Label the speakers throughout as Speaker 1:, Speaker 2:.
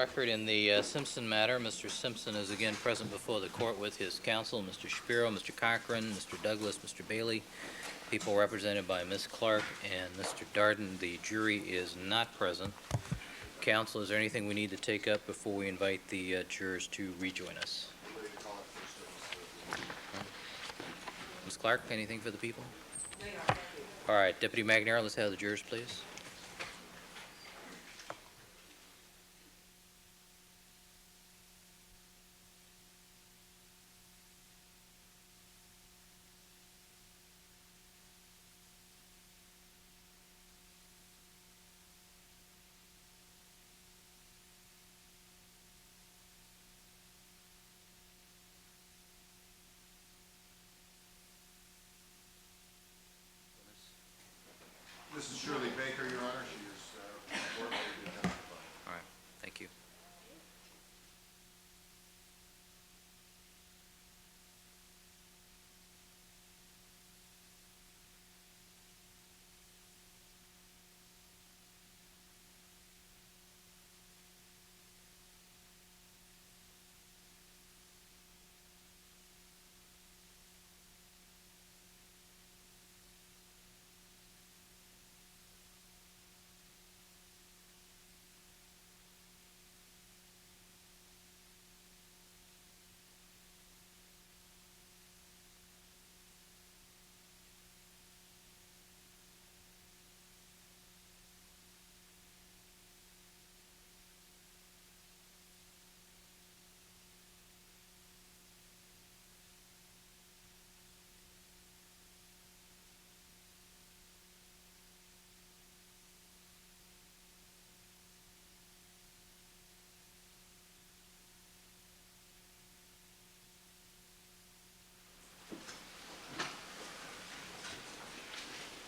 Speaker 1: record in the Simpson matter. Mr. Simpson is again present before the court with his counsel, Mr. Shapiro, Mr. Cochran, Mr. Douglas, Mr. Bailey, people represented by Ms. Clark and Mr. Darden. The jury is not present. Counsel, is there anything we need to take up before we invite the jurors to rejoin us? Ms. Clark, anything for the people? All right, Deputy McNair, let's have the jurors, please.
Speaker 2: This is Shirley Baker, Your Honor. She is court ready to testify.
Speaker 1: All right, thank you.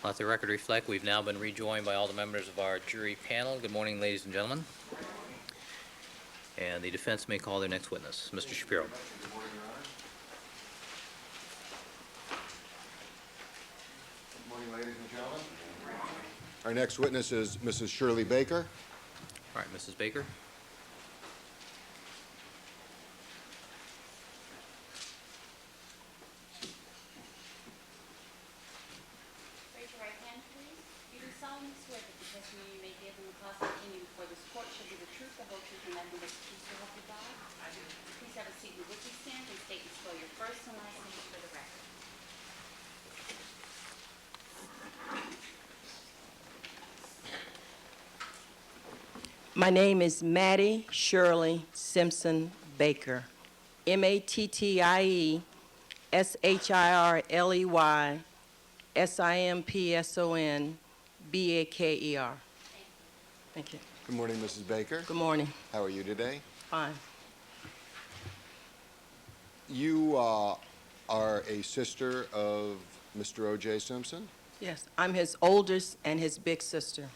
Speaker 1: Let the record reflect we've now been rejoined by all the members of our jury panel. Good morning, ladies and gentlemen. And the defense may call their next witness, Mr. Shapiro.
Speaker 2: Good morning, Your Honor. Good morning, ladies and gentlemen. Our next witness is Mrs. Shirley Baker.
Speaker 1: All right, Mrs. Baker.
Speaker 3: Raise your right hand, please. You do solemnly swear that the testimony you may give in the class continued before this court shall be the truth, the whole truth, and nothing but the truth, so help you God? I do. Please have a seat in which you stand and state and spell your first and last name for the record.
Speaker 4: My name is Mattie Shirley Simpson Baker. Mattie Shirley Simpson Baker. Thank you.
Speaker 2: Good morning, Mrs. Baker.
Speaker 4: Good morning.
Speaker 2: How are you today?
Speaker 4: Fine.
Speaker 2: You are a sister of Mr. O.J. Simpson?
Speaker 4: Yes, I'm his oldest and his big sister.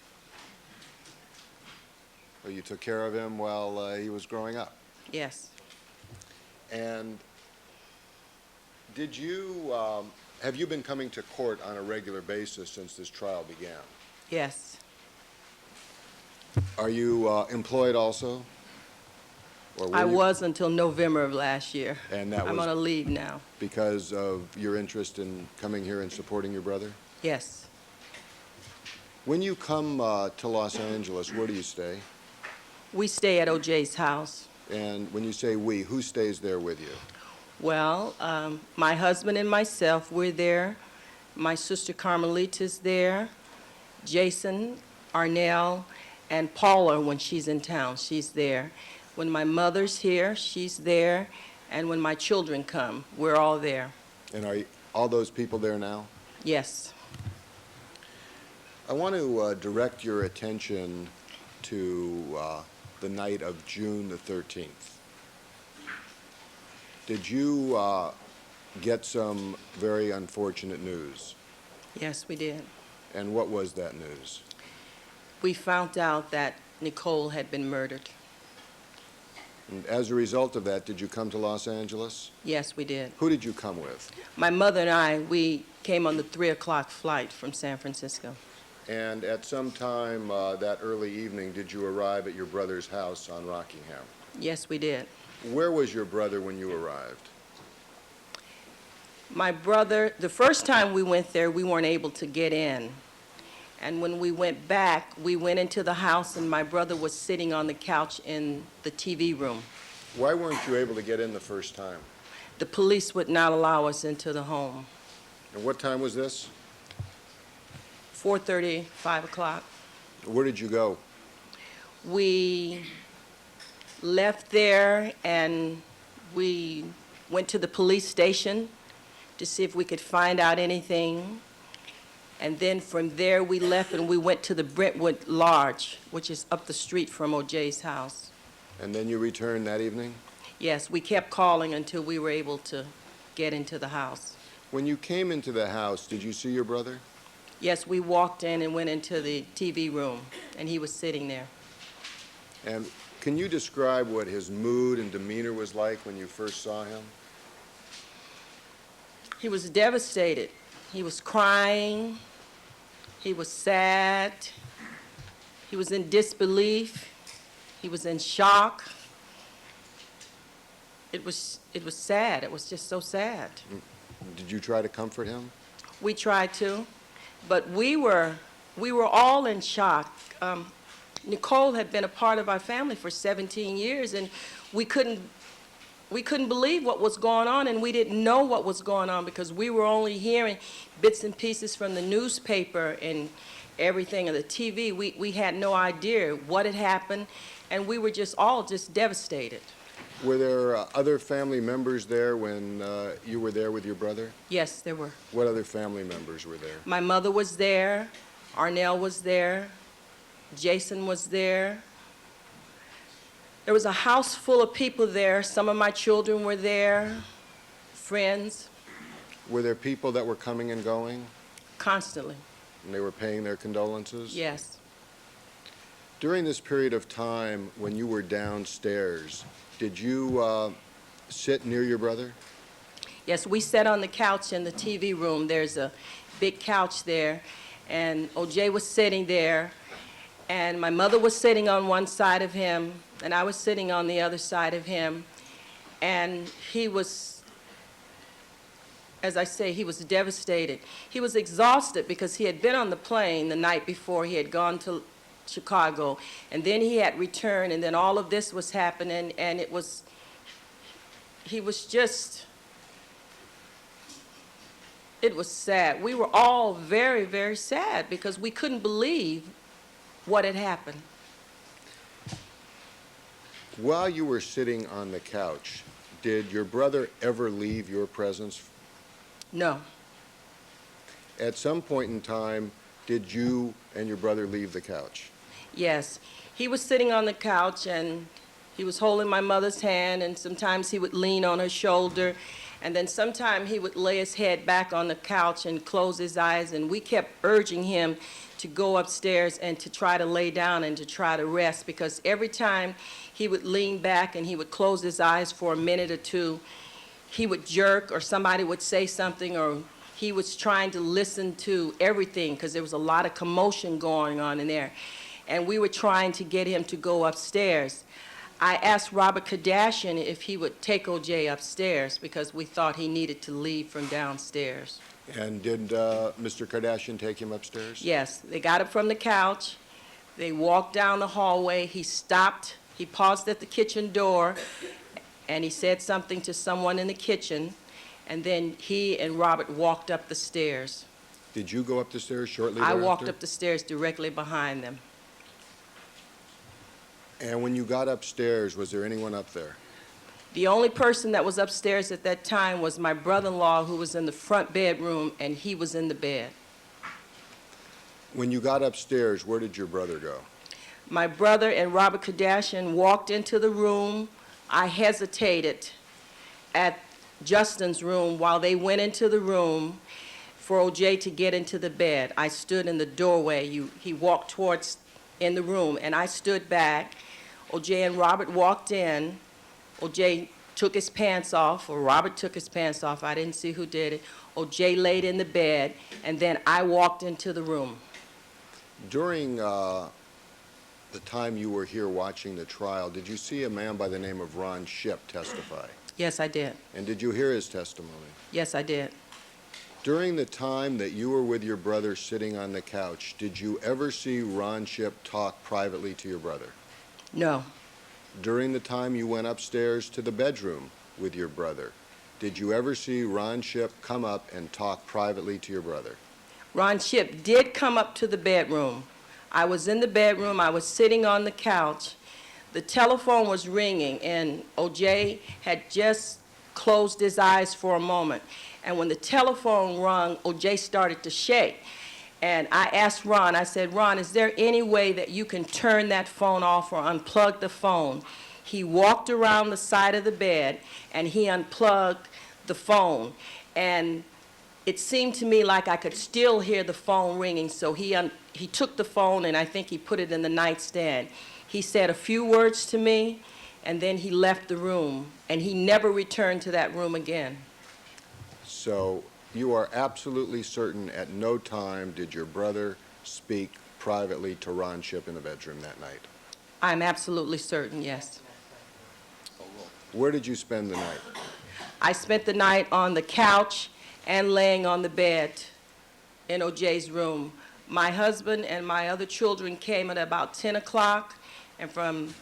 Speaker 2: Well, you took care of him while he was growing up.
Speaker 4: Yes.
Speaker 2: And did you, have you been coming to court on a regular basis since this trial began?
Speaker 4: Yes.
Speaker 2: Are you employed also? Or were
Speaker 4: I
Speaker 2: you?
Speaker 4: was until November of last year.
Speaker 2: And that
Speaker 4: I'm
Speaker 2: was
Speaker 4: on a leave now.
Speaker 2: because of your interest in coming here and supporting your brother?
Speaker 4: Yes.
Speaker 2: When you come to Los Angeles, where do you stay?
Speaker 4: We stay at OJ's house.
Speaker 2: And when you say we, who stays there with you?
Speaker 4: Well, my husband and myself, we're there. My sister Carmelita's there. Jason, Arnell, and Paula, when she's in town, she's there. When my mother's here, she's there. And when my children come, we're all there.
Speaker 2: And are all those people there now?
Speaker 4: Yes.
Speaker 2: I want to direct your attention to the night of June the 13th. Did you get some very unfortunate news?
Speaker 4: Yes, we did.
Speaker 2: And what was that news?
Speaker 4: We found out that Nicole had been murdered.
Speaker 2: And as a result of that, did you come to Los Angeles?
Speaker 4: Yes, we did.
Speaker 2: Who did you come with?
Speaker 4: My mother and I, we came on the 3 o'clock flight from San Francisco.
Speaker 2: And at some time that early evening, did you arrive at your brother's house on Rockingham?
Speaker 4: Yes, we did.
Speaker 2: Where was your brother when you arrived?
Speaker 4: My brother, the first time we went there, we weren't able to get in. And when we went back, we went into the house and my brother was sitting on the couch in the TV room.
Speaker 2: Why weren't you able to get in the first time?
Speaker 4: The police would not allow us into the home.
Speaker 2: And what time was this?
Speaker 4: 4:30, 5 o'clock.
Speaker 2: Where did you go?
Speaker 4: We left there and we went to the police station to see if we could find out anything. And then from there, we left and we went to the Brentwood Lodge, which is up the street from O.J.'s house.
Speaker 2: And then you returned that evening?
Speaker 4: Yes, we kept calling until we were able to get into the house.
Speaker 2: When you came into the house, did you see your brother?
Speaker 4: Yes, we walked in and went into the TV room, and he was sitting there.
Speaker 2: And can you describe what his mood and demeanor was like when you first saw him?
Speaker 4: He was devastated. He was crying. He was sad. He was in disbelief. He was in shock. It was sad. It was just so sad.
Speaker 2: Did you try to comfort him?
Speaker 4: We tried to, but we were all in shock. Nicole had been a part of our family for 17 years, and we couldn't believe what was going on, and we didn't know what was going on because we were only hearing bits and pieces from the newspaper and everything, and the TV. We had no idea what had happened, and we were all just devastated.
Speaker 2: Were there other family members there when you were there with your brother?
Speaker 4: Yes, there were.
Speaker 2: What other family members were there?
Speaker 4: My mother was there. Arnell was there. Jason was there. There was a house full of people there. Some of my children were there, friends.
Speaker 2: Were there people that were coming and going,
Speaker 4: Constantly,
Speaker 2: and they were paying their condolences?
Speaker 4: yes.
Speaker 2: During this period of time when you were downstairs, did you sit near your brother?
Speaker 4: Yes, we sat on the couch in the TV room. There's a big couch there, and O.J. was sitting there, and my mother was sitting on one side of him, and I was sitting on the other side of him, and he was, as I say, he was devastated. He was exhausted because he had been on the plane the night before. He had gone to Chicago, and then he had returned, and then all of this was happening, and he was just, it was sad. We were all very, very sad because we couldn't believe what had happened.
Speaker 2: While you were sitting on the couch, did your brother ever leave your presence?
Speaker 4: No.
Speaker 2: At some point in time, did you and your brother leave the couch?
Speaker 4: Yes. He was sitting on the couch, and he was holding my mother's hand, and sometimes he would lean on her shoulder, and then sometimes he would lay his head back on the couch and close his eyes, and we kept urging him to go upstairs and to try to lay down and to try to rest, because every time he would lean back and he would close his eyes for a minute or two, he would jerk, or somebody would say something, or he was trying to listen to everything because there was a lot of commotion going on in there. And we were trying to get him to go upstairs. I asked Robert Kardashian if he would take O.J. upstairs because we thought he needed to leave from downstairs.
Speaker 2: And did Mr. Kardashian take him upstairs?
Speaker 4: Yes, they got up from the couch. They walked down the hallway. He stopped. He paused at the kitchen door, and he said something to someone in the kitchen, and then he and Robert walked up the stairs.
Speaker 2: Did you go up the stairs shortly
Speaker 4: I
Speaker 2: thereafter?
Speaker 4: walked up the stairs directly behind them.
Speaker 2: And when you got upstairs, was there anyone up there?
Speaker 4: The only person that was upstairs at that time was my brother-in-law, who was in the front bedroom, and he was in the bed.
Speaker 2: When you got upstairs, where did your brother go?
Speaker 4: My brother and Robert Kardashian walked into the room. I hesitated at Justin's room while they went into the room for O.J. to get into the bed. I stood in the doorway. He walked towards in the room, and I stood back. O.J. and Robert walked in. O.J. took his pants off, or Robert took his pants off. I didn't see who did it. O.J. laid in the bed, and then I walked into the room.
Speaker 2: During the time you were here watching the trial, did you see a man by the name of Ron Shipp testify?
Speaker 4: Yes, I did.
Speaker 2: And did you hear his testimony?
Speaker 4: Yes, I did.
Speaker 2: During the time that you were with your brother sitting on the couch, did you ever see Ron Shipp talk privately to your brother?
Speaker 4: No.
Speaker 2: During the time you went upstairs to the bedroom with your brother, did you ever see Ron Shipp come up and talk privately to your brother?
Speaker 4: Ron Shipp did come up to the bedroom. I was in the bedroom. I was sitting on the couch. The telephone was ringing, and O.J. had just closed his eyes for a moment. And when the telephone rung, O.J. started to shake. And I asked Ron, I said, Ron, is there any way that you can turn that phone off or unplug the phone? He walked around the side of the bed, and he unplugged the phone. And it seemed to me like I could still hear the phone ringing, so he took the phone, and I think he put it in the nightstand. He said a few words to me, and then he left the room, and he never returned to that room again.
Speaker 2: So you are absolutely certain at no time did your brother speak privately to Ron Shipp in the bedroom that night?
Speaker 4: I'm absolutely certain, yes.
Speaker 2: Where did you spend the night?
Speaker 4: I spent the night on the couch and laying on the bed in O.J.'s room. My husband and my other children came at about 10 o'clock, and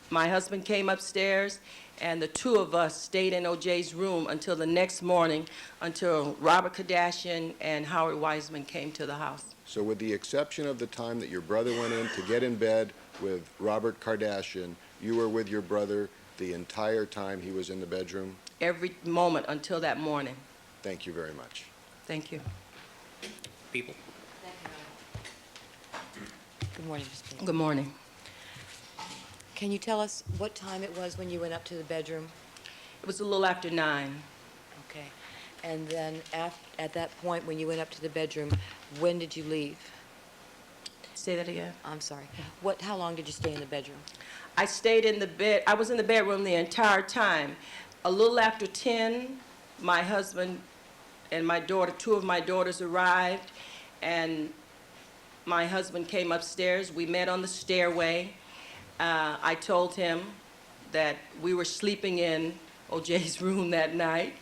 Speaker 4: my husband came upstairs, and the two of us stayed in O.J.'s room until the next morning, until Robert Kardashian and Howard Wiseman came to the house.
Speaker 2: So with the exception of the time that your brother went in to get in bed with Robert Kardashian, you were with your brother the entire time he was in the bedroom?
Speaker 4: Every moment until that morning.
Speaker 2: Thank you very much.
Speaker 4: Thank you.
Speaker 1: People?
Speaker 5: Good morning, Ms. Baker.
Speaker 4: Good morning.
Speaker 5: Can you tell us what time it was when you went up to the bedroom?
Speaker 4: It was a little after 9.
Speaker 5: Okay. And then at that point, when you went up to the bedroom, when did you leave?
Speaker 4: Say that again.
Speaker 5: I'm sorry. How long did you stay in the bedroom?
Speaker 4: I stayed in the bed. I was in the bedroom the entire time. A little after 10, my husband and my daughter, two of my daughters arrived, and my husband came upstairs. We met on the stairway. I told him that we were sleeping in O.J.'s room that night,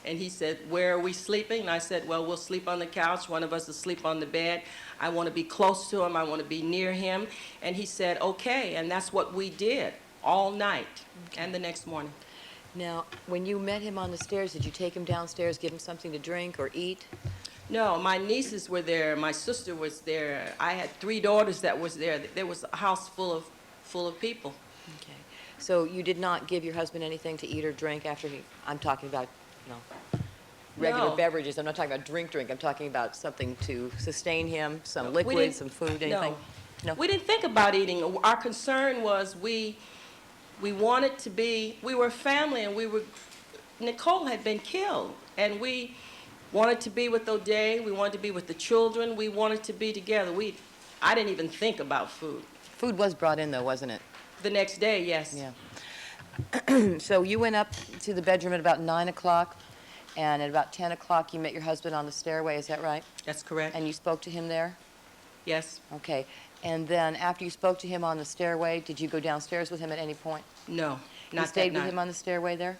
Speaker 4: and he said, where are we sleeping? And I said, well, we'll sleep on the couch. One of us will sleep on the bed. I want to be close to him. I want to be near him. And he said, okay, and that's what we did all night and the next morning.
Speaker 5: Now, when you met him on the stairs, did you take him downstairs, give him something to drink or eat?
Speaker 4: No, my nieces were there. My sister was there. I had 3 daughters that was there. There was a house full of people.
Speaker 5: Okay. So you did not give your husband anything to eat or drink after I'm talking about, regular
Speaker 4: No.
Speaker 5: beverages. I'm not talking about drink. I'm talking about something to sustain him, some
Speaker 4: No, we
Speaker 5: liquid,
Speaker 4: didn't-
Speaker 5: some food, anything?
Speaker 4: No.
Speaker 5: No?
Speaker 4: We didn't think about eating. Our concern was we wanted to be, we were a family, and Nicole had been killed, and we wanted to be with O'Day. We wanted to be with the children. We wanted to be together. I didn't even think about food.
Speaker 5: Food was brought in, though, wasn't it?
Speaker 4: The next day, yes.
Speaker 5: Yeah. So you went up to the bedroom at about 9 o'clock, and at about 10 o'clock you met your husband on the stairway, is that right?
Speaker 4: That's correct.
Speaker 5: And you spoke to him there?
Speaker 4: Yes.
Speaker 5: Okay. And then after you spoke to him on the stairway, did you go downstairs with him at any point?
Speaker 4: No,
Speaker 5: You
Speaker 4: not
Speaker 5: stayed
Speaker 4: that
Speaker 5: with
Speaker 4: night.
Speaker 5: him on the stairway there?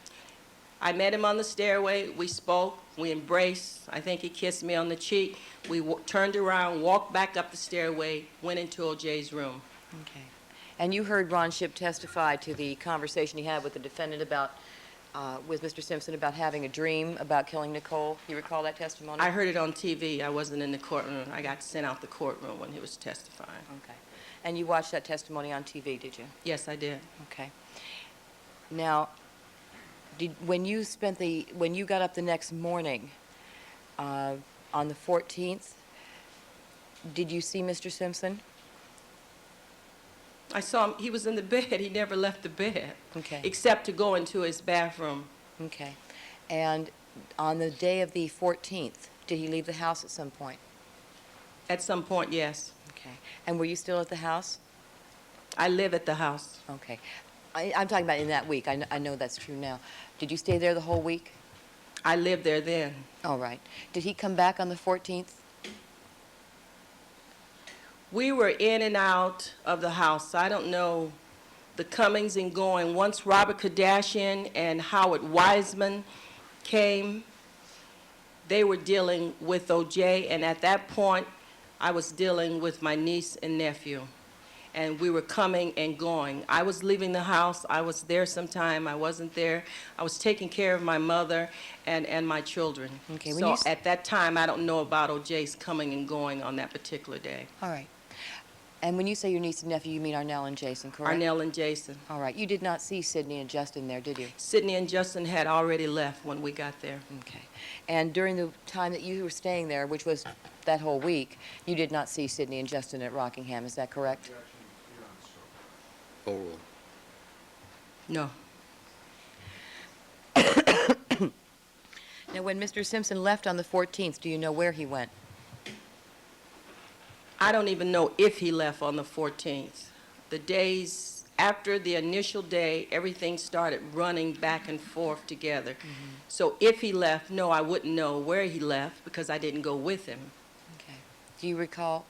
Speaker 4: I met him on the stairway. We spoke. We embraced. I think he kissed me on the cheek. We turned around, walked back up the stairway, went into O.J.'s room.
Speaker 5: Okay. And you heard Ron Shipp testify to the conversation he had with the defendant about, with Mr. Simpson about having a dream about killing Nicole. You recall that testimony?
Speaker 4: I heard it on TV. I wasn't in the courtroom. I got sent out the courtroom when he was testifying.
Speaker 5: Okay. And you watched that testimony on TV, did you?
Speaker 4: Yes, I did.
Speaker 5: Okay. Now, when you got up the next morning, on the 14th, did you see Mr. Simpson?
Speaker 4: I saw him. He was in the bed. He never left the bed.
Speaker 5: Okay.
Speaker 4: Except to go into his bathroom.
Speaker 5: Okay. And on the day of the 14th, did he leave the house at some point?
Speaker 4: At some point, yes.
Speaker 5: Okay. And were you still at the house?
Speaker 4: I live at the house.
Speaker 5: Okay. I'm talking about in that week. I know that's true now. Did you stay there the whole week?
Speaker 4: I lived there then.
Speaker 5: All right. Did he come back on the 14th?
Speaker 4: We were in and out of the house. I don't know the comings and going. Once Robert Kardashian and Howard Wiseman came, they were dealing with O.J., and at that point, I was dealing with my niece and nephew. And we were coming and going. I was leaving the house. I was there sometime. I wasn't there. I was taking care of my mother and my children.
Speaker 5: Okay, when
Speaker 4: So
Speaker 5: you s-
Speaker 4: at that time, I don't know about O.J.'s coming and going on that particular day.
Speaker 5: All right. And when you say your niece and nephew, you mean Arnell and Jason, correct?
Speaker 4: Arnell and Jason.
Speaker 5: All right. You did not see Sydney and Justin there, did you?
Speaker 4: Sydney and Justin had already left when we got there.
Speaker 5: Okay. And during the time that you were staying there, which was that whole week, you did not see Sydney and Justin at Rockingham, is that correct?
Speaker 1: Full rule.
Speaker 4: No.
Speaker 5: Now, when Mr. Simpson left on the 14th, do you know where he went?
Speaker 4: I don't even know if he left on the 14th. The days after the initial day, everything started running back and forth together. So if he left, no, I wouldn't know where he left because I didn't go with him.
Speaker 5: Okay. Do you recall?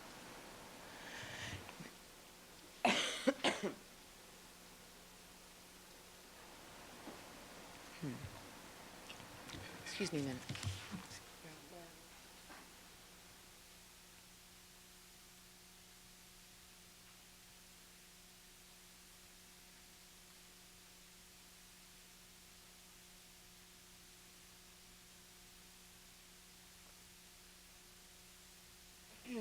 Speaker 5: Excuse me a minute.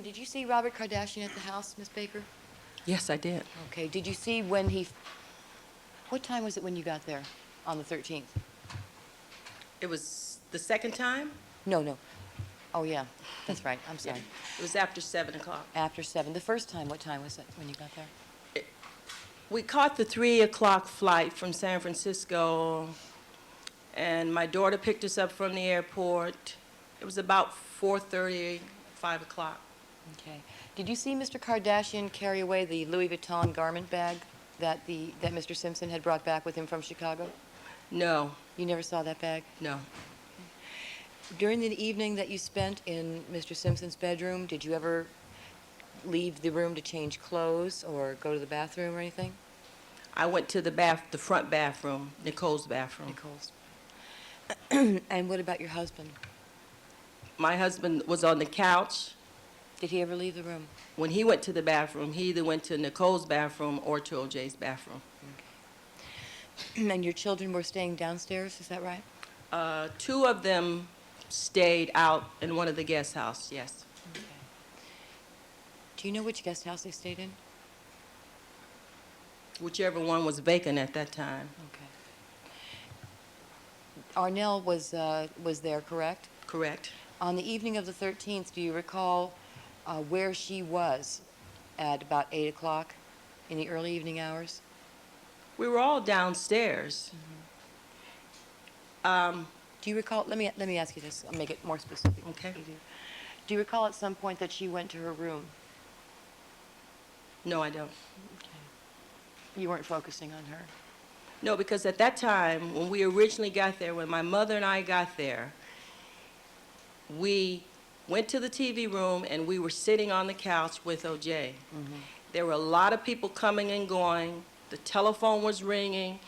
Speaker 5: Did you see Robert Kardashian at the house, Miss Baker?
Speaker 4: Yes, I did.
Speaker 5: Okay. Did you see when he... What time was it when you got there on the 13th?
Speaker 4: It was the second time?
Speaker 5: No. Oh, yeah. That's right. I'm sorry.
Speaker 4: It was after 7 o'clock.
Speaker 5: After 7. The first time, what time was it when you got there?
Speaker 4: We caught the 3 o'clock flight from San Francisco, and my daughter picked us up from the airport. It was about 4:30, 5 o'clock.
Speaker 5: Okay. Did you see Mr. Kardashian carry away the Louis Vuitton garment bag that Mr. Simpson had brought back with him from Chicago?
Speaker 4: No,
Speaker 5: You never saw that bag?
Speaker 4: no.
Speaker 5: During the evening that you spent in Mr. Simpson's bedroom, did you ever leave the room to change clothes or go to the bathroom or anything?
Speaker 4: I went to the front bathroom, Nicole's bathroom.
Speaker 5: Nicole's. And what about your husband?
Speaker 4: My husband was on the couch.
Speaker 5: Did he ever leave the room?
Speaker 4: When he went to the bathroom, he either went to Nicole's bathroom or to O.J.'s bathroom.
Speaker 5: And your children were staying downstairs, is that right?
Speaker 4: 2 of them stayed out in one of the guest houses, yes.
Speaker 5: Okay. Do you know which guest house they stayed in?
Speaker 4: Whichever one was vacant at that time.
Speaker 5: Okay. Arnell was there, correct?
Speaker 4: Correct.
Speaker 5: On the evening of the 13th, do you recall where she was at about 8 o'clock in the early evening hours?
Speaker 4: We were all downstairs.
Speaker 5: Do you recall, let me ask you this, I'll make it more specific.
Speaker 4: Okay.
Speaker 5: Do you recall at some point that she went to her room?
Speaker 4: No, I don't.
Speaker 5: You weren't focusing on her?
Speaker 4: No, because at that time, when we originally got there, when my mother and I got there, we went to the TV room and we were sitting on the couch with O.J. There were a lot of people coming and going. The telephone was ringing,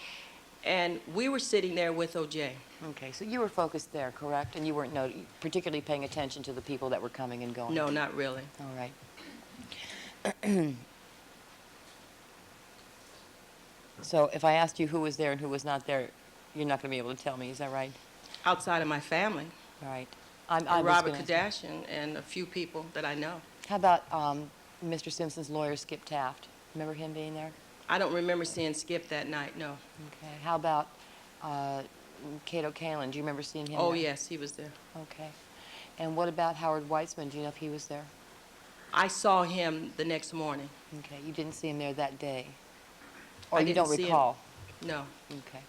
Speaker 4: and we were sitting there with O.J.
Speaker 5: Okay, so you were focused there, correct? And you weren't particularly paying attention to the people that were coming and going?
Speaker 4: No, not really.
Speaker 5: All right. So if I asked you who was there and who was not there, you're not going to be able to tell me, is that right?
Speaker 4: Outside of my family,
Speaker 5: All right.
Speaker 4: Robert Kardashian and a few people that I know.
Speaker 5: How about Mr. Simpson's lawyer, Skip Taft? Remember him being there?
Speaker 4: I don't remember seeing Skip that night, no.
Speaker 5: Okay. How about Cato Kalin? Do you remember seeing him
Speaker 4: Oh,
Speaker 5: there?
Speaker 4: yes, he was there.
Speaker 5: Okay. And what about Howard Weitzman? Do you know if he was there?
Speaker 4: I saw him the next morning.
Speaker 5: Okay. You didn't see him there that day? Or
Speaker 4: I
Speaker 5: you don't
Speaker 4: didn't see him.
Speaker 5: recall?
Speaker 4: No,
Speaker 5: Okay.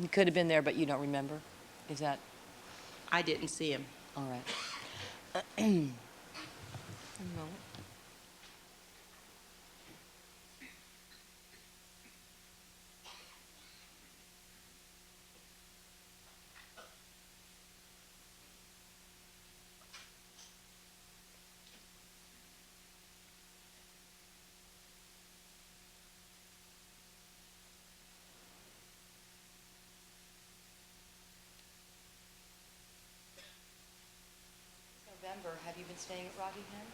Speaker 5: He could have been there, but you don't remember? Is that...
Speaker 4: I didn't see him.
Speaker 5: All right. One moment. November, have you been staying at Rockingham?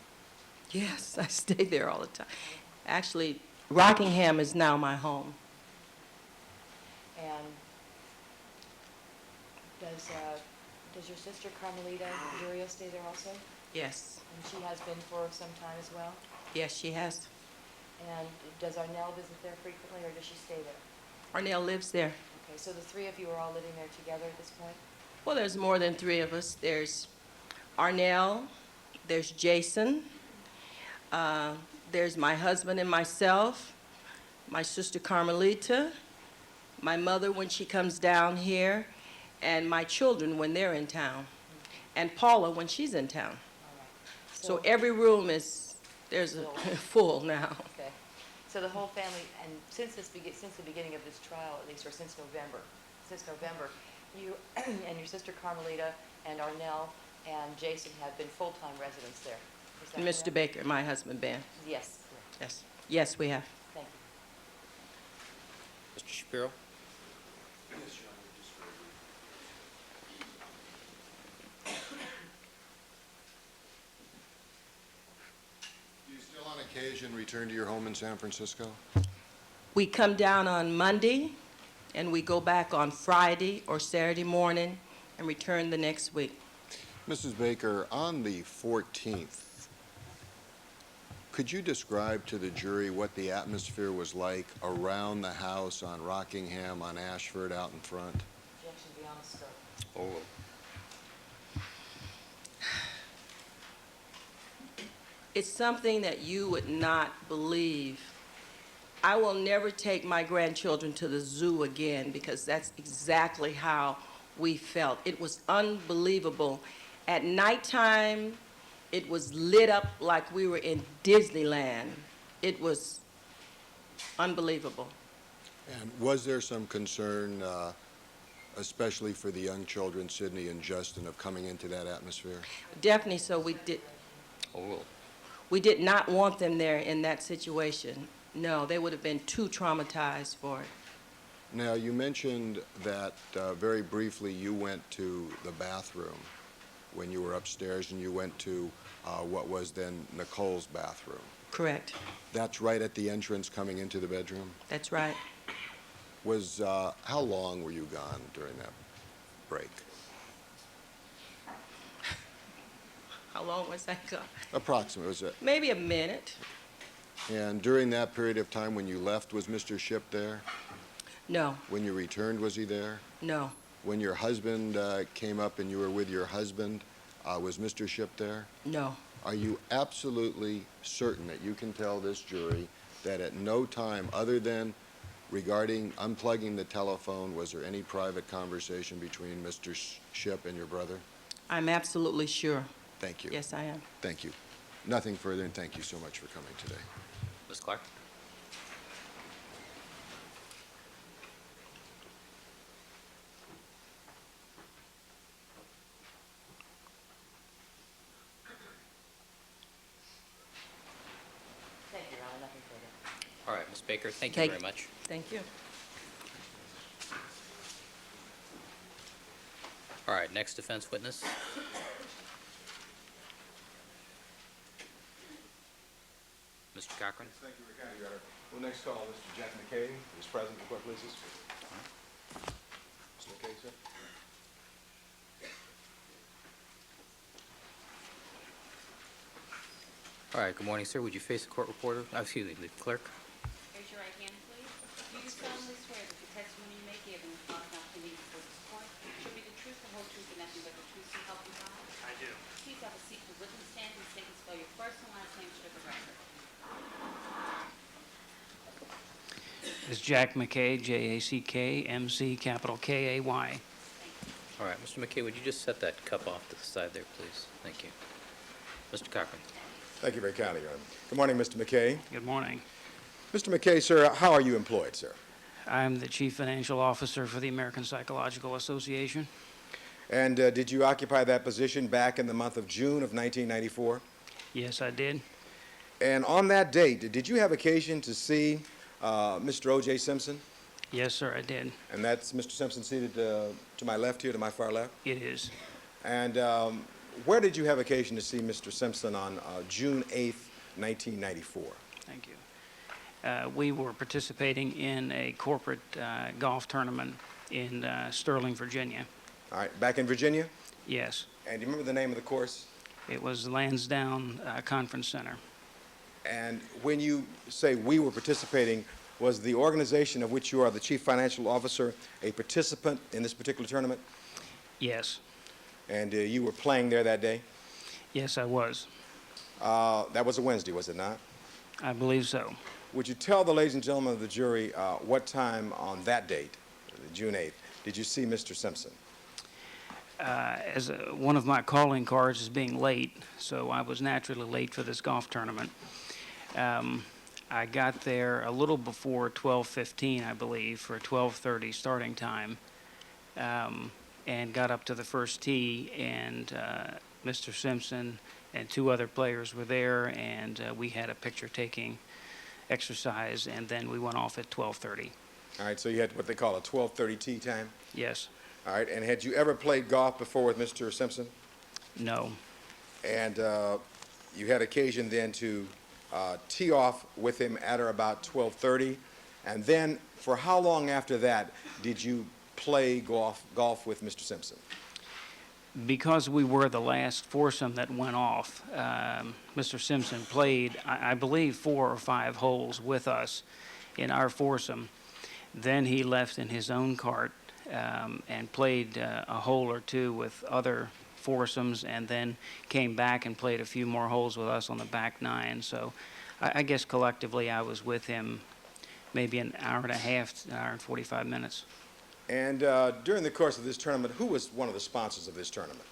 Speaker 4: Yes, I stay there all the time. Actually, Rockingham is now my home.
Speaker 5: And does your sister Carmelita Durio stay there also?
Speaker 4: Yes,
Speaker 5: And she has been for some time as well?
Speaker 4: yes, she has.
Speaker 5: And does Arnell visit there frequently, or does she stay there?
Speaker 4: Arnell lives there.
Speaker 5: Okay, so the three of you are all living there together at this point?
Speaker 4: Well, there's more than three of us. There's Arnell, there's Jason, there's my husband and myself, my sister Carmelita, my mother when she comes down here, and my children when they're in town, and Paula when she's in town.
Speaker 5: All right.
Speaker 4: So every room is, there's a full now.
Speaker 5: Okay. So the whole family, and since the beginning of this trial, at least, or since November, you and your sister Carmelita and Arnell and Jason have been full-time residents there. Is that
Speaker 4: Mr.
Speaker 5: correct?
Speaker 4: Baker, my husband, Ben.
Speaker 5: Yes, correct.
Speaker 4: Yes, yes, we have.
Speaker 5: Thank you.
Speaker 1: Mr. Shapiro?
Speaker 2: Do you still on occasion return to your home in San Francisco?
Speaker 4: We come down on Monday, and we go back on Friday or Saturday morning and return the next week.
Speaker 2: Mrs. Baker, on the 14th, could you describe to the jury what the atmosphere was like around the house on Rockingham, on Ashford, out in front?
Speaker 5: Objection beyond the scope.
Speaker 1: Overruled.
Speaker 4: It's something that you would not believe. I will never take my grandchildren to the zoo again because that's exactly how we felt. It was unbelievable. At nighttime, it was lit up like we were in Disneyland. It was unbelievable.
Speaker 2: And was there some concern, especially for the young children, Sydney and Justin, of coming into that atmosphere?
Speaker 4: Definitely so.
Speaker 1: Overruled.
Speaker 4: We did not want them there in that situation. No, they would have been too traumatized for it.
Speaker 2: Now, you mentioned that very briefly you went to the bathroom when you were upstairs, and you went to what was then Nicole's bathroom.
Speaker 4: Correct.
Speaker 2: That's right at the entrance coming into the bedroom?
Speaker 4: That's right.
Speaker 2: How long were you gone during that break?
Speaker 4: How long was that gone?
Speaker 2: Approximately, was it?
Speaker 4: Maybe a minute.
Speaker 2: And during that period of time when you left, was Mr. Shipp there?
Speaker 4: No,
Speaker 2: When you returned, was he there?
Speaker 4: no,
Speaker 2: When your husband came up and you were with your husband, was Mr. Shipp there?
Speaker 4: no.
Speaker 2: Are you absolutely certain that you can tell this jury that at no time other than regarding unplugging the telephone, was there any private conversation between Mr. Shipp and your brother?
Speaker 4: I'm absolutely sure.
Speaker 2: Thank you.
Speaker 4: Yes, I am.
Speaker 2: Thank you. Nothing further, and thank you so much for coming today.
Speaker 1: Ms. Clark?
Speaker 5: Thank you, Your Honor, nothing further.
Speaker 1: All right, Ms. Baker, thank you very much.
Speaker 4: Thank you.
Speaker 1: All right, next defense witness. Mr. Cochran?
Speaker 6: Thank you, Your Honor. We'll next call Mr. Jack McKay, who's present. The court pleases. Mr. McKay, sir.
Speaker 1: All right, good morning, sir. Would you face the court reporter? Excuse me, the clerk?
Speaker 3: Raise your right hand, please. Do you solemnly swear that the testimony you may give in the following opinion before this court should be the truth, the whole truth, and nothing but the truth, so help you God?
Speaker 7: I do.
Speaker 3: Please have a seat to witness stand and state and spell your first and last name for the record.
Speaker 7: It's Jack McKay, Jack-MC, capital K-A-Y.
Speaker 1: All right, Mr. McKay, would you just set that cup off to the side there, please? Thank you. Mr. Cochran?
Speaker 6: Thank you very kindly, Your Honor. Good morning, Mr. McKay.
Speaker 7: Good morning.
Speaker 6: Mr. McKay, sir, how are you employed, sir?
Speaker 7: I'm the Chief Financial Officer for the American Psychological Association.
Speaker 6: And did you occupy that position back in the month of June of 1994?
Speaker 7: Yes, I did.
Speaker 6: And on that date, did you have occasion to see Mr. O.J. Simpson?
Speaker 7: Yes, sir, I did.
Speaker 6: And that's Mr. Simpson seated to my left here, to my far left?
Speaker 7: It is.
Speaker 6: And where did you have occasion to see Mr. Simpson on June 8th, 1994?
Speaker 7: Thank you. We were participating in a corporate golf tournament in Sterling, Virginia.
Speaker 6: All right, back in Virginia?
Speaker 7: Yes,
Speaker 6: And do you remember the name of the course?
Speaker 7: it was Lansdowne Conference Center.
Speaker 6: And when you say we were participating, was the organization of which you are the chief financial officer a participant in this particular tournament?
Speaker 7: Yes,
Speaker 6: And you were playing there that day?
Speaker 7: yes, I was.
Speaker 6: That was a Wednesday, was it not?
Speaker 7: I believe so.
Speaker 6: Would you tell the ladies and gentlemen of the jury what time on that date, June 8th, did you see Mr. Simpson?
Speaker 7: One of my calling cards is being late, so I was naturally late for this golf tournament. I got there a little before 12:15, I believe, for a 12:30 starting time, and got up to the first tee, and Mr. Simpson and two other players were there, and we had a picture-taking exercise, and then we went off at 12:30.
Speaker 6: All right, so you had what they call a 12:30 tee time?
Speaker 7: Yes.
Speaker 6: All right, and had you ever played golf before with Mr. Simpson?
Speaker 7: No.
Speaker 6: And you had occasion then to tee off with him at or about 12:30, and then for how long after that did you play golf with Mr. Simpson?
Speaker 7: Because we were the last foursome that went off, Mr. Simpson played, I believe, 4 or 5 holes with us in our foursome. Then he left in his own cart and played a hole or two with other foursomes, and then came back and played a few more holes with us on the back nine. So I guess collectively I was with him maybe an hour and a half, an hour and 45 minutes.
Speaker 6: And during the course of this tournament, who was one of the sponsors of this tournament,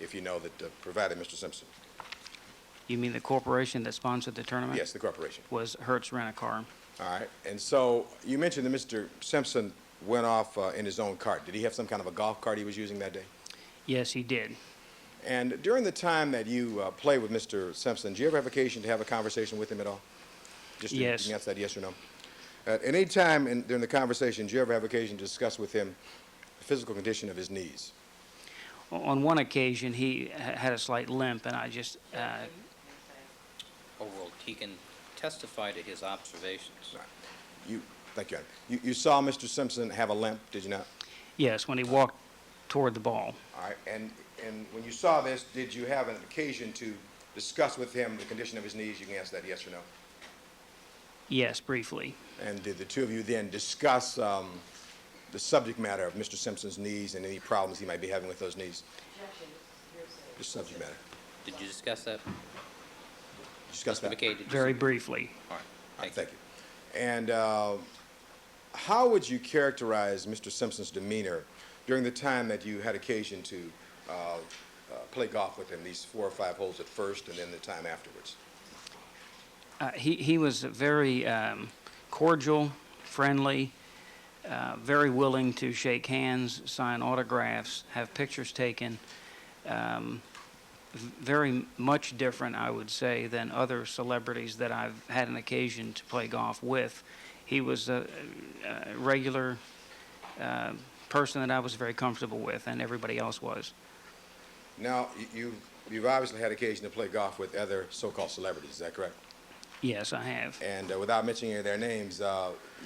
Speaker 6: if you know, that provided Mr. Simpson?
Speaker 7: You mean the corporation that sponsored the tournament?
Speaker 6: Yes, the corporation.
Speaker 7: Was Hertz Rent-A-Car.
Speaker 6: All right, and so you mentioned that Mr. Simpson went off in his own cart. Did he have some kind of a golf cart he was using that day?
Speaker 7: Yes, he did.
Speaker 6: And during the time that you played with Mr. Simpson, did you ever have occasion to have a conversation with him at all? Just
Speaker 7: Yes.
Speaker 6: You can answer that yes or no. At any time during the conversation, did you ever have occasion to discuss with him the physical condition of his knees?
Speaker 7: On one occasion, he had a slight limp, and I just,
Speaker 1: Overall, he can testify to his observations.
Speaker 6: Thank you, Adam. You saw Mr. Simpson have a limp, did you not?
Speaker 7: yes, when he walked toward the ball.
Speaker 6: All right, and when you saw this, did you have an occasion to discuss with him the condition of his knees? You can answer that yes or no.
Speaker 7: Yes, briefly.
Speaker 6: And did the two of you then discuss the subject matter of Mr. Simpson's knees and any problems he might be having with those knees? The subject matter.
Speaker 1: Did you discuss that?
Speaker 6: Discuss that.
Speaker 1: McKay, did you?
Speaker 7: Very briefly.
Speaker 1: All right,
Speaker 6: All right,
Speaker 1: thank
Speaker 6: thank you. And how would you characterize Mr. Simpson's demeanor during the time that you had occasion to play golf with him, these 4 or 5 holes at first and then the time afterwards?
Speaker 7: He was very cordial, friendly, very willing to shake hands, sign autographs, have pictures taken. Very much different, I would say, than other celebrities that I've had an occasion to play golf with. He was a regular person that I was very comfortable with, and everybody else was.
Speaker 6: Now, you've obviously had occasion to play golf with other so-called celebrities, is that correct?
Speaker 7: Yes, I have.
Speaker 6: And without mentioning any of their names,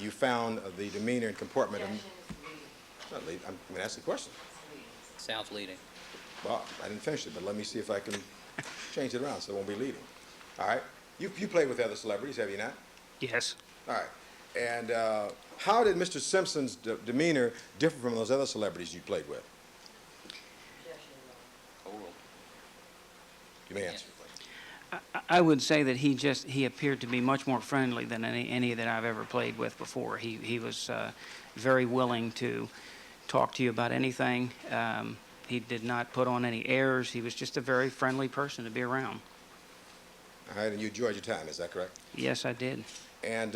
Speaker 6: you found the demeanor and comportment of... Not lead, I'm going to ask the question.
Speaker 1: Sounds leading.
Speaker 6: Well, I didn't finish it, but let me see if I can change it around so it won't be leading. All right? You played with other celebrities, have you not?
Speaker 7: Yes.
Speaker 6: All right. And how did Mr. Simpson's demeanor differ from those other celebrities you played with?
Speaker 1: Overall.
Speaker 6: You may answer.
Speaker 7: I would say that he appeared to be much more friendly than any that I've ever played with before. He was very willing to talk to you about anything. He did not put on any airs. He was just a very friendly person to be around.
Speaker 6: All right, and you enjoyed your time, is that correct?
Speaker 7: Yes, I did.
Speaker 6: And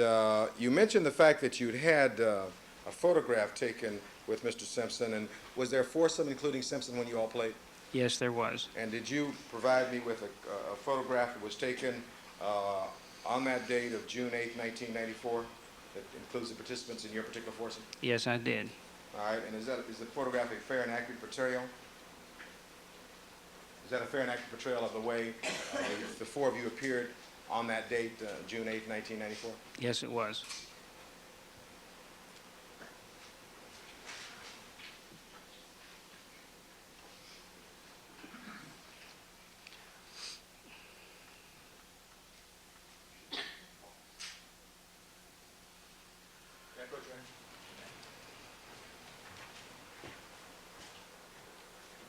Speaker 6: you mentioned the fact that you'd had a photograph taken with Mr. Simpson, and was there a foursome including Simpson when you all played?
Speaker 7: Yes, there was.
Speaker 6: And did you provide me with a photograph that was taken on that date of June 8, 1994, that includes the participants in your particular foursome?
Speaker 7: Yes, I did.
Speaker 6: All right, and is the photograph a fair and accurate portrayal? Is that a fair and accurate portrayal of the way the four of you appeared on that date, June 8, 1994?
Speaker 7: Yes, it was.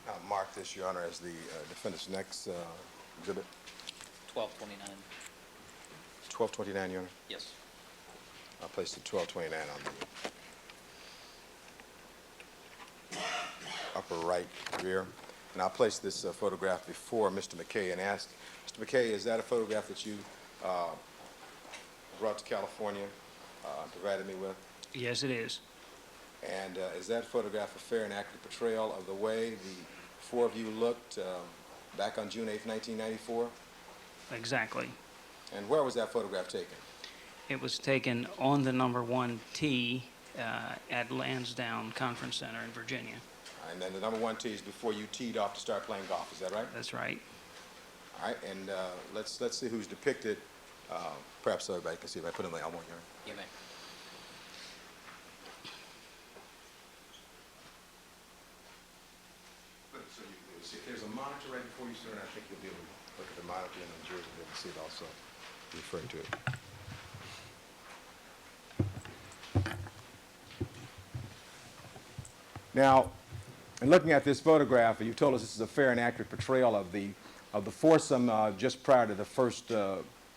Speaker 6: I'll mark this, Your Honor, as the defendant's next exhibit.
Speaker 1: 1229.
Speaker 6: 1229, Your Honor.
Speaker 1: Yes.
Speaker 6: I'll place the 1229 on the upper right rear. And I'll place this photograph before Mr. McKay and ask, Mr. McKay, is that a photograph that you brought to California and provided me with?
Speaker 7: Yes, it is.
Speaker 6: And is that photograph a fair and accurate portrayal of the way the four of you looked back on June 8, 1994?
Speaker 7: Exactly.
Speaker 6: And where was that photograph taken?
Speaker 7: It was taken on the number 1 tee at Lansdowne Conference Center in Virginia.
Speaker 6: And then the number 1 tee is before you teed off to start playing golf, is that right?
Speaker 7: That's right.
Speaker 6: All right, and let's see who's depicted. Perhaps so everybody can see if I put in the elbow here.
Speaker 1: You may.
Speaker 6: So you can see, if there's a monitor right before you, sir, and I think you'll be able to look at the monitor and the jurors will be able to see it also, referring to it. Now, in looking at this photograph, you've told us this is a fair and accurate portrayal of the foursome just prior to the first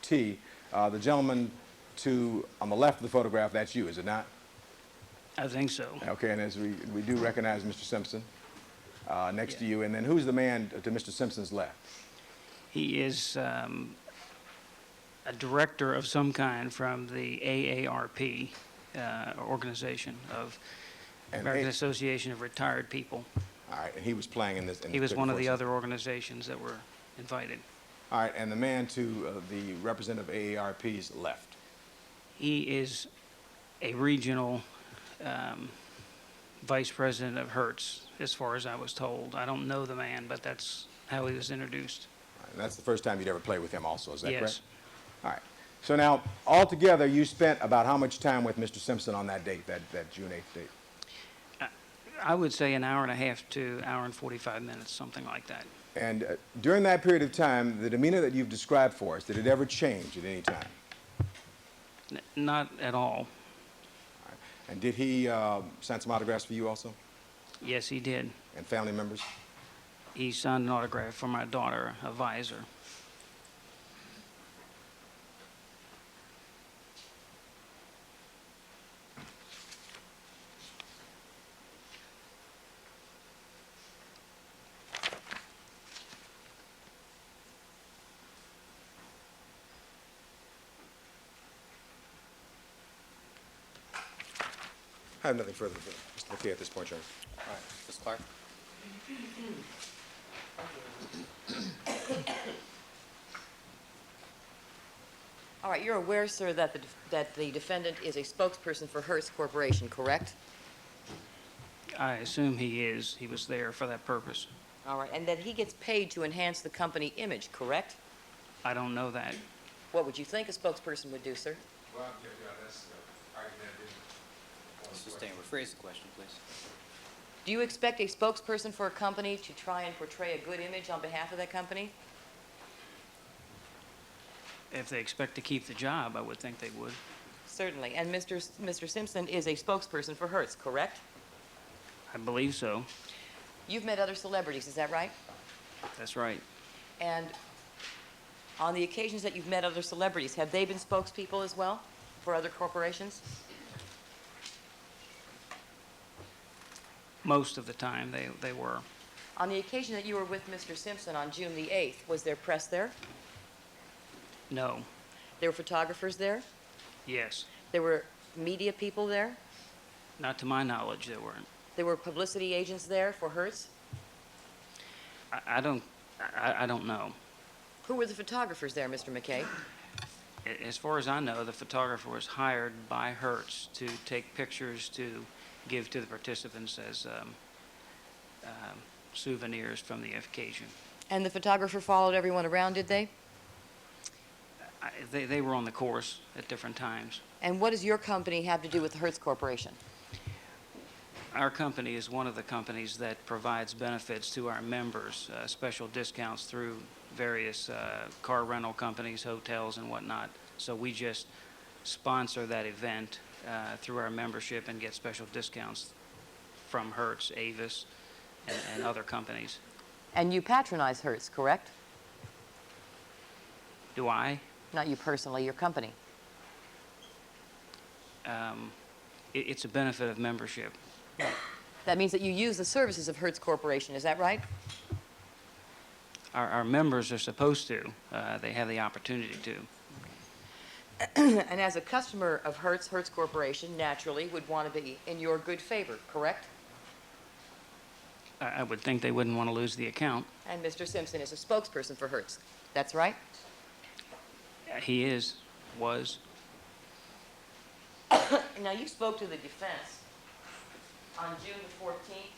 Speaker 6: tee. The gentleman on the left of the photograph, that's you, is it not?
Speaker 7: I think so.
Speaker 6: Okay, and as we do recognize Mr. Simpson next to
Speaker 7: Yeah.
Speaker 6: you, and then who's the man to Mr. Simpson's left?
Speaker 7: He is a director of some kind from the AARP organization of
Speaker 6: And
Speaker 7: American
Speaker 6: A-
Speaker 7: Association of Retired People.
Speaker 6: All right, and he was playing in this.
Speaker 7: He was one of the other organizations that were invited.
Speaker 6: All right, and the man to the representative of AARP's left.
Speaker 7: He is a regional vice president of Hertz, as far as I was told. I don't know the man, but that's how he was introduced.
Speaker 6: All right, and that's the first time you'd ever played with him also, is that correct?
Speaker 7: Yes.
Speaker 6: All right. So now, altogether, you spent about how much time with Mr. Simpson on that date, that June 8th date?
Speaker 7: I would say an hour and a half to hour and 45 minutes, something like that.
Speaker 6: And during that period of time, the demeanor that you've described for us, did it ever change at any time?
Speaker 7: Not at all.
Speaker 6: And did he sign some autographs for you also,
Speaker 7: Yes, he did.
Speaker 6: and family members?
Speaker 7: He signed an autograph for my daughter, a visor.
Speaker 6: I have nothing further to Mr. McKay at this point, Your Honor.
Speaker 1: All right. Ms. Clark?
Speaker 5: All right, you're aware, sir, that the defendant is a spokesperson for Hertz Corporation, correct?
Speaker 7: I assume he is. He was there for that purpose.
Speaker 5: All right, and that he gets paid to enhance the company image, correct?
Speaker 7: I don't know that.
Speaker 5: What would you think a spokesperson would do, sir?
Speaker 6: Well, yeah, that's argumentative.
Speaker 1: Mr. Stain, rephrase the question, please.
Speaker 5: Do you expect a spokesperson for a company to try and portray a good image on behalf of that company?
Speaker 7: If they expect to keep the job, I would think they would.
Speaker 5: Certainly. And Mr. Simpson is a spokesperson for Hertz, correct?
Speaker 7: I believe so.
Speaker 5: You've met other celebrities, is that right?
Speaker 7: That's right.
Speaker 5: And on the occasions that you've met other celebrities, have they been spokespeople as well for other corporations?
Speaker 7: Most of the time, they were.
Speaker 5: On the occasion that you were with Mr. Simpson on June the 8th, was there press there?
Speaker 7: No.
Speaker 5: There were photographers there?
Speaker 7: Yes.
Speaker 5: There were media people there?
Speaker 7: Not to my knowledge, there weren't.
Speaker 5: There were publicity agents there for Hertz?
Speaker 7: I don't know.
Speaker 5: Who were the photographers there, Mr. McKay?
Speaker 7: As far as I know, the photographer was hired by Hertz to take pictures to give to the participants as souvenirs from the occasion.
Speaker 5: And the photographer followed everyone around, did they?
Speaker 7: They were on the course at different times.
Speaker 5: And what does your company have to do with the Hertz Corporation?
Speaker 7: Our company is one of the companies that provides benefits to our members, special discounts through various car rental companies, hotels, and whatnot. So we just sponsor that event through our membership and get special discounts from Hertz, Avis, and other companies.
Speaker 5: And you patronize Hertz, correct?
Speaker 7: Do I?
Speaker 5: Not you personally, your company.
Speaker 7: It's a benefit of membership.
Speaker 5: That means that you use the services of Hertz Corporation, is that right?
Speaker 7: Our members are supposed to. They have the opportunity to.
Speaker 5: And as a customer of Hertz Corporation naturally would want to be in your good favor, correct?
Speaker 7: I would think they wouldn't want to lose the account.
Speaker 5: And Mr. Simpson is a spokesperson for Hertz. That's right?
Speaker 7: He was.
Speaker 5: Now, you spoke to the defense on June the 14th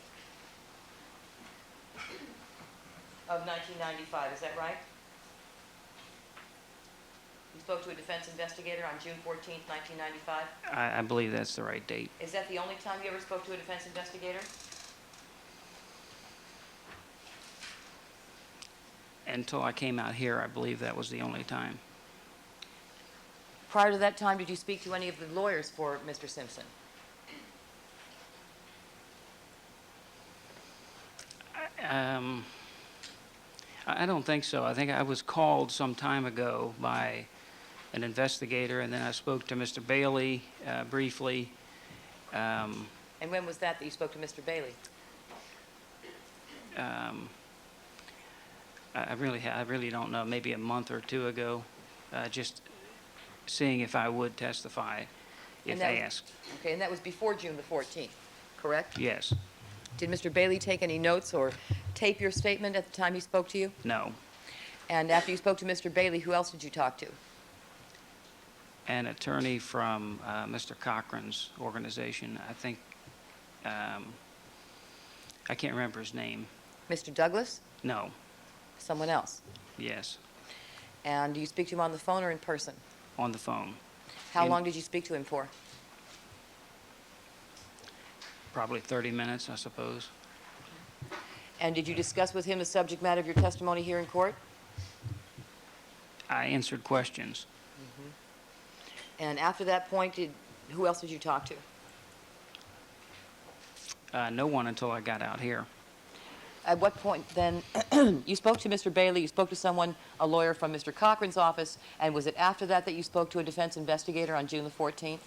Speaker 5: of 1995, is that right? You spoke to a defense investigator on June 14th, 1995?
Speaker 7: I believe that's the right date.
Speaker 5: Is that the only time you ever spoke to a defense investigator?
Speaker 7: Until I came out here, I believe that was the only time.
Speaker 5: Prior to that time, did you speak to any of the lawyers for Mr. Simpson?
Speaker 7: I don't think so. I think I was called some time ago by an investigator, and then I spoke to Mr. Bailey briefly.
Speaker 5: And when was that you spoke to Mr. Bailey?
Speaker 7: I really don't know. Maybe a month or two ago, just seeing if I would testify if
Speaker 5: And that was-
Speaker 7: asked.
Speaker 5: Okay, and that was before June the 14th, correct?
Speaker 7: Yes.
Speaker 5: Did Mr. Bailey take any notes or tape your statement at the time he spoke to you?
Speaker 7: No.
Speaker 5: And after you spoke to Mr. Bailey, who else did you talk to?
Speaker 7: An attorney from Mr. Cochran's organization. I think, I can't remember his name.
Speaker 5: Mr. Douglas?
Speaker 7: No.
Speaker 5: Someone else?
Speaker 7: Yes.
Speaker 5: And do you speak to him on the phone or in person?
Speaker 7: On the phone.
Speaker 5: How
Speaker 7: In-
Speaker 5: long did you speak to him for?
Speaker 7: Probably 30 minutes, I suppose.
Speaker 5: And did you discuss with him the subject matter of your testimony here in court?
Speaker 7: I answered questions.
Speaker 5: And after that point, who else did you talk to?
Speaker 7: No one until I got out here.
Speaker 5: At what point then, you spoke to Mr. Bailey, you spoke to someone, a lawyer from Mr. Cochran's office, and was it after that that you spoke to a defense investigator on June the 14th?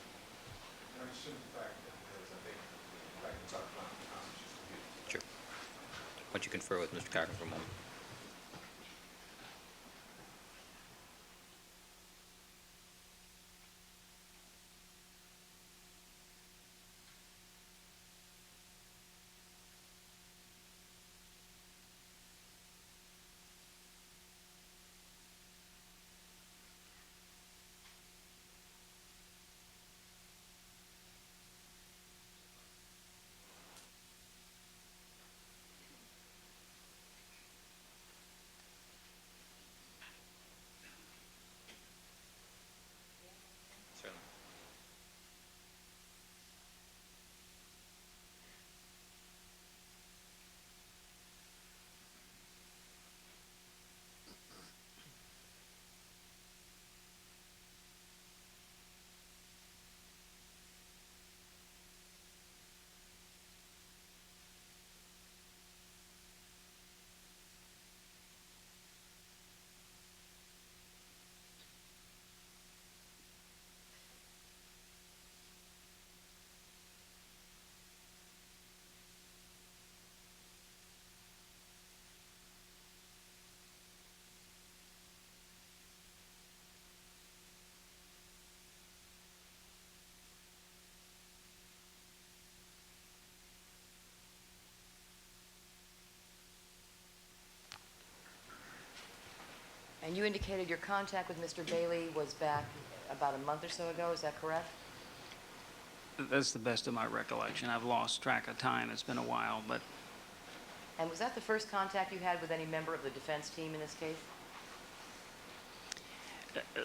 Speaker 1: Sure. Why don't you confer with Mr. Cochran for a moment? Certainly.
Speaker 5: And you indicated your contact with Mr. Bailey was back about a month or so ago, is that correct?
Speaker 7: That's the best of my recollection. I've lost track of time. It's been a while, but
Speaker 5: And was that the first contact you had with any member of the defense team in this case?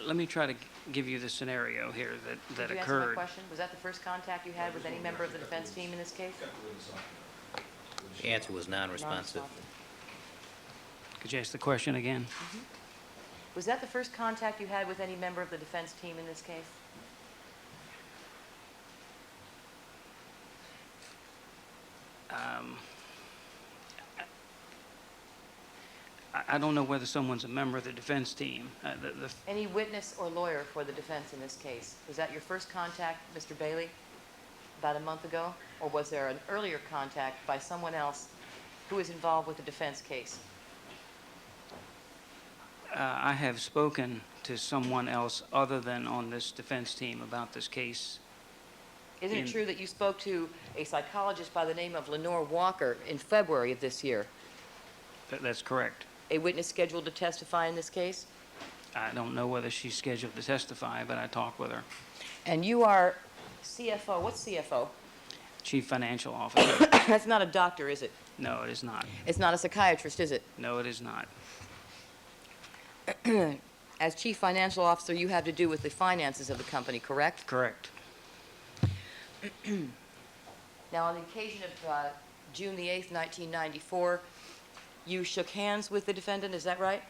Speaker 7: Let me try to give you the scenario here that
Speaker 5: Did you answer my
Speaker 7: occurred.
Speaker 5: question? Was that the first contact you had with any member of the defense team in this case?
Speaker 1: The answer was non-responsive.
Speaker 5: Non-responsive.
Speaker 7: Could you ask the question again?
Speaker 5: Was that the first contact you had with any member of the defense team in this case?
Speaker 7: I don't know whether someone's a member of the defense team.
Speaker 5: Any witness or lawyer for the defense in this case? Was that your first contact, Mr. Bailey, about a month ago? Or was there an earlier contact by someone else who was involved with the defense case?
Speaker 7: I have spoken to someone else other than on this defense team about this case.
Speaker 5: Isn't it
Speaker 7: In-
Speaker 5: true that you spoke to a psychologist by the name of Lenore Walker in February of this year?
Speaker 7: That's correct.
Speaker 5: A witness scheduled to testify in this case?
Speaker 7: I don't know whether she's scheduled to testify, but I talked with her.
Speaker 5: And you are CFO. What's CFO?
Speaker 7: Chief Financial Officer.
Speaker 5: That's not a doctor, is it?
Speaker 7: No, it is not.
Speaker 5: It's not a psychiatrist, is it?
Speaker 7: No, it is not.
Speaker 5: As Chief Financial Officer, you have to do with the finances of the company, correct?
Speaker 7: Correct.
Speaker 5: Now, on the occasion of June the 8th, 1994, you shook hands with the defendant, is that right?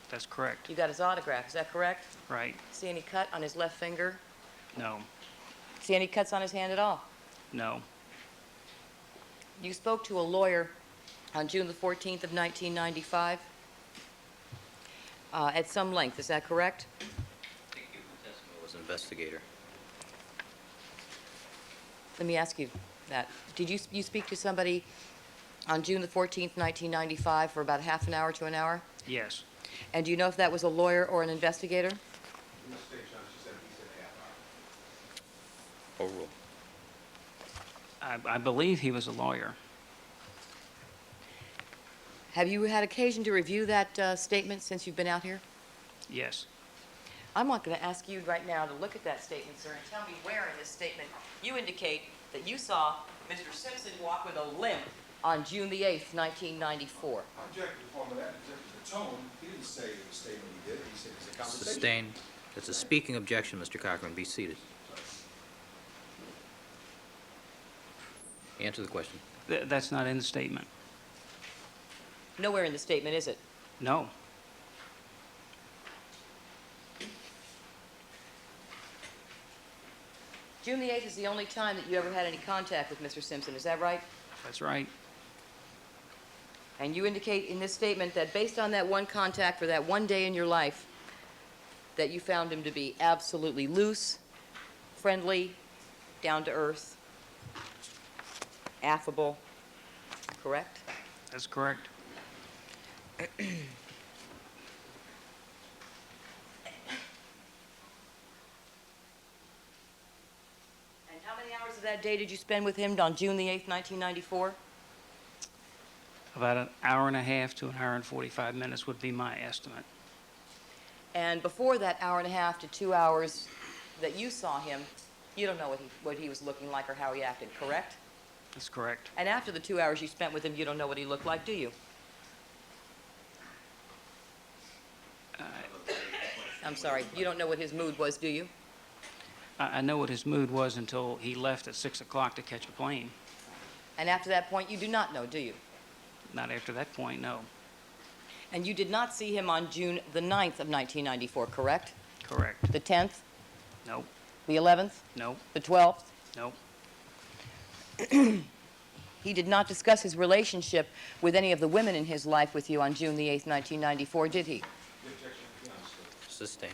Speaker 7: That's correct.
Speaker 5: You got his autograph, is that correct?
Speaker 7: Right.
Speaker 5: See any cut on his left finger?
Speaker 7: No.
Speaker 5: See any cuts on his hand at all?
Speaker 7: No.
Speaker 5: You spoke to a lawyer on June the 14th of 1995 at some length, is that correct?
Speaker 1: I think the testimony was investigator.
Speaker 5: Let me ask you that. Did you speak to somebody on June the 14th, 1995 for about half an hour to an hour?
Speaker 7: Yes.
Speaker 5: And do you know if that was a lawyer or an investigator?
Speaker 1: Overruled.
Speaker 7: I believe he was a lawyer.
Speaker 5: Have you had occasion to review that statement since you've been out here?
Speaker 7: Yes.
Speaker 5: I'm not going to ask you right now to look at that statement, sir, and tell me where in this statement you indicate that you saw Mr. Simpson walk with a limp on June the 8th, 1994.
Speaker 6: I object to the form of that, object to the tone. He didn't say the statement he did, he said it's a conversation.
Speaker 1: Sustained. It's a speaking objection, Mr. Cochran. Be seated. Answer the question.
Speaker 7: That's not in the statement.
Speaker 5: Nowhere in the statement, is it?
Speaker 7: No.
Speaker 5: June the 8th is the only time that you ever had any contact with Mr. Simpson, is that right?
Speaker 7: That's right.
Speaker 5: And you indicate in this statement that based on that one contact for that one day in your life, that you found him to be absolutely loose, friendly, down to earth, affable, correct?
Speaker 7: That's correct.
Speaker 5: And how many hours of that day did you spend with him on June the 8th, 1994?
Speaker 7: About an hour and a half to an hour and 45 minutes would be my estimate.
Speaker 5: And before that hour and a half to 2 hours that you saw him, you don't know what he was looking like or how he acted, correct?
Speaker 7: That's correct.
Speaker 5: And after the 2 hours you spent with him, you don't know what he looked like, do you? I'm sorry, you don't know what his mood was, do you?
Speaker 7: I know what his mood was until he left at 6 o'clock to catch a plane.
Speaker 5: And after that point, you do not know, do you?
Speaker 7: Not after that point, no.
Speaker 5: And you did not see him on June the 9th of 1994, correct?
Speaker 7: Correct.
Speaker 5: The 10th,
Speaker 7: Nope.
Speaker 5: the 11th,
Speaker 7: Nope.
Speaker 5: the 12th?
Speaker 7: Nope.
Speaker 5: He did not discuss his relationship with any of the women in his life with you on June the 8th, 1994, did he?
Speaker 1: Sustained.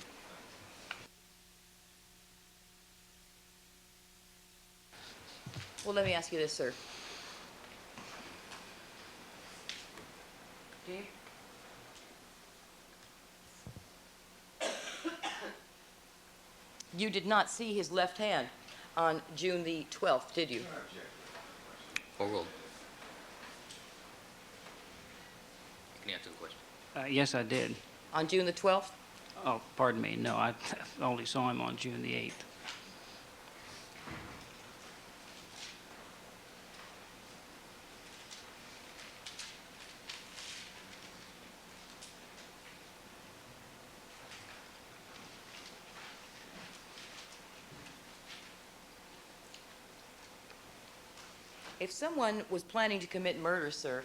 Speaker 5: Well, let me ask you this, sir. Do you? You did not see his left hand on June the 12th, did you?
Speaker 1: Overruled. You can answer the question.
Speaker 7: Yes, I did.
Speaker 5: On June the 12th?
Speaker 7: Oh, pardon me. No, I only saw him on June the 8th.
Speaker 5: If someone was planning to commit murder, sir,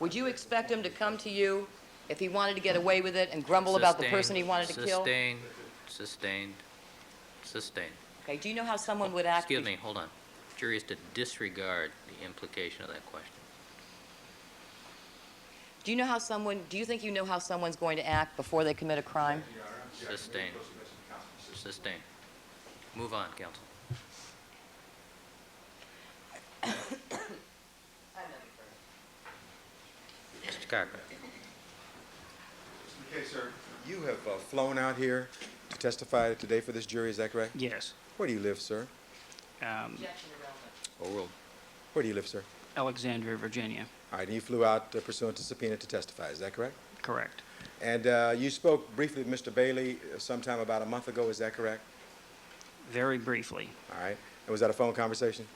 Speaker 5: would you expect him to come to you if he wanted to get away with it and grumble about the person he wanted to kill?
Speaker 1: Sustained, sustained, sustained.
Speaker 5: Okay, do you know how someone would act?
Speaker 1: Excuse me, hold on. Jury is to disregard the implication of that question.
Speaker 5: Do you think you know how someone's going to act before they commit a crime?
Speaker 1: Sustained. Sustained. Move on, counsel. Mr. Cochran.
Speaker 6: Okay, sir. You have flown out here to testify today for this jury, is that correct?
Speaker 7: Yes.
Speaker 6: Where do you live, sir?
Speaker 1: Overruled.
Speaker 6: Where do you live, sir?
Speaker 7: Alexandria, Virginia.
Speaker 6: All right, and you flew out pursuant to subpoena to testify, is that correct?
Speaker 7: Correct.
Speaker 6: And you spoke briefly with Mr. Bailey sometime about a month ago, is that correct?
Speaker 7: Very briefly.
Speaker 6: All right. And was that a phone conversation?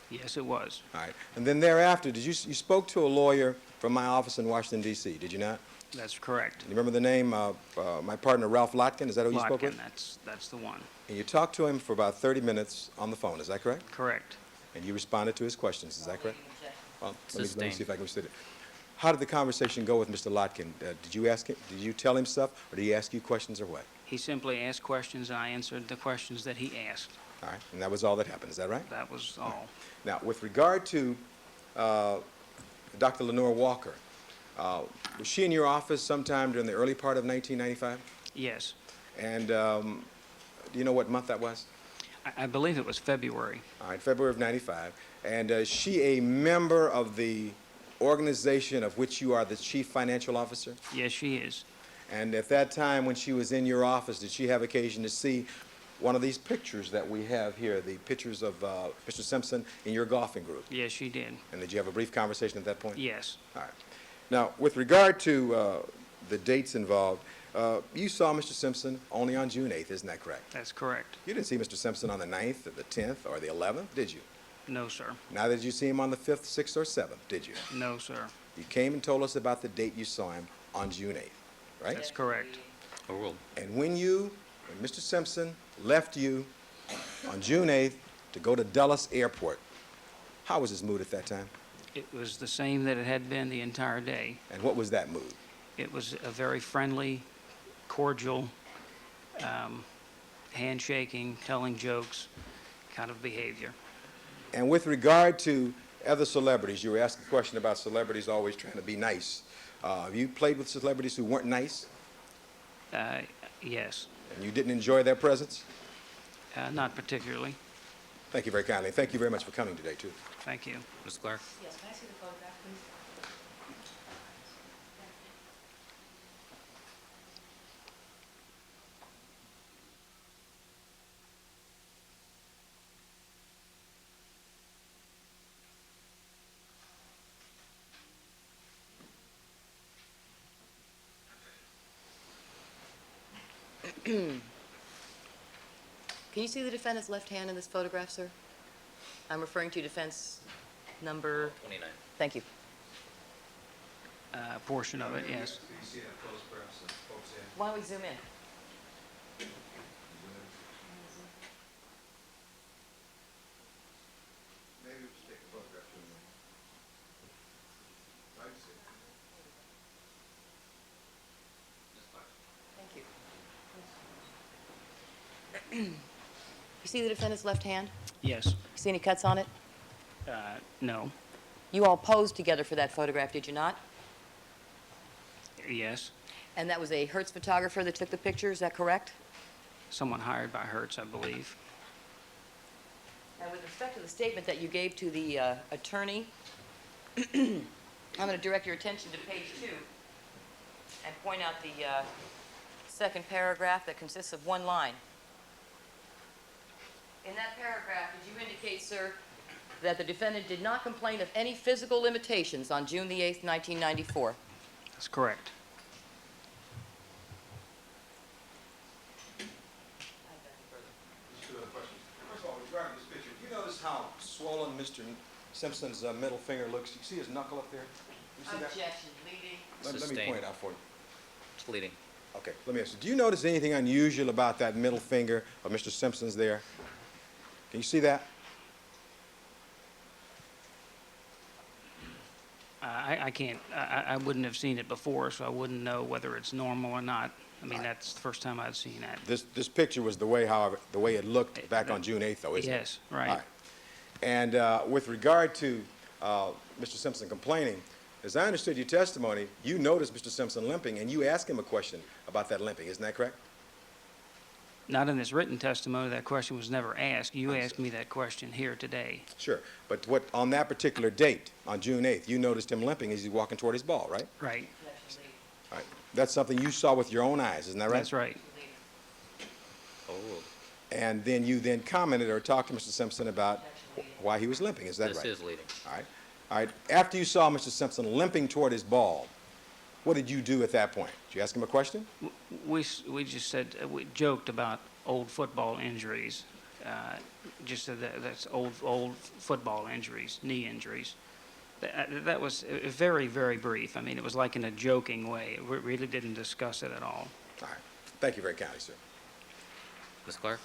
Speaker 7: Yes, it was.
Speaker 6: All right. And then thereafter, you spoke to a lawyer from my office in Washington, D.C., did you not?
Speaker 7: That's correct.
Speaker 6: You remember the name of my partner, Ralph Lotkin? Is that who you spoke with?
Speaker 7: Lotkin, that's the one.
Speaker 6: And you talked to him for about 30 minutes on the phone, is that correct?
Speaker 7: Correct.
Speaker 6: And you responded to his questions, is that correct? Well, let me
Speaker 1: Sustained.
Speaker 6: see if I can understand it. How did the conversation go with Mr. Lotkin? Did you tell him stuff, or did he ask you questions, or what?
Speaker 7: He simply asked questions, and I answered the questions that he asked.
Speaker 6: All right, and that was all that happened, is that right?
Speaker 7: That was all.
Speaker 6: Now, with regard to Dr. Lenore Walker, was she in your office sometime during the early part of 1995?
Speaker 7: Yes.
Speaker 6: And do you know what month that was?
Speaker 7: I believe it was February.
Speaker 6: All right, February of 95. And is she a member of the organization of which you are the chief financial officer?
Speaker 7: Yes, she is.
Speaker 6: And at that time when she was in your office, did she have occasion to see one of these pictures that we have here, the pictures of Mr. Simpson in your golfing group?
Speaker 7: Yes, she did.
Speaker 6: And did you have a brief conversation at that point?
Speaker 7: Yes.
Speaker 6: All right. Now, with regard to the dates involved, you saw Mr. Simpson only on June 8th, isn't that correct?
Speaker 7: That's correct.
Speaker 6: You didn't see Mr. Simpson on the 9th or the 10th or the 11th, did you?
Speaker 7: No, sir.
Speaker 6: Neither did you see him on the 5th, 6th, or 7th, did you?
Speaker 7: No, sir.
Speaker 6: You came and told us about the date you saw him on June 8th, right?
Speaker 7: That's correct.
Speaker 1: Overruled.
Speaker 6: And when Mr. Simpson left you on June 8th to go to Dulles Airport, how was his mood at that time?
Speaker 7: It was the same that it had been the entire day.
Speaker 6: And what was that mood?
Speaker 7: It was a very friendly, cordial, handshaking, telling jokes kind of behavior.
Speaker 6: And with regard to other celebrities, you were asking a question about celebrities always trying to be nice. Have you played with celebrities who weren't nice
Speaker 7: Yes.
Speaker 6: and you didn't enjoy their presence?
Speaker 7: Not particularly.
Speaker 6: Thank you very kindly. Thank you very much for coming today, too.
Speaker 7: Thank you.
Speaker 1: Ms. Clark?
Speaker 5: Yes, can I see the photograph, please? Can you see the defendant's left hand in this photograph, sir? I'm referring to defense number,
Speaker 1: 29.
Speaker 5: thank you.
Speaker 7: Portion of it, yes.
Speaker 5: Why don't we zoom in?
Speaker 6: Maybe we should take a photograph too.
Speaker 5: Thank you. You see the defendant's left hand?
Speaker 7: Yes.
Speaker 5: You see any cuts on it?
Speaker 7: No.
Speaker 5: You all posed together for that photograph, did you not?
Speaker 7: Yes.
Speaker 5: And that was a Hertz photographer that took the picture, is that correct?
Speaker 7: Someone hired by Hertz, I believe.
Speaker 5: And with respect to the statement that you gave to the attorney, I'm going to direct your attention to page 2 and point out the second paragraph that consists of one line. In that paragraph, did you indicate, sir, that the defendant did not complain of any physical limitations on June the 8th, 1994?
Speaker 7: That's correct.
Speaker 6: Just two other questions. First of all, regarding this picture, do you notice how swollen Mr. Simpson's middle finger looks? You see his knuckle up there? You see that?
Speaker 5: Objection, leading.
Speaker 6: Let me
Speaker 1: Sustained.
Speaker 6: point it out for you.
Speaker 1: It's leading.
Speaker 6: Okay, let me ask you. Do you notice anything unusual about that middle finger of Mr. Simpson's there? Can you see that?
Speaker 7: I can't, I wouldn't have seen it before, so I wouldn't know whether it's normal or not. I mean, that's the first time I've seen that.
Speaker 6: This picture was the way, however, the way it looked back on June 8th, though, isn't it?
Speaker 7: Yes, right.
Speaker 6: All right. And with regard to Mr. Simpson complaining, as I understood your testimony, you noticed Mr. Simpson limping, and you asked him a question about that limping. Isn't that correct?
Speaker 7: Not in this written testimony, that question was never asked. You asked me that question here today.
Speaker 6: Sure. But on that particular date, on June 8th, you noticed him limping as he's walking toward his ball, right?
Speaker 7: Right,
Speaker 6: All right. That's something you saw with your own eyes, isn't that right?
Speaker 7: that's right.
Speaker 1: Oh,
Speaker 6: And then you then commented or talked to Mr. Simpson about why he was limping. Is that right?
Speaker 1: this is leading.
Speaker 6: All right. All right. After you saw Mr. Simpson limping toward his ball, what did you do at that point? Did you ask him a question?
Speaker 7: We just said, we joked about old football injuries. Just said that's old football injuries, knee injuries. That was very, very brief. I mean, it was like in a joking way. We really didn't discuss it at all.
Speaker 6: All right. Thank you very kindly, sir.
Speaker 1: Ms. Clark?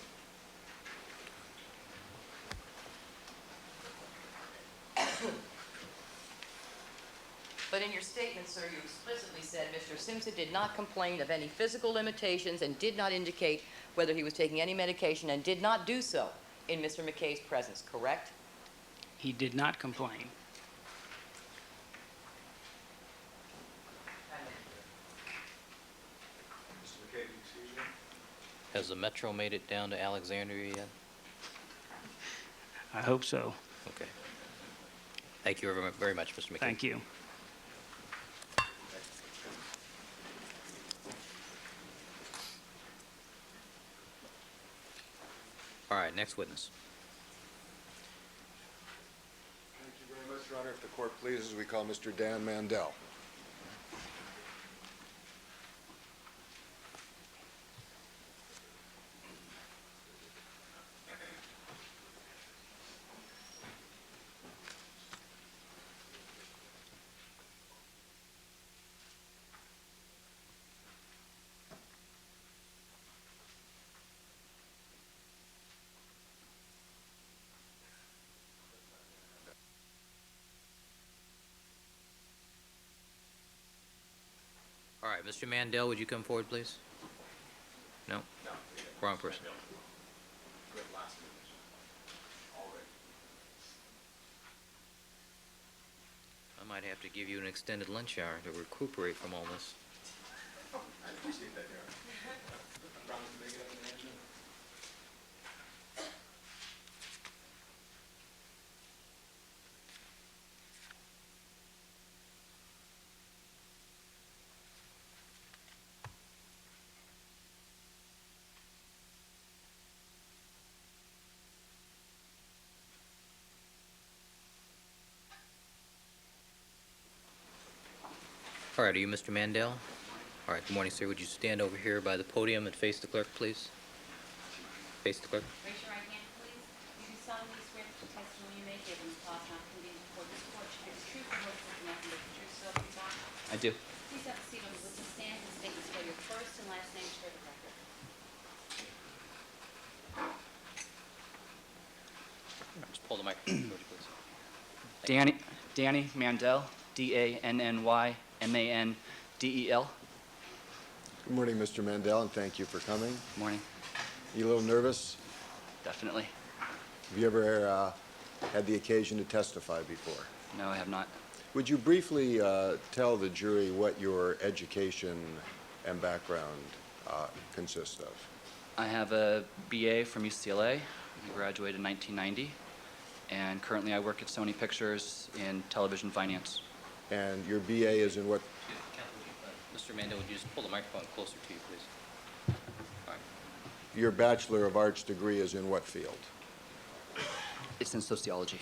Speaker 5: But in your statement, sir, you explicitly said Mr. Simpson did not complain of any physical limitations and did not indicate whether he was taking any medication and did not do so in Mr. McKay's presence, correct?
Speaker 7: He did not complain.
Speaker 1: Has the Metro made it down to Alexandria yet?
Speaker 7: I hope so.
Speaker 1: Okay. Thank you very much, Mr. McKay.
Speaker 7: Thank you.
Speaker 1: All right, next witness.
Speaker 2: Thank you very much, Your Honor. If the court pleases, we call Mr. Dan Mandel.
Speaker 1: All right, Mr. Mandel, would you come forward, please? No? Wrong person. I might have to give you an extended lunch hour to recuperate from all this. All right, are you Mr. Mandel? All right, good morning, sir. Would you stand over here by the podium and face the clerk, please? Face the clerk.
Speaker 3: Raise your right hand, please. You do solemnly swear that the testimony you may give in the class not convened before this court should be the truth, the whole truth, and nothing but the truth, so help you God.
Speaker 8: I do.
Speaker 3: Please have a seat on the witness stand and state and spell your first and last names for the record.
Speaker 1: Just pull the microphone towards you, please.
Speaker 8: Danny Mandel, DANNYMANDEL.
Speaker 2: Good morning, Mr. Mandel, and thank you for coming.
Speaker 8: Morning.
Speaker 2: You a little nervous?
Speaker 8: Definitely.
Speaker 2: Have you ever had the occasion to testify before?
Speaker 8: No, I have not.
Speaker 2: Would you briefly tell the jury what your education and background consists of?
Speaker 8: I have a BA from UCLA. I graduated in 1990. And currently I work at Sony Pictures in television finance.
Speaker 2: And your BA is in what?
Speaker 1: Mr. Mandel, would you just pull the microphone closer to you, please? All right.
Speaker 2: Your Bachelor of Arts degree is in what field?
Speaker 8: It's in sociology.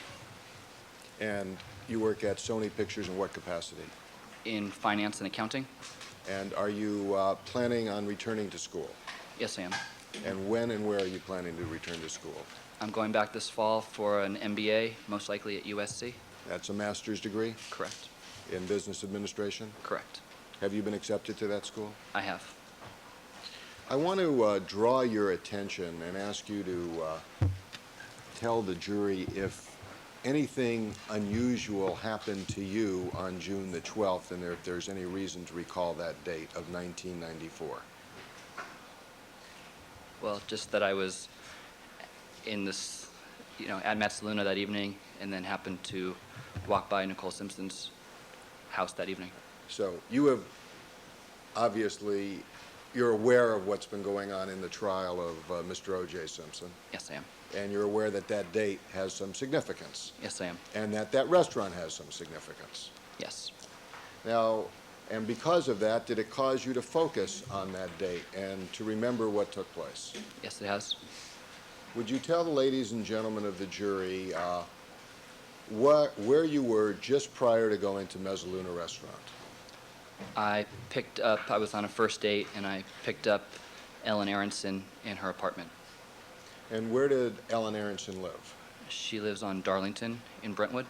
Speaker 2: And you work at Sony Pictures in what capacity?
Speaker 8: In finance and accounting?
Speaker 2: And are you planning on returning to school?
Speaker 8: Yes, I am.
Speaker 2: And when and where are you planning to return to school?
Speaker 8: I'm going back this fall for an MBA, most likely at USC.
Speaker 2: That's a master's degree
Speaker 8: Correct.
Speaker 2: in business administration?
Speaker 8: Correct.
Speaker 2: Have you been accepted to that school?
Speaker 8: I have.
Speaker 2: I want to draw your attention and ask you to tell the jury if anything unusual happened to you on June the 12th, and if there's any reason to recall that date of 1994.
Speaker 8: Well, just that I was in this, at Matt's Luna that evening, and then happened to walk by Nicole Simpson's house that evening.
Speaker 2: So you have, obviously, you're aware of what's been going on in the trial of Mr. O.J. Simpson,
Speaker 8: Yes, I am.
Speaker 2: and you're aware that that date has some significance,
Speaker 8: Yes, I am.
Speaker 2: and that that restaurant has some significance.
Speaker 8: Yes.
Speaker 2: Now, and because of that, did it cause you to focus on that date and to remember what took place?
Speaker 8: Yes, it has.
Speaker 2: Would you tell the ladies and gentlemen of the jury where you were just prior to going to Mezzaluna Restaurant?
Speaker 8: I was on a first date, and I picked up Ellen Aronson in her apartment.
Speaker 2: And where did Ellen Aronson live?
Speaker 8: She lives on Darlington in Brentwood.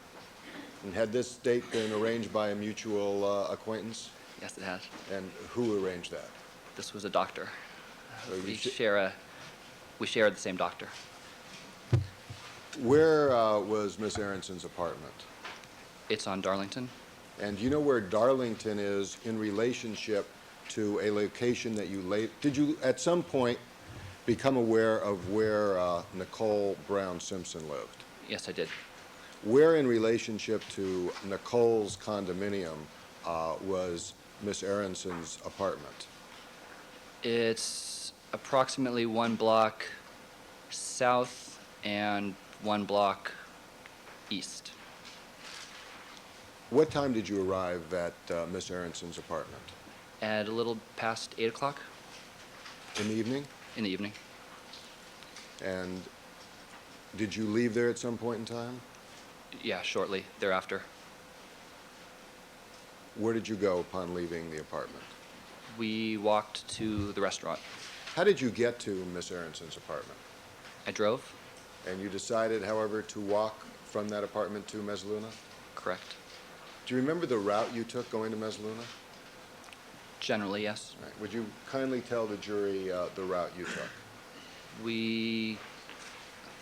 Speaker 2: And had this date been arranged by a mutual acquaintance?
Speaker 8: Yes, it has.
Speaker 2: And who arranged that?
Speaker 8: This was a doctor.
Speaker 2: So you
Speaker 8: We
Speaker 2: sh-
Speaker 8: share the same doctor.
Speaker 2: Where was Miss Aronson's apartment?
Speaker 8: It's on Darlington.
Speaker 2: And do you know where Darlington is in relationship to a location that did you at some point become aware of where Nicole Brown Simpson lived?
Speaker 8: Yes, I did.
Speaker 2: Where in relationship to Nicole's condominium was Miss Aronson's apartment?
Speaker 8: It's approximately 1 block south and 1 block east.
Speaker 2: What time did you arrive at Miss Aronson's apartment?
Speaker 8: At a little past 8 o'clock
Speaker 2: In the evening?
Speaker 8: in the evening.
Speaker 2: And did you leave there at some point in time?
Speaker 8: Yeah, shortly thereafter.
Speaker 2: Where did you go upon leaving the apartment?
Speaker 8: We walked to the restaurant.
Speaker 2: How did you get to Miss Aronson's apartment?
Speaker 8: I drove.
Speaker 2: And you decided, however, to walk from that apartment to Mezzaluna?
Speaker 8: Correct.
Speaker 2: Do you remember the route you took going to Mezzaluna?
Speaker 8: Generally, yes.
Speaker 2: All right. Would you kindly tell the jury the route you took?
Speaker 8: We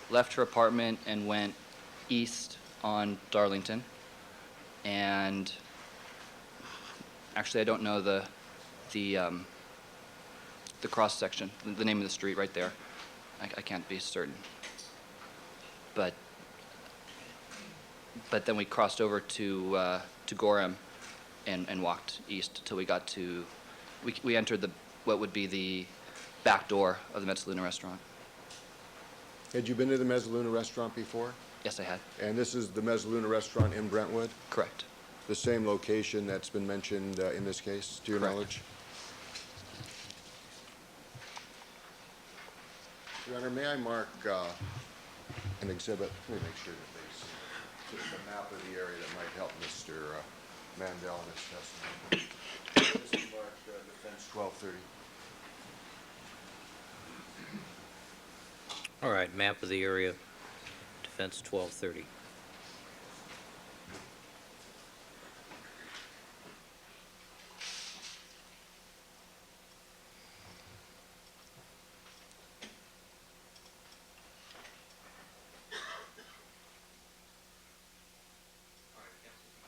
Speaker 8: left her apartment and went east on Darlington. And actually, I don't know the cross section, the name of the street right there. I can't be certain. But then we crossed over to Gorham and walked east till we got to, we entered what would be the back door of the Mezzaluna restaurant.
Speaker 2: Had you been to the Mezzaluna restaurant before?
Speaker 8: Yes, I had.
Speaker 2: And this is the Mezzaluna restaurant in Brentwood?
Speaker 8: Correct.
Speaker 2: The same location that's been mentioned in this case, to your
Speaker 8: Correct.
Speaker 2: knowledge? Your Honor, may I mark an exhibit? Let me make sure that they see just a map of the area that might help Mr. Mandel in his testimony. This is marked Defense 1230.
Speaker 1: All right, map of the area, Defense 1230.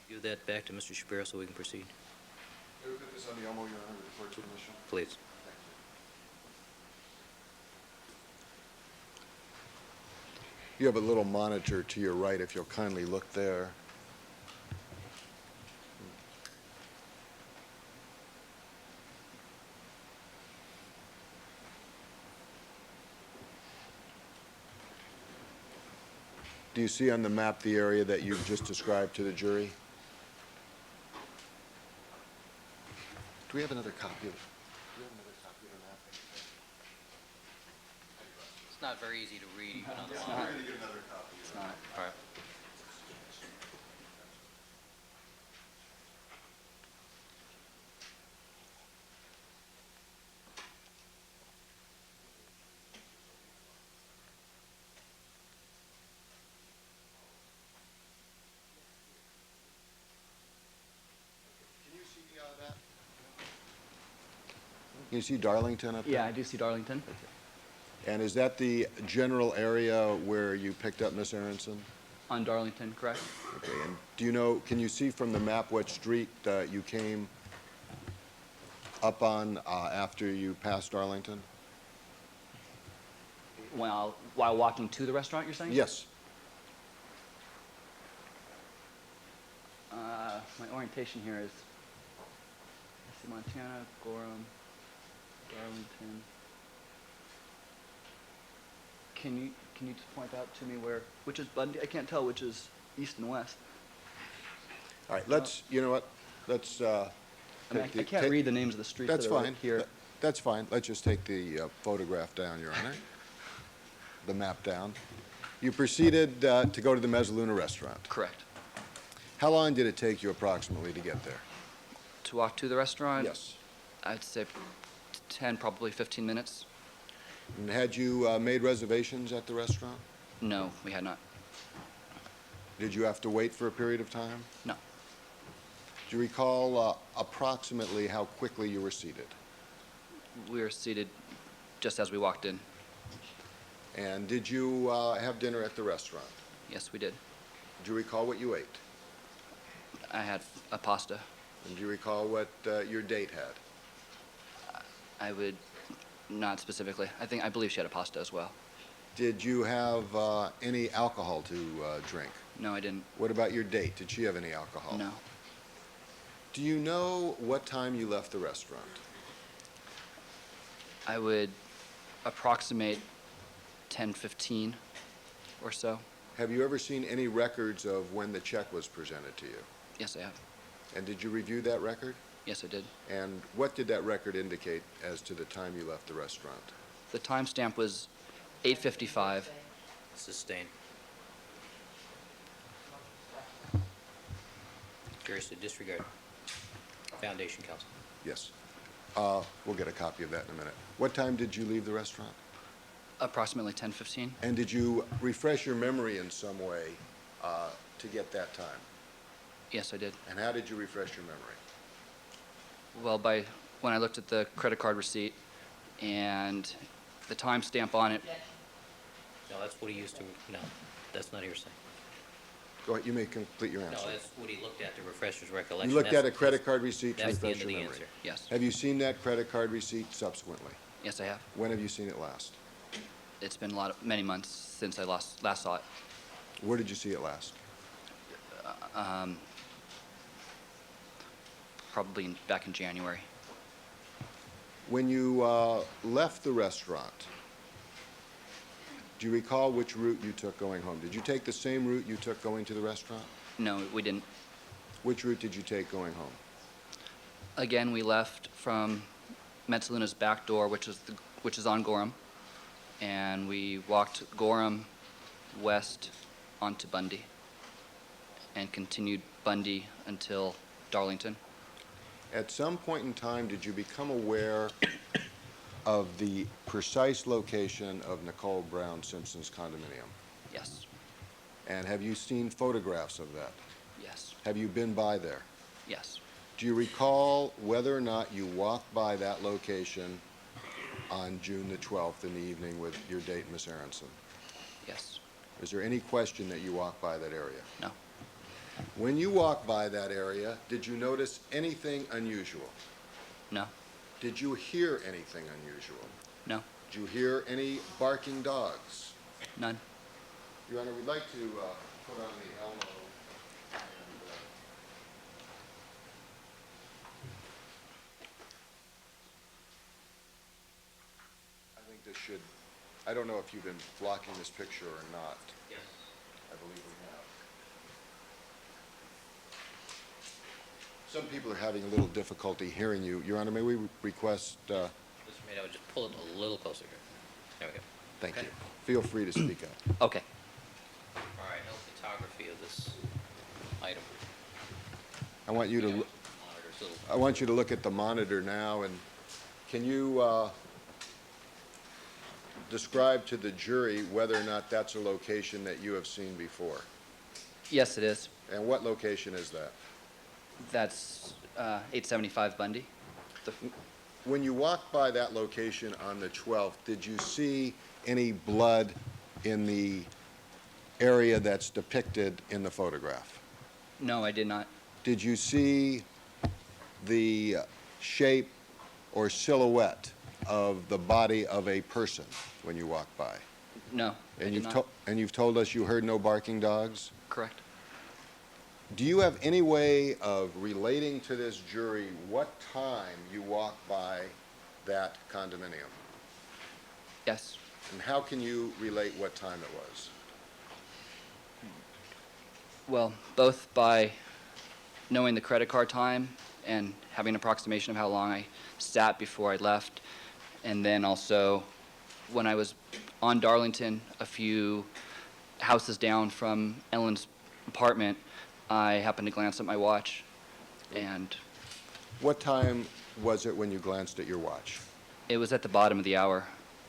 Speaker 1: Give that back to Mr. Shapiro so we can proceed,
Speaker 2: May we put this on the Elmo, Your Honor, with the court's permission?
Speaker 1: please.
Speaker 2: You have a little monitor to your right, if you'll kindly look there. Do you see on the map the area that you've just described to the jury? Do we have another copy of the map?
Speaker 1: It's not very easy to read even on the
Speaker 2: We're
Speaker 1: line.
Speaker 2: going to get another copy.
Speaker 8: It's not.
Speaker 1: All right.
Speaker 2: Can you see that? Can you see Darlington up there?
Speaker 8: Yeah, I do see Darlington.
Speaker 2: And is that the general area where you picked up Miss Aronson?
Speaker 8: On Darlington, correct?
Speaker 2: Okay, and do you know, can you see from the map what street you came up on after you passed Arlington?
Speaker 8: While walking to the restaurant, you're saying?
Speaker 2: Yes.
Speaker 8: My orientation here is, I see Montana, Gorham, Darlington. Can you just point out to me which is Bundy? I can't tell which is east and west.
Speaker 2: All right, let's, you know what, let's
Speaker 8: I mean, I can't read the names of the streets
Speaker 2: That's
Speaker 8: that are
Speaker 2: fine.
Speaker 8: here.
Speaker 2: That's fine. Let's just take the photograph down, Your Honor. The map down. You proceeded to go to the Mezzaluna restaurant.
Speaker 8: Correct.
Speaker 2: How long did it take you approximately to get there?
Speaker 8: To walk to the restaurant?
Speaker 2: Yes.
Speaker 8: I'd say 10, probably 15 minutes.
Speaker 2: And had you made reservations at the restaurant?
Speaker 8: No, we had not.
Speaker 2: Did you have to wait for a period of time?
Speaker 8: No.
Speaker 2: Do you recall approximately how quickly you were seated?
Speaker 8: We were seated just as we walked in.
Speaker 2: And did you have dinner at the restaurant?
Speaker 8: Yes, we did.
Speaker 2: Do you recall what you ate?
Speaker 8: I had a pasta.
Speaker 2: And do you recall what your date had?
Speaker 8: I would not specifically. I believe she had a pasta as well.
Speaker 2: Did you have any alcohol to drink?
Speaker 8: No, I didn't.
Speaker 2: What about your date? Did she have any alcohol?
Speaker 8: No.
Speaker 2: Do you know what time you left the restaurant?
Speaker 8: I would approximate 10:15 or so.
Speaker 2: Have you ever seen any records of when the check was presented to you?
Speaker 8: Yes, I have.
Speaker 2: And did you review that record?
Speaker 8: Yes, I did.
Speaker 2: And what did that record indicate as to the time you left the restaurant?
Speaker 8: The timestamp was 8:55.
Speaker 1: Sustained. Curiously disregard. Foundation counsel.
Speaker 2: Yes. We'll get a copy of that in a minute. What time did you leave the restaurant?
Speaker 8: Approximately 10:15.
Speaker 2: And did you refresh your memory in some way to get that time?
Speaker 8: Yes, I did.
Speaker 2: And how did you refresh your memory?
Speaker 8: Well, when I looked at the credit card receipt and the timestamp on it,
Speaker 1: No, that's what he used to, no, that's not hearsay.
Speaker 2: Go ahead, you may complete your
Speaker 1: No,
Speaker 2: answer.
Speaker 1: that's what he looked at to refresh his recollection.
Speaker 2: You looked at a
Speaker 1: That's-
Speaker 2: credit card receipt to
Speaker 1: That's the
Speaker 2: refresh
Speaker 1: end of
Speaker 2: your
Speaker 1: the
Speaker 2: memory?
Speaker 1: answer.
Speaker 8: yes.
Speaker 2: Have you seen that credit card receipt subsequently?
Speaker 8: Yes, I have.
Speaker 2: When have you seen it last?
Speaker 8: It's been many months since I last saw it.
Speaker 2: Where did you see it last?
Speaker 8: Probably back in January.
Speaker 2: When you left the restaurant, do you recall which route you took going home? Did you take the same route you took going to the restaurant?
Speaker 8: No, we didn't.
Speaker 2: Which route did you take going home?
Speaker 8: Again, we left from Metzaluna's back door, which is on Gorham, and we walked Gorham west onto Bundy and continued Bundy until Darlington.
Speaker 2: At some point in time, did you become aware of the precise location of Nicole Brown Simpson's condominium?
Speaker 8: Yes,
Speaker 2: And have you seen photographs of that?
Speaker 8: yes,
Speaker 2: Have you been by there?
Speaker 8: yes.
Speaker 2: Do you recall whether or not you walked by that location on June the 12th in the evening with your date, Miss Aronson?
Speaker 8: Yes.
Speaker 2: Is there any question that you walked by that area?
Speaker 8: No.
Speaker 2: When you walked by that area, did you notice anything unusual?
Speaker 8: No.
Speaker 2: Did you hear anything unusual?
Speaker 8: No.
Speaker 2: Did you hear any barking dogs?
Speaker 8: None.
Speaker 2: Your Honor, we'd like to put on the Elmo and I think this should, I don't know if you've been blocking this picture or not.
Speaker 1: Yes.
Speaker 2: I believe we have. Some people are having a little difficulty hearing you. Your Honor, may we request,
Speaker 1: Mr. Maid, I would just pull it a little closer here. There we go.
Speaker 2: thank
Speaker 1: Okay.
Speaker 2: you. Feel free to speak up.
Speaker 8: Okay.
Speaker 1: All right, no photography of this item.
Speaker 2: I want you to,
Speaker 1: Monitor's a little-
Speaker 2: I want you to look at the monitor now, and can you describe to the jury whether or not that's a location that you have seen before?
Speaker 8: Yes, it is.
Speaker 2: And what location is that?
Speaker 8: That's 875 Bundy.
Speaker 2: When you walked by that location on the 12th, did you see any blood in the area that's depicted in the photograph?
Speaker 8: No, I did not.
Speaker 2: Did you see the shape or silhouette of the body of a person when you walked by?
Speaker 8: No, I
Speaker 2: And
Speaker 8: did
Speaker 2: you've,
Speaker 8: not.
Speaker 2: and you've told us you heard no barking dogs?
Speaker 8: Correct.
Speaker 2: Do you have any way of relating to this jury what time you walked by that condominium?
Speaker 8: Yes.
Speaker 2: And how can you relate what time it was?
Speaker 8: Well, both by knowing the credit card time and having an approximation of how long I sat before I left, and then also when I was on Darlington, a few houses down from Ellen's apartment, I happened to glance at my watch, and
Speaker 2: What time was it when you glanced at your watch?
Speaker 8: it was at the bottom of the hour,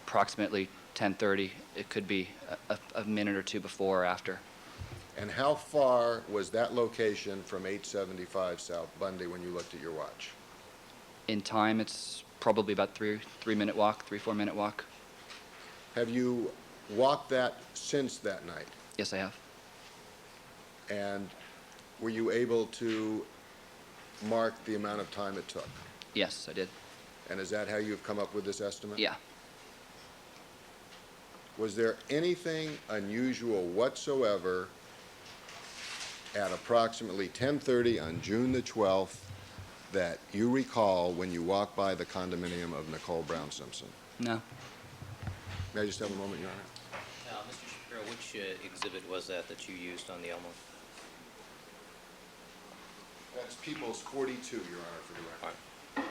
Speaker 8: approximately 10:30. It could be a minute or two before or after.
Speaker 2: And how far was that location from 875 South Bundy when you looked at your watch?
Speaker 8: In time, it's probably about 3-minute walk, 4-minute walk.
Speaker 2: Have you walked that since that night?
Speaker 8: Yes, I have.
Speaker 2: And were you able to mark the amount of time it took?
Speaker 8: Yes, I did.
Speaker 2: And is that how you've come up with this estimate?
Speaker 8: Yeah.
Speaker 2: Was there anything unusual whatsoever at approximately 10:30 on June the 12th that you recall when you walked by the condominium of Nicole Brown Simpson?
Speaker 8: No.
Speaker 2: May I just have a moment, Your Honor?
Speaker 1: Mr. Shapiro, which exhibit was that you used on the Elmo?
Speaker 2: That's People's 42, Your Honor, for the record.
Speaker 1: All right.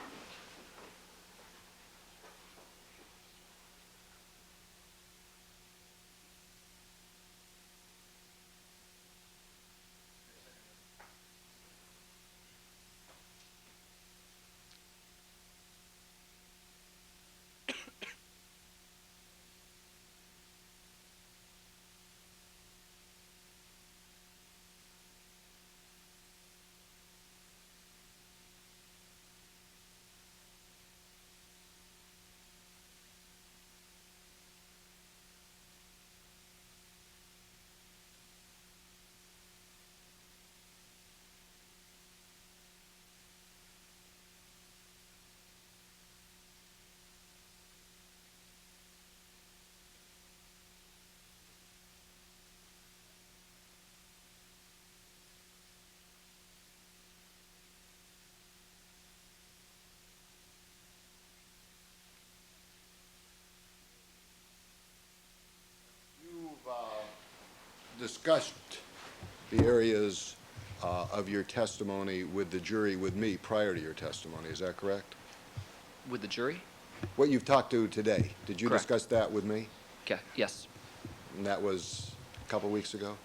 Speaker 2: Discussed the areas of your testimony with the jury with me prior to your testimony, is that correct?
Speaker 8: With the jury?
Speaker 2: What you've talked to today, did you
Speaker 8: Correct.
Speaker 2: discuss that with me?
Speaker 8: Okay. Yes.
Speaker 2: And that was a couple weeks ago?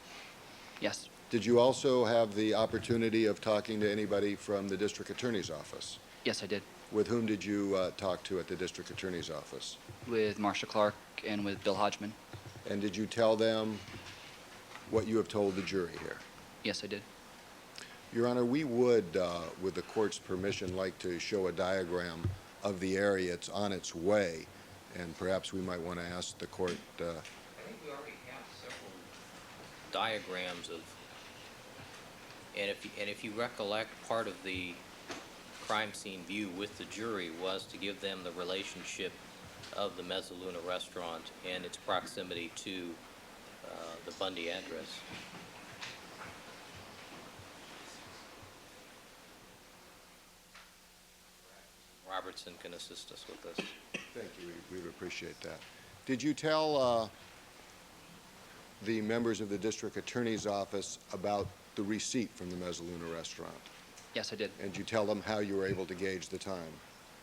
Speaker 8: Yes.
Speaker 2: Did you also have the opportunity of talking to anybody from the district attorney's office?
Speaker 8: Yes, I did.
Speaker 2: With whom did you talk to at the district attorney's office?
Speaker 8: With Marcia Clark and with Bill Hodgman.
Speaker 2: And did you tell them what you have told the jury here?
Speaker 8: Yes, I did.
Speaker 2: Your Honor, we would, with the court's permission, like to show a diagram of the area. It's on its way, and perhaps we might want to ask the court.
Speaker 1: I think we already have several diagrams of, and if you recollect, part of the crime scene view with the jury was to give them the relationship of the Mezzaluna restaurant and its proximity to the Bundy address. Robertson can assist us with this.
Speaker 2: Thank you. We would appreciate that. Did you tell the members of the district attorney's office about the receipt from the Mezzaluna restaurant?
Speaker 8: Yes, I did.
Speaker 2: And did you tell them how you were able to gauge the time?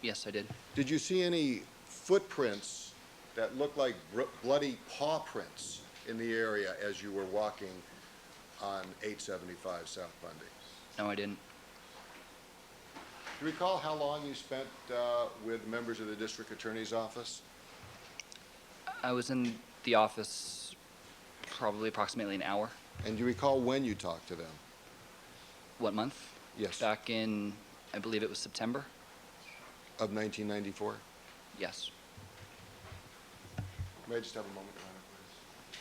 Speaker 8: Yes, I did.
Speaker 2: Did you see any footprints that looked like bloody paw prints in the area as you were walking on 875 South Bundy?
Speaker 8: No, I didn't.
Speaker 2: Do you recall how long you spent with members of the district attorney's office?
Speaker 8: I was in the office probably approximately an hour.
Speaker 2: And do you recall when you talked to them?
Speaker 8: What month?
Speaker 2: Yes.
Speaker 8: Back in, I believe it was September.
Speaker 2: Of 1994?
Speaker 8: Yes.
Speaker 2: May I just have a moment, Your Honor, please?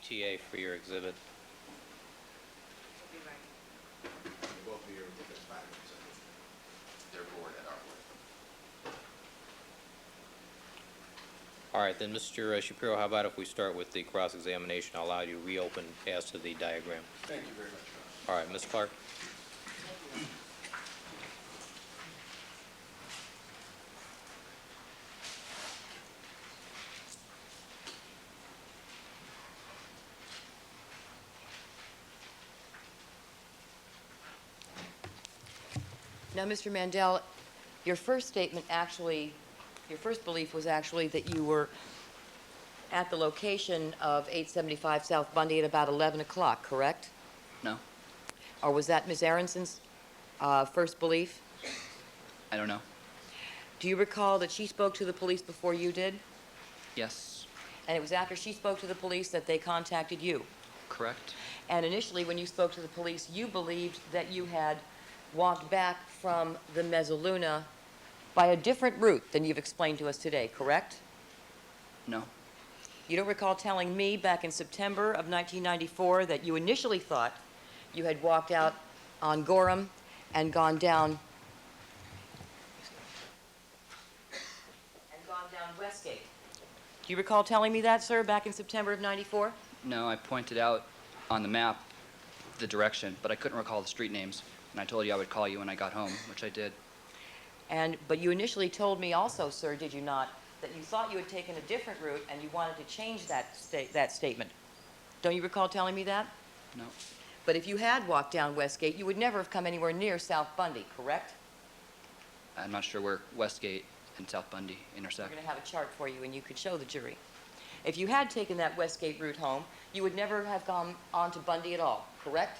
Speaker 1: ETA for your exhibit. All right, then, Mr. Shapiro, how about if we start with the cross-examination? I'll allow you to reopen as to the diagram.
Speaker 6: Thank you very much, Your Honor.
Speaker 1: All right, Ms. Clark?
Speaker 5: Now, Mr. Mandel, your first statement actually, your first belief was actually that you were at the location of 875 South Bundy at about 11 o'clock, correct?
Speaker 8: No,
Speaker 5: Or was that Ms. Aronson's first belief?
Speaker 8: I don't know.
Speaker 5: Do you recall that she spoke to the police before you did?
Speaker 8: Yes,
Speaker 5: And it was after she spoke to the police that they contacted you?
Speaker 8: correct.
Speaker 5: And initially, when you spoke to the police, you believed that you had walked back from the Mezzaluna by a different route than you've explained to us today, correct?
Speaker 8: No,
Speaker 5: You don't recall telling me back in September of 1994 that you initially thought you had walked out on Gorham and gone down Westgate. Do you recall telling me that, sir, back in September of 94?
Speaker 8: no, I pointed out on the map the direction, but I couldn't recall the street names. And I told you I would call you when I got home, which I did.
Speaker 5: But you initially told me also, sir, did you not, that you thought you had taken a different route and you wanted to change that statement. Don't you recall telling me that?
Speaker 8: No,
Speaker 5: But if you had walked down Westgate, you would never have come anywhere near South Bundy, correct?
Speaker 8: I'm not sure where Westgate and South Bundy
Speaker 5: We're
Speaker 8: intersect.
Speaker 5: going to have a chart for you and you could show the jury. If you had taken that Westgate route home, you would never have gone on to Bundy at all, correct?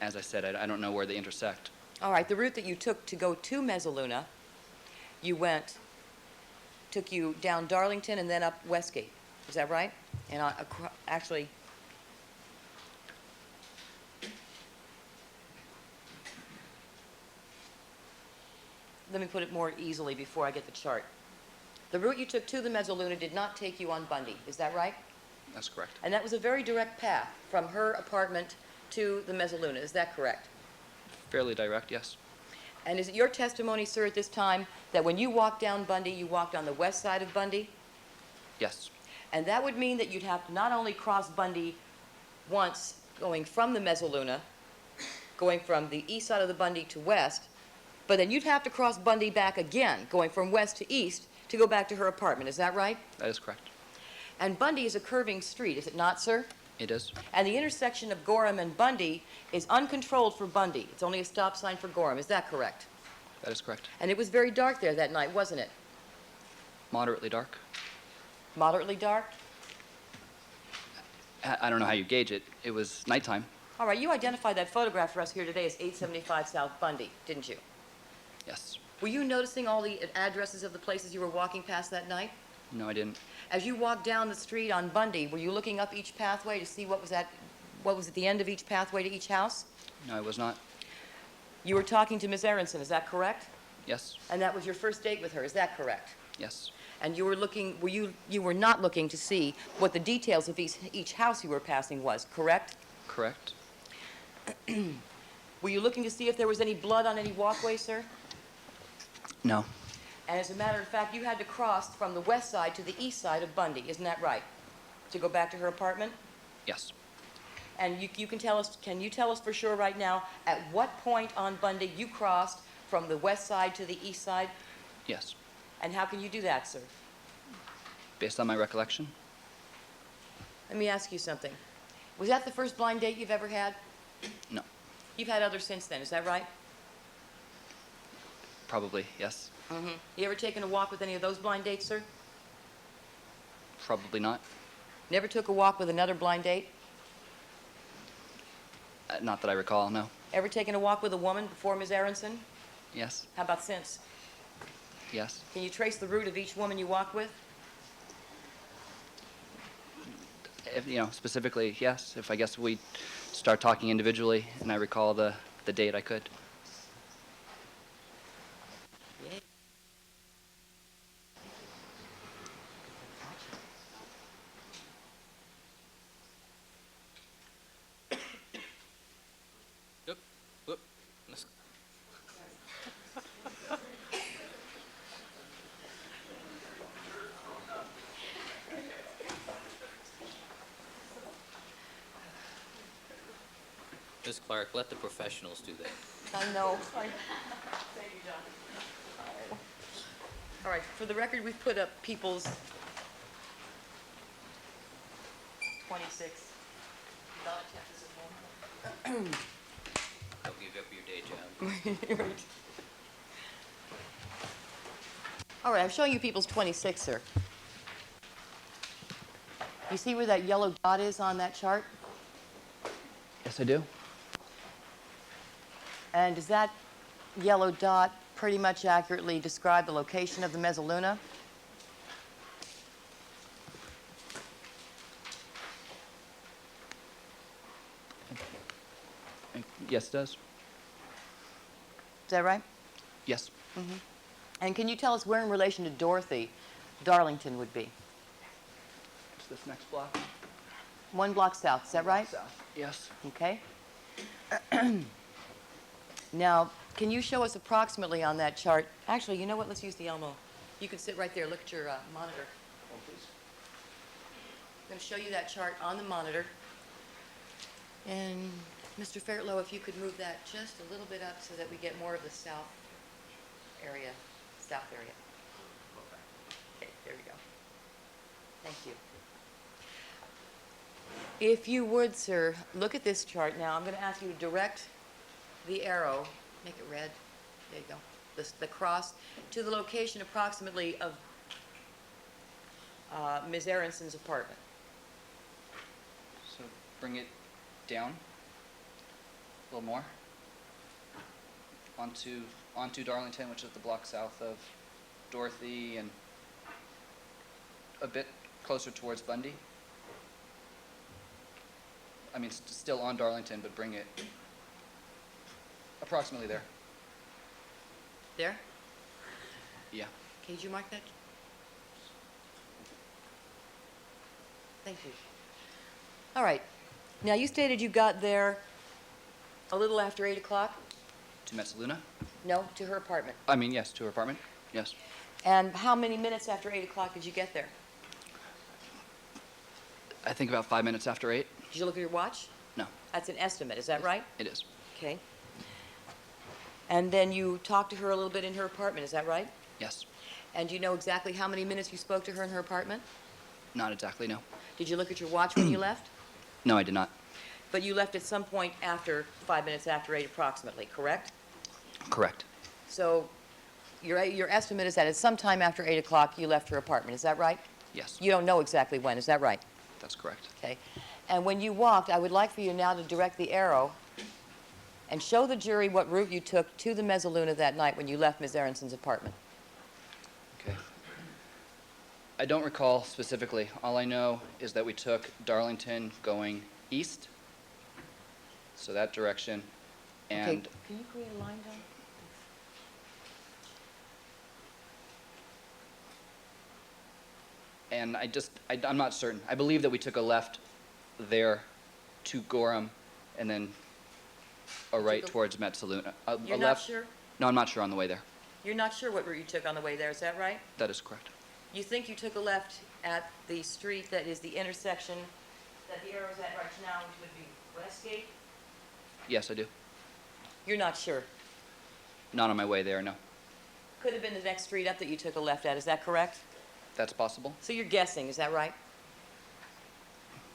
Speaker 8: As I said, I don't know where they intersect.
Speaker 5: All right, the route that you took to go to Mezzaluna, took you down Darlington and then up Westgate. Is that right? And actually, let me put it more easily before I get the chart. The route you took to the Mezzaluna did not take you on Bundy. Is that right?
Speaker 8: That's correct.
Speaker 5: And that was a very direct path from her apartment to the Mezzaluna. Is that correct?
Speaker 8: Fairly direct, yes.
Speaker 5: And is it your testimony, sir, at this time, that when you walked down Bundy, you walked on the west side of Bundy?
Speaker 8: Yes,
Speaker 5: And that would mean that you'd have to not only cross Bundy once going from the Mezzaluna, going from the east side of the Bundy to west, but then you'd have to cross Bundy back again, going from west to east, to go back to her apartment. Is that right?
Speaker 8: that is correct.
Speaker 5: And Bundy is a curving street, is it not, sir?
Speaker 8: It is.
Speaker 5: And the intersection of Gorham and Bundy is uncontrolled for Bundy. It's only a stop sign for Gorham. Is that correct?
Speaker 8: That is correct.
Speaker 5: And it was very dark there that night, wasn't it?
Speaker 8: Moderately dark.
Speaker 5: Moderately dark?
Speaker 8: I don't know how you gauge it. It was nighttime.
Speaker 5: All right, you identified that photograph for us here today as 875 South Bundy, didn't you?
Speaker 8: Yes.
Speaker 5: Were you noticing all the addresses of the places you were walking past that night?
Speaker 8: No, I didn't.
Speaker 5: As you walked down the street on Bundy, were you looking up each pathway to see what was at the end of each pathway to each house?
Speaker 8: No, I was not.
Speaker 5: You were talking to Ms. Aronson, is that correct?
Speaker 8: Yes,
Speaker 5: And that was your first date with her, is that correct?
Speaker 8: yes.
Speaker 5: And you were looking, you were not looking to see what the details of each house you were passing was, correct?
Speaker 8: Correct.
Speaker 5: Were you looking to see if there was any blood on any walkway, sir?
Speaker 8: No,
Speaker 5: And as a matter of fact, you had to cross from the west side to the east side of Bundy, isn't that right? To go back to her apartment?
Speaker 8: yes.
Speaker 5: And can you tell us for sure right now at what point on Bundy you crossed from the west side to the east side?
Speaker 8: Yes.
Speaker 5: And how can you do that, sir?
Speaker 8: Based on my recollection?
Speaker 5: Let me ask you something. Was that the first blind date you've ever had?
Speaker 8: No.
Speaker 5: You've had others since then, is that right?
Speaker 8: Probably, yes.
Speaker 5: You ever taken a walk with any of those blind dates, sir?
Speaker 8: Probably not.
Speaker 5: Never took a walk with another blind date?
Speaker 8: Not that I recall, no.
Speaker 5: Ever taken a walk with a woman before Ms. Aronson?
Speaker 8: Yes,
Speaker 5: How about since?
Speaker 8: yes.
Speaker 5: Can you trace the route of each woman you walked with?
Speaker 8: If, specifically, yes. If I guess we start talking individually and I recall the date, I could.
Speaker 1: Ms. Clark, let the professionals do that.
Speaker 5: I know. Thank you, John. All right, for the record, we've put up people's 26.
Speaker 1: Don't give up your day job.
Speaker 5: Right. All right, I'm showing you people's 26, sir. You see where that yellow dot is on that chart?
Speaker 8: Yes, I do.
Speaker 5: And does that yellow dot pretty much accurately describe the location of the mezzaluna?
Speaker 8: Yes, it does.
Speaker 5: Is that right?
Speaker 8: Yes.
Speaker 5: And can you tell us where in relation to Dorothy Darlington would be?
Speaker 8: It's this next block.
Speaker 5: 1 block south, is that right?
Speaker 8: South. Yes.
Speaker 5: Okay. Now, can you show us approximately on that chart? Actually, you know what? Let's use the Elmo. You can sit right there. Look at your monitor.
Speaker 8: Oh, please.
Speaker 5: I'm going to show you that chart on the monitor. And Mr. Fairtlow, if you could move that just a little bit up so that we get more of the south area. Okay, there we go. Thank you. If you would, sir, look at this chart now. I'm going to ask you to direct the arrow, make it red, there you go, the cross, to the location approximately of Ms. Aronson's apartment.
Speaker 8: So bring it down a little more onto Darlington, which is the block south of Dorothy, and a bit closer towards Bundy. I mean, still on Darlington, but bring it approximately there.
Speaker 5: There?
Speaker 8: Yeah.
Speaker 5: Okay, did you mark that? Thank you. All right. Now, you stated you got there a little after 8 o'clock?
Speaker 8: To Metzaluna?
Speaker 5: No, to her apartment.
Speaker 8: I mean, yes, to her apartment. Yes.
Speaker 5: And how many minutes after 8 o'clock did you get there?
Speaker 8: I think about 5 minutes after 8.
Speaker 5: Did you look at your watch?
Speaker 8: No,
Speaker 5: That's an estimate, is that right?
Speaker 8: it is.
Speaker 5: Okay. And then you talked to her a little bit in her apartment, is that right?
Speaker 8: Yes.
Speaker 5: And do you know exactly how many minutes you spoke to her in her apartment?
Speaker 8: Not exactly, no.
Speaker 5: Did you look at your watch when you left?
Speaker 8: No, I did not.
Speaker 5: But you left at some point after 5 minutes after 8 approximately, correct?
Speaker 8: Correct.
Speaker 5: So your estimate is that at some time after 8 o'clock you left her apartment, is that right?
Speaker 8: Yes,
Speaker 5: You don't know exactly when, is that right?
Speaker 8: that's correct.
Speaker 5: Okay. And when you walked, I would like for you now to direct the arrow and show the jury what route you took to the mezzaluna that night when you left Ms. Aronson's apartment.
Speaker 8: Okay. I don't recall specifically. All I know is that we took Darlington going east, so that direction, and
Speaker 5: Okay. Can you create a line, John?
Speaker 8: and I'm not certain. I believe that we took a left there to Gorham, and then a right towards Metzaluna.
Speaker 5: You're
Speaker 8: a
Speaker 5: not
Speaker 8: left.
Speaker 5: sure?
Speaker 8: No, I'm not sure on the way there.
Speaker 5: You're not sure what route you took on the way there, is that right?
Speaker 8: That is correct.
Speaker 5: You think you took a left at the street that is the intersection that the arrow's at right now, which would be Westgate?
Speaker 8: Yes, I do.
Speaker 5: You're not sure.
Speaker 8: Not on my way there, no.
Speaker 5: Could have been the next street up that you took a left at, is that correct?
Speaker 8: That's possible.
Speaker 5: So you're guessing, is that right?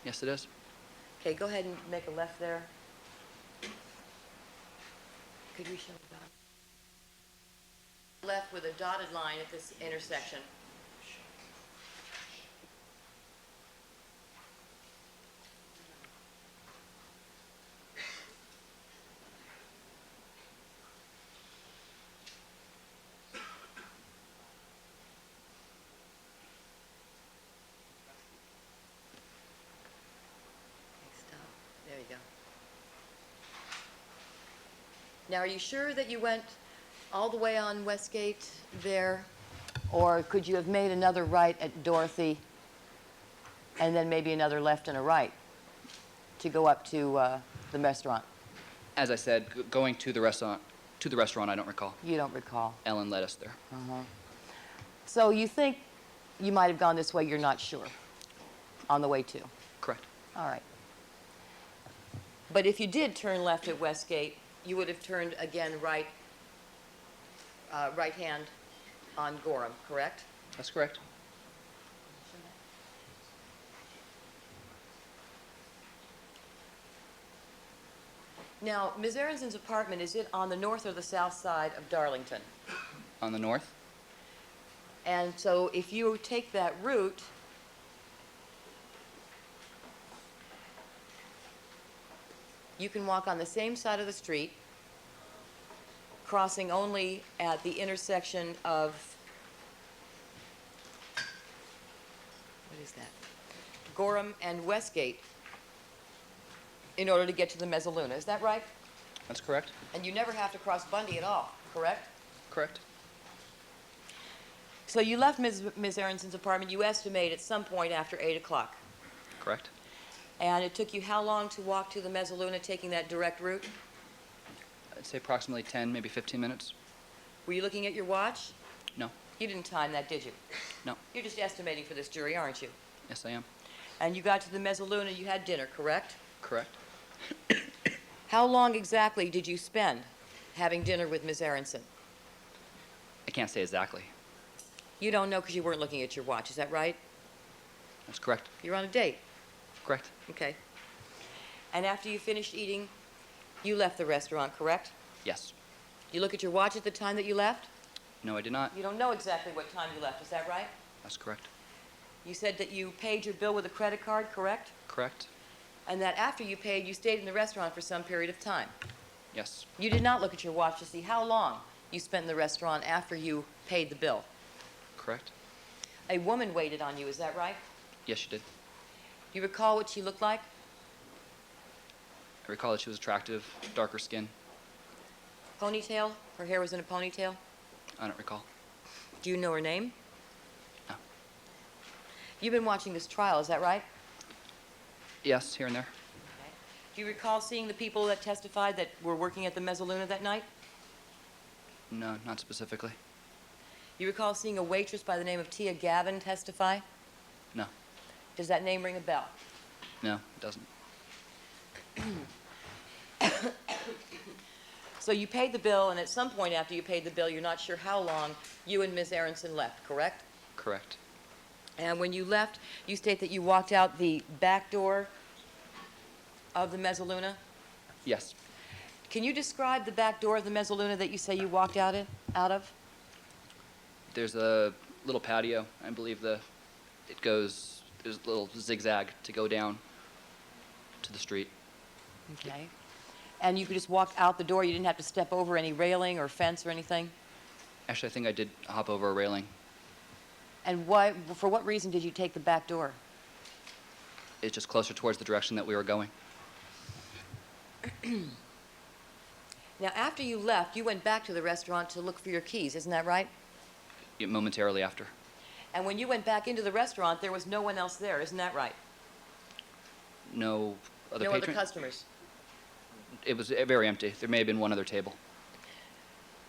Speaker 8: Yes, it is.
Speaker 5: Okay, go ahead and make a left there. Could we show the dot? Left with a dotted line at this intersection. Stop. There you go. Now, are you sure that you went all the way on Westgate there? Or could you have made another right at Dorothy and then maybe another left and a right to go up to the restaurant?
Speaker 8: As I said, going to the restaurant, I don't recall.
Speaker 5: You don't recall.
Speaker 8: Ellen led us there.
Speaker 5: So you think you might have gone this way, you're not sure, on the way to?
Speaker 8: Correct.
Speaker 5: All right. But if you did turn left at Westgate, you would have turned again right hand on Gorham, correct?
Speaker 8: That's correct.
Speaker 5: Now, Ms. Aronson's apartment, is it on the north or the south side of Darlington?
Speaker 8: On the north?
Speaker 5: And so if you take that route, you can walk on the same side of the street, crossing only at the intersection of, what is that? Gorham and Westgate in order to get to the Mezzaluna. Is that right?
Speaker 8: That's correct.
Speaker 5: And you never have to cross Bundy at all, correct?
Speaker 8: Correct.
Speaker 5: So you left Ms. Aronson's apartment, you estimate, at some point after 8 o'clock.
Speaker 8: Correct.
Speaker 5: And it took you how long to walk to the Mezzaluna taking that direct route?
Speaker 8: I'd say approximately 10, maybe 15 minutes.
Speaker 5: Were you looking at your watch?
Speaker 8: No.
Speaker 5: You didn't time that, did you?
Speaker 8: No.
Speaker 5: You're just estimating for this jury, aren't you?
Speaker 8: Yes, I am.
Speaker 5: And you got to the Mezzaluna, you had dinner, correct?
Speaker 8: Correct.
Speaker 5: How long exactly did you spend having dinner with Ms. Aronson?
Speaker 8: I can't say exactly.
Speaker 5: You don't know because you weren't looking at your watch, is that right?
Speaker 8: That's correct.
Speaker 5: You're on a date.
Speaker 8: Correct.
Speaker 5: Okay. And after you finished eating, you left the restaurant, correct?
Speaker 8: Yes.
Speaker 5: You look at your watch at the time that you left?
Speaker 8: No, I did not.
Speaker 5: You don't know exactly what time you left, is that right?
Speaker 8: That's correct.
Speaker 5: You said that you paid your bill with a credit card, correct?
Speaker 8: Correct.
Speaker 5: And that after you paid, you stayed in the restaurant for some period of time.
Speaker 8: Yes.
Speaker 5: You did not look at your watch to see how long you spent in the restaurant after you paid the bill.
Speaker 8: Correct.
Speaker 5: A woman waited on you, is that right?
Speaker 8: Yes, you did.
Speaker 5: Do you recall what she looked like?
Speaker 8: I recall that she was attractive, darker skin.
Speaker 5: Ponytail? Her hair was in a ponytail?
Speaker 8: I don't recall.
Speaker 5: Do you know her name?
Speaker 8: No.
Speaker 5: You've been watching this trial, is that right?
Speaker 8: Yes, here and there.
Speaker 5: Okay. Do you recall seeing the people that testified that were working at the Mezzaluna that night?
Speaker 8: No, not specifically.
Speaker 5: You recall seeing a waitress by the name of Tia Gavin testify?
Speaker 8: No.
Speaker 5: Does that name ring a bell?
Speaker 8: No, it doesn't.
Speaker 5: So you paid the bill, and at some point after you paid the bill, you're not sure how long you and Ms. Aronson left, correct?
Speaker 8: Correct.
Speaker 5: And when you left, you state that you walked out the back door of the Mezzaluna.
Speaker 8: Yes.
Speaker 5: Can you describe the back door of the Mezzaluna that you say you walked out of?
Speaker 8: There's a little patio. I believe there's a little zigzag to go down to the street.
Speaker 5: Okay. And you could just walk out the door? You didn't have to step over any railing or fence or anything?
Speaker 8: Actually, I think I did hop over a railing.
Speaker 5: And for what reason did you take the back door?
Speaker 8: It's just closer towards the direction that we were going.
Speaker 5: Now, after you left, you went back to the restaurant to look for your keys, isn't that right?
Speaker 8: Momentarily after.
Speaker 5: And when you went back into the restaurant, there was no one else there, isn't that right?
Speaker 8: No other
Speaker 5: No
Speaker 8: patron?
Speaker 5: other customers.
Speaker 8: It was very empty. There may have been one other table.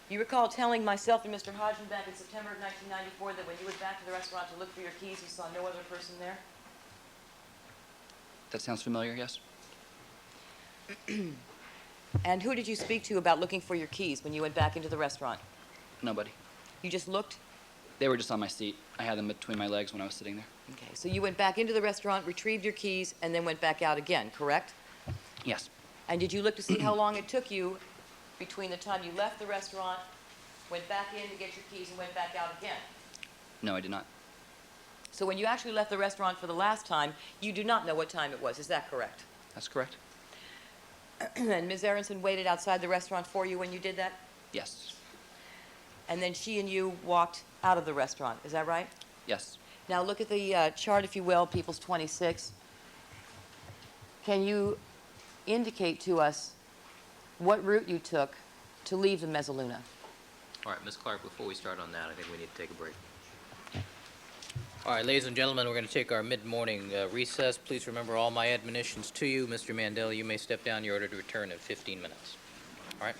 Speaker 5: You recall telling myself and Mr. Hodgman back in September of 1994 that when you went back to the restaurant to look for your keys, you saw no other person there?
Speaker 8: That sounds familiar, yes?
Speaker 5: And who did you speak to about looking for your keys when you went back into the restaurant?
Speaker 8: Nobody.
Speaker 5: You just looked?
Speaker 8: They were just on my seat. I had them between my legs when I was sitting there.
Speaker 5: Okay, so you went back into the restaurant, retrieved your keys, and then went back out again, correct?
Speaker 8: Yes.
Speaker 5: And did you look to see how long it took you between the time you left the restaurant, went back in to get your keys, and went back out again?
Speaker 8: No, I did not.
Speaker 5: So when you actually left the restaurant for the last time, you do not know what time it was, is that correct?
Speaker 8: That's correct.
Speaker 5: And Ms. Aronson waited outside the restaurant for you when you did that?
Speaker 8: Yes.
Speaker 5: And then she and you walked out of the restaurant, is that right?
Speaker 8: Yes.
Speaker 5: Now look at the chart, if you will, People's 26. Can you indicate to us what route you took to leave the Mezzaluna?
Speaker 1: All right, Ms. Clark, before we start on that, I think we need to take a break. All right, ladies and gentlemen, we're going to take our mid-morning recess. Please remember all my admonitions to you. Mr. Mandel, you may step down. You're ordered to return in 15 minutes. All right?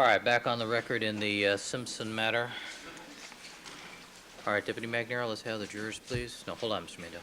Speaker 1: All right, back on the record in the Simpson matter. All right, Deputy McNair, let's have the jurors, please. No, hold on, Mr. Mandel.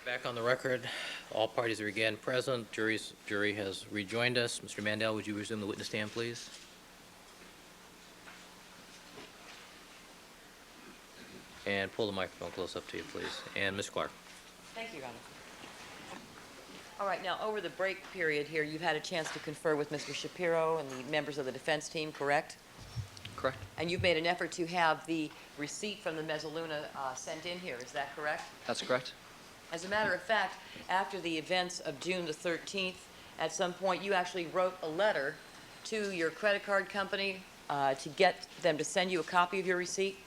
Speaker 1: Back on the record, all parties are again present. Jury has rejoined us. Mr. Mandel, would you resume the witness stand, please? And pull the microphone close up to you, please. And Ms. Clark.
Speaker 5: Thank you, Your Honor. All right, now, over the break period here, you've had a chance to confer with Mr. Shapiro and the members of the defense team, correct?
Speaker 8: Correct.
Speaker 5: And you've made an effort to have the receipt from the Mezzaluna sent in here, is that correct?
Speaker 8: That's correct.
Speaker 5: As a matter of fact, after the events of June the 13th, at some point you actually wrote a letter to your credit card company to get them to send you a copy of your receipt,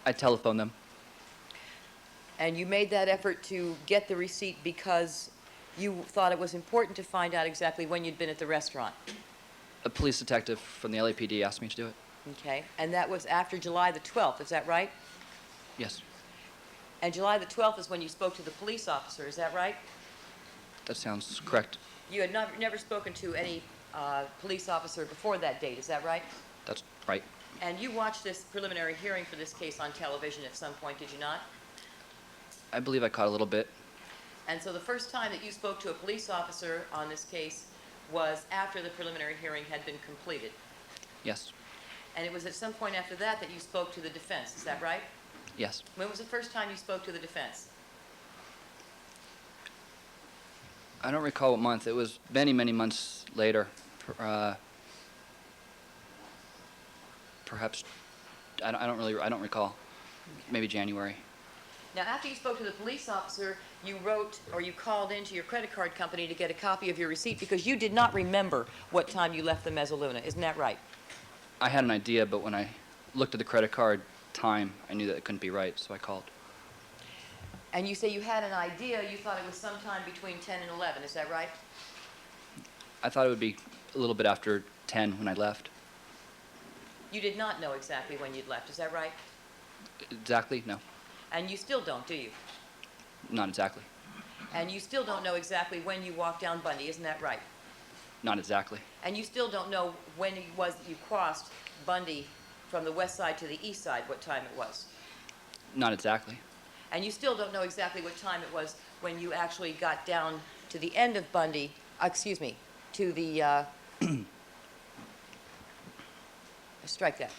Speaker 8: I telephoned them.
Speaker 5: and you made that effort to get the receipt because you thought it was important to find out exactly when you'd been at the restaurant.
Speaker 8: A police detective from the LAPD asked me to do it.
Speaker 5: Okay, and that was after July the 12th, is that right?
Speaker 8: Yes,
Speaker 5: And July the 12th is when you spoke to the police officer, is that right?
Speaker 8: that sounds correct.
Speaker 5: You had never spoken to any police officer before that date, is that right?
Speaker 8: That's right.
Speaker 5: And you watched this preliminary hearing for this case on television at some point, did you not?
Speaker 8: I believe I caught a little bit.
Speaker 5: And so the first time that you spoke to a police officer on this case was after the preliminary hearing had been completed.
Speaker 8: Yes,
Speaker 5: And it was at some point after that that you spoke to the defense, is that right?
Speaker 8: Yes.
Speaker 5: When was the first time you spoke to the defense?
Speaker 8: I don't recall what month. It was many, many months later. Perhaps, I don't recall. Maybe January.
Speaker 5: Now, after you spoke to the police officer, you wrote or you called into your credit card company to get a copy of your receipt because you did not remember what time you left the Mezzaluna. Isn't that right?
Speaker 8: I had an idea, but when I looked at the credit card time, I knew that it couldn't be right, so I called.
Speaker 5: And you say you had an idea, you thought it was sometime between 10 and 11. Is that right?
Speaker 8: I thought it would be a little bit after 10 when I left.
Speaker 5: You did not know exactly when you'd left. Is that right?
Speaker 8: Exactly? No,
Speaker 5: And you still don't, do you?
Speaker 8: not exactly.
Speaker 5: And you still don't know exactly when you walked down Bundy. Isn't that right?
Speaker 8: Not exactly.
Speaker 5: And you still don't know when it was that you crossed Bundy from the west side to the east side, what time it was.
Speaker 8: Not exactly.
Speaker 5: And you still don't know exactly what time it was when you actually got down to the end of Bundy, to the, strike that.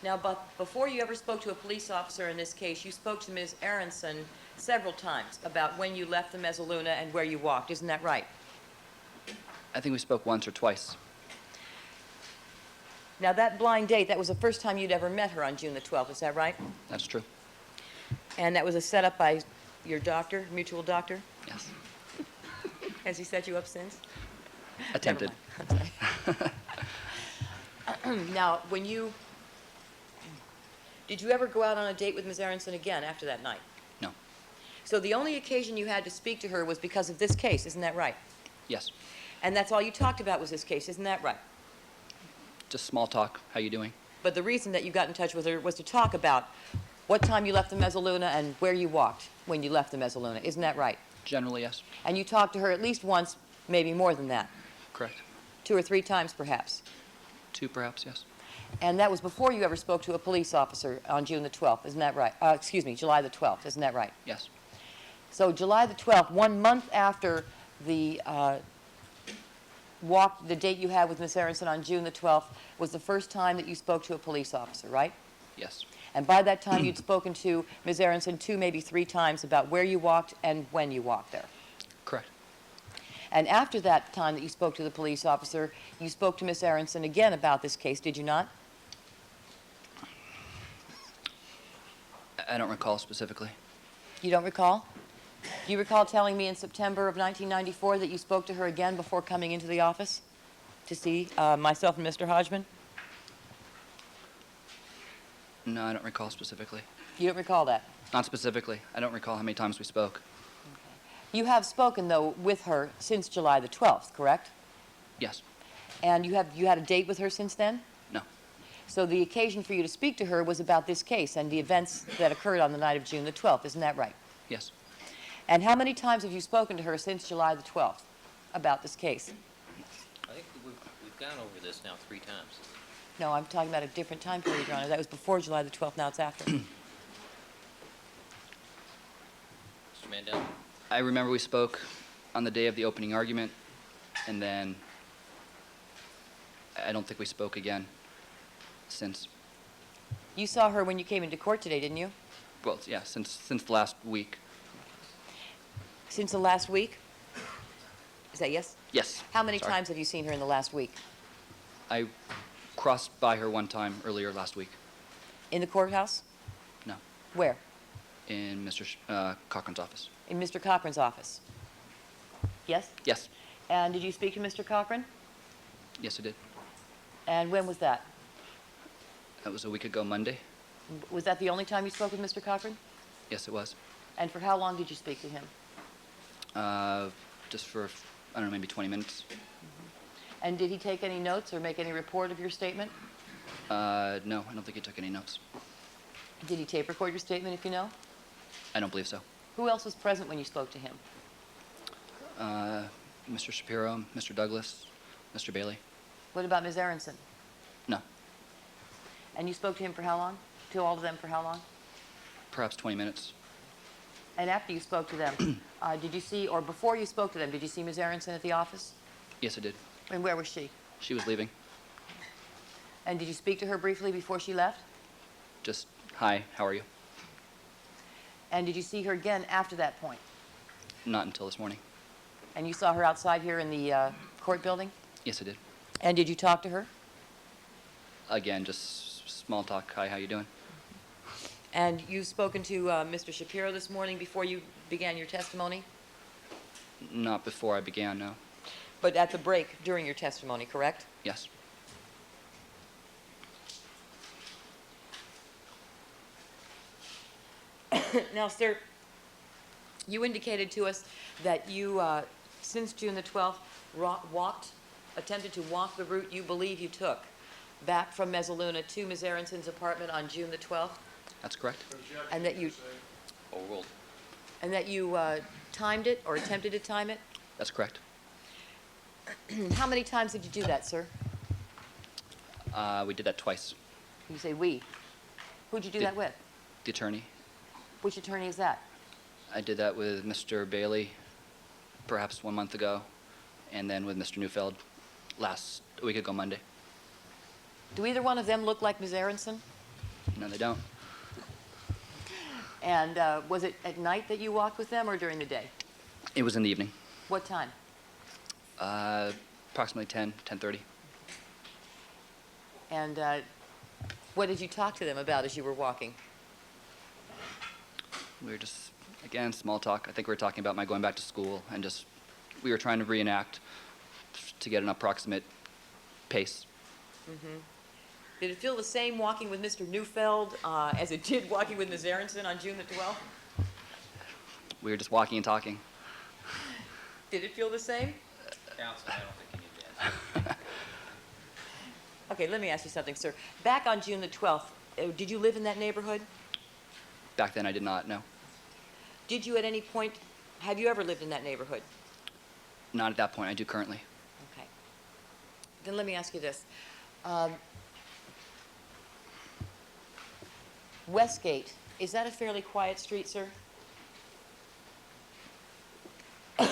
Speaker 5: Now, but before you ever spoke to a police officer in this case, you spoke to Ms. Aronson several times about when you left the Mezzaluna and where you walked. Isn't that right?
Speaker 8: I think we spoke once or twice.
Speaker 5: Now, that blind date, that was the first time you'd ever met her on June the 12th. Is that right?
Speaker 8: That's true.
Speaker 5: And that was a setup by your doctor, mutual doctor?
Speaker 8: Yes.
Speaker 5: Has he set you up since?
Speaker 8: Attempted.
Speaker 5: Never mind. I'm sorry. Now, did you ever go out on a date with Ms. Aronson again after that night?
Speaker 8: No.
Speaker 5: So the only occasion you had to speak to her was because of this case, isn't that right?
Speaker 8: Yes.
Speaker 5: And that's all you talked about was this case, isn't that right?
Speaker 8: Just small talk. How you doing?
Speaker 5: But the reason that you got in touch with her was to talk about what time you left the Mezzaluna and where you walked when you left the Mezzaluna, isn't that right?
Speaker 8: Generally, yes.
Speaker 5: And you talked to her at least once, maybe more than that,
Speaker 8: Correct.
Speaker 5: 2 or 3 times perhaps.
Speaker 8: 2, perhaps, yes.
Speaker 5: And that was before you ever spoke to a police officer on June the 12th, isn't that right? July the 12th, isn't that right?
Speaker 8: Yes.
Speaker 5: So July the 12th, 1 month after the the date you had with Ms. Aronson on June the 12th, was the first time that you spoke to a police officer, right?
Speaker 8: Yes.
Speaker 5: And by that time, you'd spoken to Ms. Aronson 2, maybe 3 times about where you walked and when you walked there.
Speaker 8: Correct.
Speaker 5: And after that time that you spoke to the police officer, you spoke to Ms. Aronson again about this case, did you not?
Speaker 8: I don't recall specifically.
Speaker 5: You don't recall? Do you recall telling me in September of 1994 that you spoke to her again before coming into the office to see myself and Mr. Hodgman?
Speaker 8: No, I don't recall specifically.
Speaker 5: You don't recall that?
Speaker 8: Not specifically. I don't recall how many times we spoke.
Speaker 5: You have spoken, though, with her since July the 12th, correct?
Speaker 8: Yes.
Speaker 5: And you had a date with her since then?
Speaker 8: No.
Speaker 5: So the occasion for you to speak to her was about this case and the events that occurred on the night of June the 12th, isn't that right?
Speaker 8: Yes.
Speaker 5: And how many times have you spoken to her since July the 12th about this case?
Speaker 1: I think we've gone over this now 3 times.
Speaker 5: No, I'm talking about a different time period, Your Honor. That was before July the 12th, now it's after.
Speaker 1: Mr. Mandel?
Speaker 8: I remember we spoke on the day of the opening argument, and then I don't think we spoke again since.
Speaker 5: You saw her when you came into court today, didn't you?
Speaker 8: Well, yeah, since last week.
Speaker 5: Since the last week? Is that yes?
Speaker 8: Yes.
Speaker 5: How many
Speaker 8: Sorry.
Speaker 5: times have you seen her in the last week?
Speaker 8: I crossed by her one time earlier last week.
Speaker 5: In the courthouse?
Speaker 8: No.
Speaker 5: Where?
Speaker 8: In Mr. Cochran's office.
Speaker 5: In Mr. Cochran's office? Yes?
Speaker 8: Yes.
Speaker 5: And did you speak to Mr. Cochran?
Speaker 8: Yes, I did.
Speaker 5: And when was that?
Speaker 8: That was a week ago Monday.
Speaker 5: Was that the only time you spoke with Mr. Cochran?
Speaker 8: Yes, it was.
Speaker 5: And for how long did you speak to him?
Speaker 8: Just for, I don't know, maybe 20 minutes.
Speaker 5: And did he take any notes or make any report of your statement?
Speaker 8: No, I don't think he took any notes.
Speaker 5: Did he tape record your statement, if you know?
Speaker 8: I don't believe so.
Speaker 5: Who else was present when you spoke to him?
Speaker 8: Mr. Shapiro, Mr. Douglas, Mr. Bailey.
Speaker 5: What about Ms. Aronson?
Speaker 8: No,
Speaker 5: And you spoke to him for how long? To all of them for how long?
Speaker 8: perhaps 20 minutes.
Speaker 5: And after you spoke to them, did you see, or before you spoke to them, did you see Ms. Aronson at the office?
Speaker 8: Yes, I did.
Speaker 5: And where was she?
Speaker 8: She was leaving.
Speaker 5: And did you speak to her briefly before she left?
Speaker 8: Just, hi, how are you?
Speaker 5: And did you see her again after that point?
Speaker 8: Not until this morning.
Speaker 5: And you saw her outside here in the court building?
Speaker 8: Yes, I did.
Speaker 5: And did you talk to her?
Speaker 8: Again, just small talk. Hi, how you doing?
Speaker 5: And you've spoken to Mr. Shapiro this morning before you began your testimony?
Speaker 8: Not before I began, no.
Speaker 5: But at the break during your testimony, correct?
Speaker 8: Yes.
Speaker 5: Now, sir, you indicated to us that you, since June the 12th, attempted to walk the route you believe you took back from Mezzaluna to Ms. Aronson's apartment on June the 12th,
Speaker 8: That's correct.
Speaker 5: and that you,
Speaker 8: Overruled.
Speaker 5: and that you timed it or attempted to time it?
Speaker 8: That's correct.
Speaker 5: How many times did you do that, sir?
Speaker 8: We did that twice.
Speaker 5: You say we. Who'd you do that with?
Speaker 8: The attorney.
Speaker 5: Which attorney is that?
Speaker 8: I did that with Mr. Bailey perhaps 1 month ago, and then with Mr. Neufeld a week ago Monday.
Speaker 5: Do either one of them look like Ms. Aronson?
Speaker 8: No, they don't.
Speaker 5: And was it at night that you walked with them or during the day?
Speaker 8: It was in the evening.
Speaker 5: What time?
Speaker 8: Approximately 10:30.
Speaker 5: And what did you talk to them about as you were walking?
Speaker 8: We were just, again, small talk. I think we were talking about my going back to school, and just, we were trying to reenact to get an approximate pace.
Speaker 5: Did it feel the same walking with Mr. Neufeld as it did walking with Ms. Aronson on June the 12th?
Speaker 8: We were just walking and talking.
Speaker 5: Did it feel the same?
Speaker 1: Counsel, I don't think you need to answer.
Speaker 5: Okay, let me ask you something, sir. Back on June the 12th, did you live in that neighborhood?
Speaker 8: Back then, I did not, no.
Speaker 5: Did you at any point, have you ever lived in that neighborhood?
Speaker 8: Not at that point. I do currently.
Speaker 5: Okay. Then let me ask you this. Westgate, is that a fairly quiet street, sir?
Speaker 8: I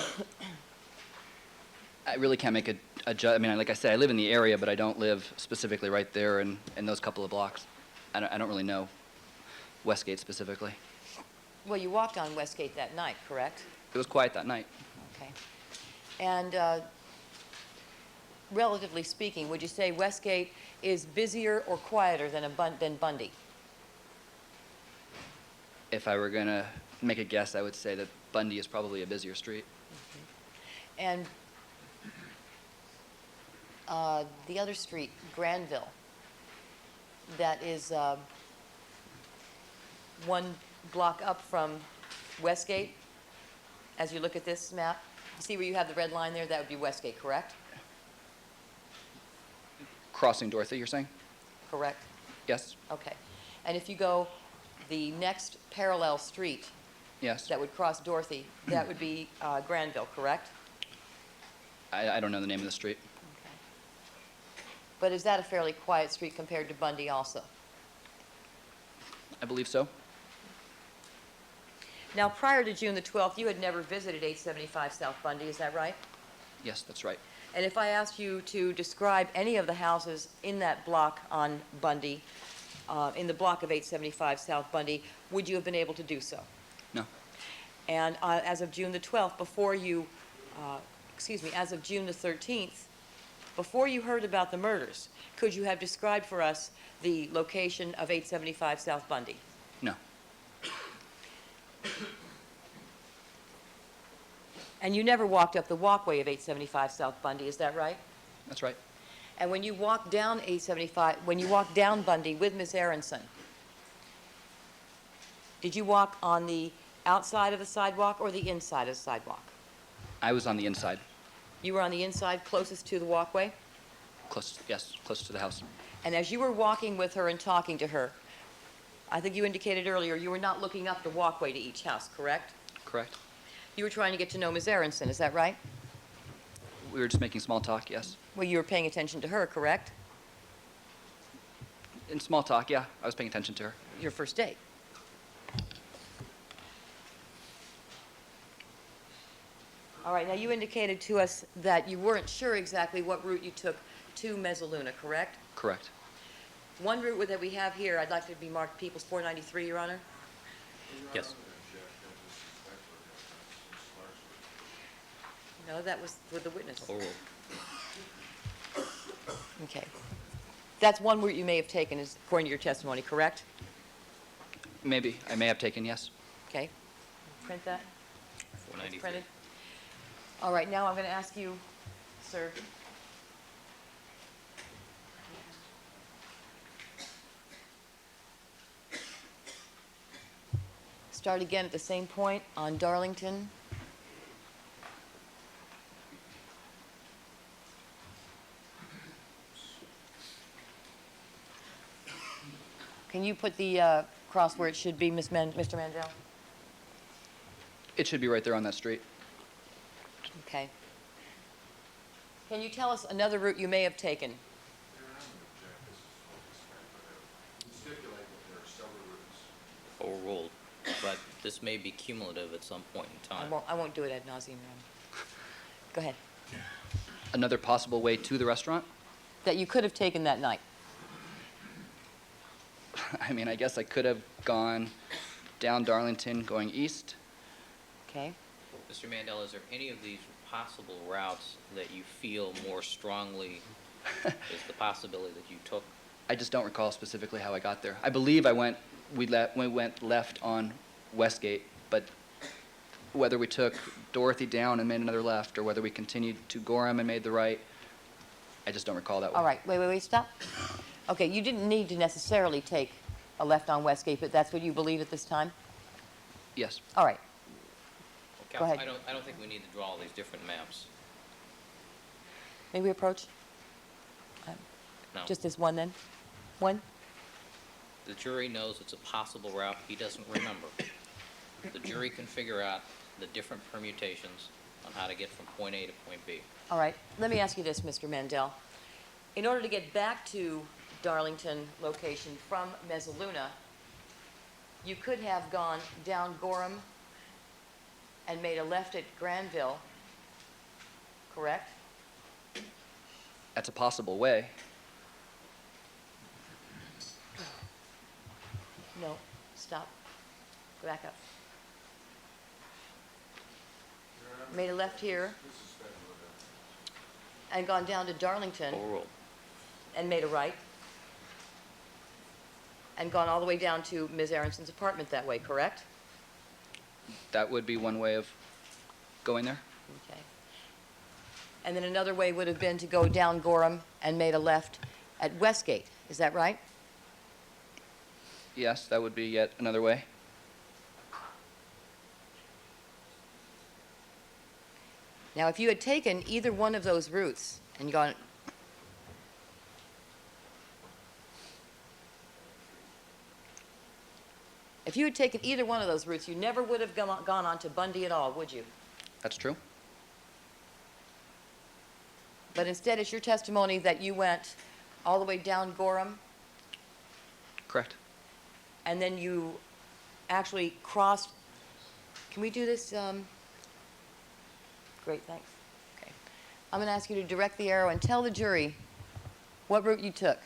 Speaker 8: really can't make a I mean, like I said, I live in the area, but I don't live specifically right there in those couple of blocks. I don't really know Westgate specifically.
Speaker 5: Well, you walked on Westgate that night, correct?
Speaker 8: It was quiet that night.
Speaker 5: Okay. And relatively speaking, would you say Westgate is busier or quieter than Bundy?
Speaker 8: If I were going to make a guess, I would say that Bundy is probably a busier street.
Speaker 5: And the other street, Granville, that is 1 block up from Westgate, as you look at this map. See where you have the red line there? That would be Westgate, correct?
Speaker 8: Crossing Dorothy, you're saying?
Speaker 5: Correct?
Speaker 8: Yes?
Speaker 5: Okay. And if you go the next parallel street
Speaker 8: Yes.
Speaker 5: that would cross Dorothy, that would be Granville, correct?
Speaker 8: I don't know the name of the street.
Speaker 5: Okay. But is that a fairly quiet street compared to Bundy also?
Speaker 8: I believe so.
Speaker 5: Now, prior to June the 12th, you had never visited 875 South Bundy, is that right?
Speaker 8: Yes, that's right.
Speaker 5: And if I asked you to describe any of the houses in that block on Bundy, in the block of 875 South Bundy, would you have been able to do so?
Speaker 8: No.
Speaker 5: And as of June the 12th, before you, as of June the 13th, before you heard about the murders, could you have described for us the location of 875 South Bundy?
Speaker 8: No.
Speaker 5: And you never walked up the walkway of 875 South Bundy, is that right?
Speaker 8: That's right.
Speaker 5: And when you walked down 875, when you walked down Bundy with Miss Aronson, did you walk on the outside of the sidewalk or the inside of the sidewalk?
Speaker 8: I was on the inside.
Speaker 5: You were on the inside closest to the walkway?
Speaker 8: Yes, close to the house.
Speaker 5: And as you were walking with her and talking to her, I think you indicated earlier you were not looking up the walkway to each house, correct?
Speaker 8: Correct.
Speaker 5: You were trying to get to know Miss Aronson, is that right?
Speaker 8: We were just making small talk, yes.
Speaker 5: Well, you were paying attention to her, correct?
Speaker 8: In small talk, yeah. I was paying attention to her.
Speaker 5: Your first date. All right, now you indicated to us that you weren't sure exactly what route you took to Mezzaluna, correct?
Speaker 8: Correct.
Speaker 5: One route that we have here, I'd like to be marked People's 493, Your Honor.
Speaker 1: Yes.
Speaker 5: No, that was for the witness.
Speaker 1: Overruled.
Speaker 5: Okay. That's one route you may have taken, is according to your testimony, correct?
Speaker 8: Maybe. I may have taken yes.
Speaker 5: Okay. Print that.
Speaker 1: 493.
Speaker 5: Printed. All right, now I'm going to ask you, sir. Start again at the same point on Darlington. Can you put the cross where it should be, Mr. Mandel?
Speaker 8: It should be right there on that street.
Speaker 5: Okay. Can you tell us another route you may have taken?
Speaker 1: Overruled. But this may be cumulative at some point in time.
Speaker 5: I won't do it ad nauseum, Your Honor. Go ahead.
Speaker 8: Another possible way to the restaurant?
Speaker 5: That you could have taken that night.
Speaker 8: I mean, I guess I could have gone down Darlington going east.
Speaker 5: Okay.
Speaker 1: Mr. Mandel, is there any of these possible routes that you feel more strongly is the possibility that you took?
Speaker 8: I just don't recall specifically how I got there. I believe we went left on Westgate, but whether we took Dorothy down and made another left, or whether we continued to Gorham and made the right, I just don't recall that way.
Speaker 5: All right. Wait, stop. Okay, you didn't need to necessarily take a left on Westgate, but that's what you believe at this time?
Speaker 8: Yes.
Speaker 5: All right.
Speaker 1: Well,
Speaker 5: Go
Speaker 1: Counsel,
Speaker 5: ahead.
Speaker 1: I don't think we need to draw all these different maps.
Speaker 5: May we approach?
Speaker 1: No.
Speaker 5: Just this one then? One?
Speaker 1: The jury knows it's a possible route. He doesn't remember. The jury can figure out the different permutations on how to get from point A to point B.
Speaker 5: All right. Let me ask you this, Mr. Mandel. In order to get back to Darlington location from Mezzaluna, you could have gone down Gorham and made a left at Granville, correct?
Speaker 8: That's a possible way.
Speaker 5: No, stop. Go back up. Made a left here and gone down to Darlington
Speaker 1: Overruled.
Speaker 5: and made a right and gone all the way down to Ms. Aronson's apartment that way, correct?
Speaker 8: That would be one way of going there.
Speaker 5: Okay. And then another way would have been to go down Gorham and made a left at Westgate. Is that right?
Speaker 8: Yes, that would be yet another way.
Speaker 5: Now, if you had taken either one of those routes and gone... If you had taken either one of those routes, you never would have gone on to Bundy at all, would you?
Speaker 8: That's true.
Speaker 5: But instead, it's your testimony that you went all the way down Gorham,
Speaker 8: Correct.
Speaker 5: and then you actually crossed... Can we do this? Great, thanks. Okay. I'm going to ask you to direct the arrow and tell the jury what route you took.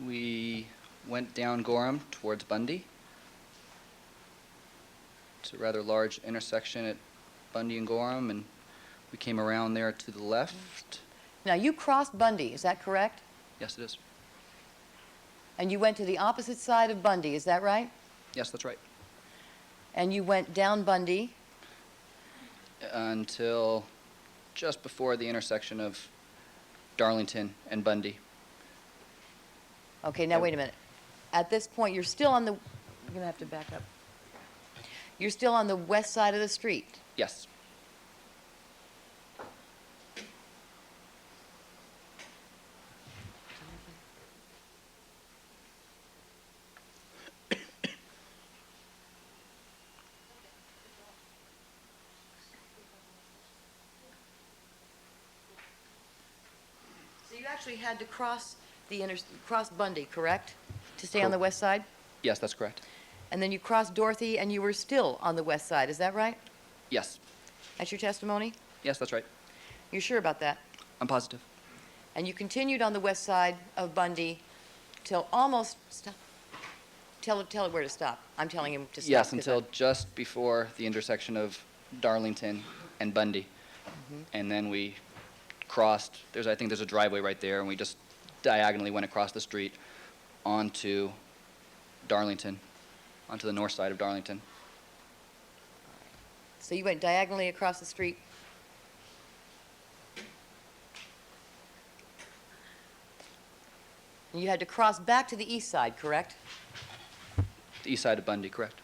Speaker 8: We went down Gorham towards Bundy. It's a rather large intersection at Bundy and Gorham, and we came around there to the left.
Speaker 5: Now, you crossed Bundy, is that correct?
Speaker 8: Yes, it is.
Speaker 5: And you went to the opposite side of Bundy, is that right?
Speaker 8: Yes, that's right.
Speaker 5: And you went down Bundy,
Speaker 8: Until just before the intersection of Darlington and Bundy.
Speaker 5: okay, now wait a minute. At this point, you're still on the, you're going to have to back up. You're still on the west side of the street.
Speaker 8: Yes.
Speaker 5: So you actually had to cross cross Bundy, correct? To stay on the west side?
Speaker 8: Yes, that's correct.
Speaker 5: And then you crossed Dorothy and you were still on the west side, is that right?
Speaker 8: Yes.
Speaker 5: That's your testimony?
Speaker 8: Yes, that's right.
Speaker 5: You're sure about that?
Speaker 8: I'm positive.
Speaker 5: And you continued on the west side of Bundy till almost, stop. Tell it where to stop. I'm telling him to stop.
Speaker 8: Yes,
Speaker 5: 'cause
Speaker 8: until just before the intersection of Darlington and Bundy. And then we crossed, I think there's a driveway right there, and we just diagonally went across the street onto Darlington, onto the north side of Darlington.
Speaker 5: So you went diagonally across the street. And you had to cross back to the east side, correct?
Speaker 8: The east side of Bundy, correct?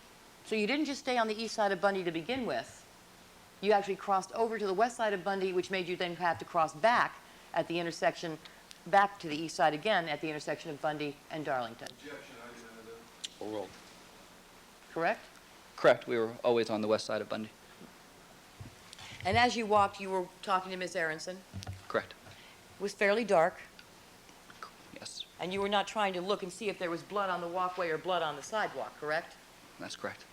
Speaker 5: So you didn't just stay on the east side of Bundy to begin with. You actually crossed over to the west side of Bundy, which made you then have to cross back at the intersection, back to the east side again at the intersection of Bundy and Darlington.
Speaker 1: Overruled.
Speaker 5: Correct?
Speaker 8: Correct, we were always on the west side of Bundy.
Speaker 5: And as you walked, you were talking to Miss Aronson.
Speaker 8: Correct,
Speaker 5: It was fairly dark,
Speaker 8: yes,
Speaker 5: and you were not trying to look and see if there was blood on the walkway or blood on the sidewalk, correct?
Speaker 8: that's correct.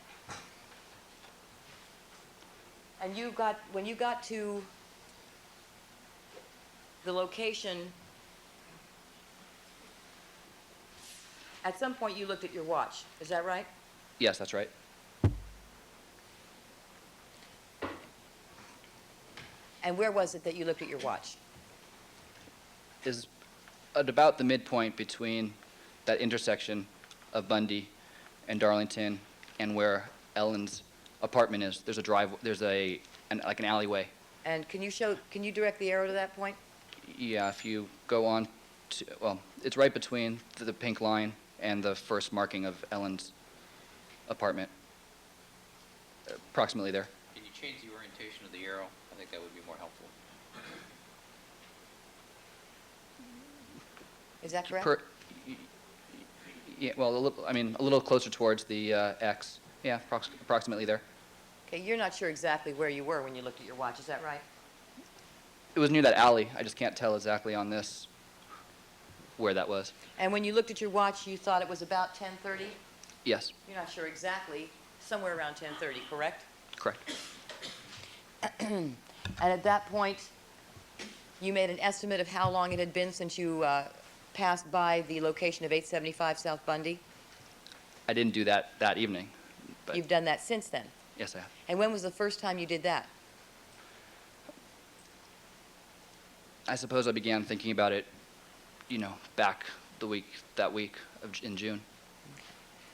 Speaker 5: And when you got to the location, at some point you looked at your watch, is that right?
Speaker 8: Yes, that's right.
Speaker 5: And where was it that you looked at your watch?
Speaker 8: Is at about the midpoint between that intersection of Bundy and Darlington and where Ellen's apartment is. There's a like an alleyway.
Speaker 5: And can you direct the arrow to that point?
Speaker 8: Yeah, if you go on to, well, it's right between the pink line and the first marking of Ellen's apartment. Approximately there.
Speaker 1: Can you change the orientation of the arrow? I think that would be more helpful.
Speaker 5: Is that correct?
Speaker 8: Yeah, well, a little closer towards the X. Yeah, approximately there.
Speaker 5: Okay, you're not sure exactly where you were when you looked at your watch, is that right?
Speaker 8: It was near that alley. I just can't tell exactly on this where that was.
Speaker 5: And when you looked at your watch, you thought it was about 10:30?
Speaker 8: Yes,
Speaker 5: You're not sure exactly, somewhere around 10:30, correct?
Speaker 8: correct.
Speaker 5: And at that point, you made an estimate of how long it had been since you passed by the location of 875 South Bundy?
Speaker 8: I didn't do that evening, but
Speaker 5: You've done that since then?
Speaker 8: yes, I have.
Speaker 5: And when was the first time you did that?
Speaker 8: I suppose I began thinking about it, back that week in June.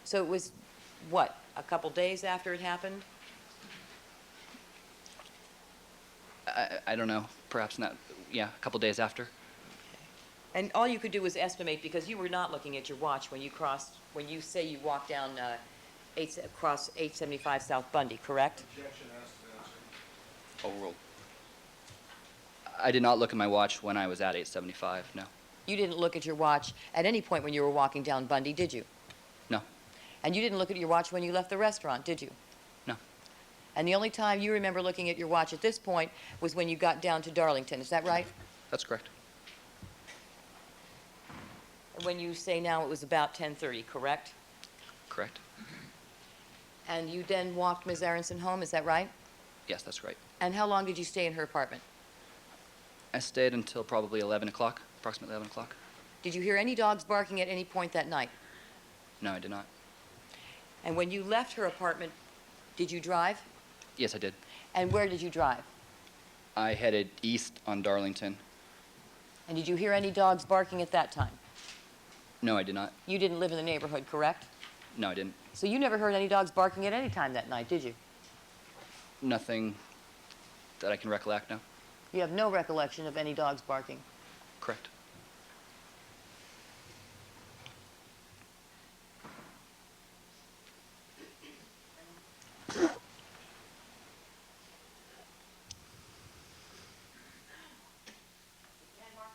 Speaker 5: So it was, what, a couple days after it happened?
Speaker 8: I don't know, perhaps not, yeah, a couple days after.
Speaker 5: And all you could do was estimate, because you were not looking at your watch when you say you walked down across 875 South Bundy, correct?
Speaker 1: Overruled.
Speaker 8: I did not look at my watch when I was at 875, no.
Speaker 5: You didn't look at your watch at any point when you were walking down Bundy, did you?
Speaker 8: No,
Speaker 5: And you didn't look at your watch when you left the restaurant, did you?
Speaker 8: no,
Speaker 5: And the only time you remember looking at your watch at this point was when you got down to Darlington, is that right?
Speaker 8: that's correct.
Speaker 5: When you say now it was about 10:30, correct?
Speaker 8: Correct.
Speaker 5: And you then walked Ms. Aronson home, is that right?
Speaker 8: Yes, that's right.
Speaker 5: And how long did you stay in her apartment?
Speaker 8: I stayed until probably 11 o'clock, approximately 11 o'clock.
Speaker 5: Did you hear any dogs barking at any point that night?
Speaker 8: No, I did not.
Speaker 5: And when you left her apartment, did you drive?
Speaker 8: Yes, I did.
Speaker 5: And where did you drive?
Speaker 8: I headed east on Darlington.
Speaker 5: And did you hear any dogs barking at that time?
Speaker 8: No, I did not.
Speaker 5: You didn't live in the neighborhood, correct?
Speaker 8: No, I didn't.
Speaker 5: So you never heard any dogs barking at any time that night, did you?
Speaker 8: Nothing that I can recollect, no.
Speaker 5: You have no recollection of any dogs barking.
Speaker 8: Correct.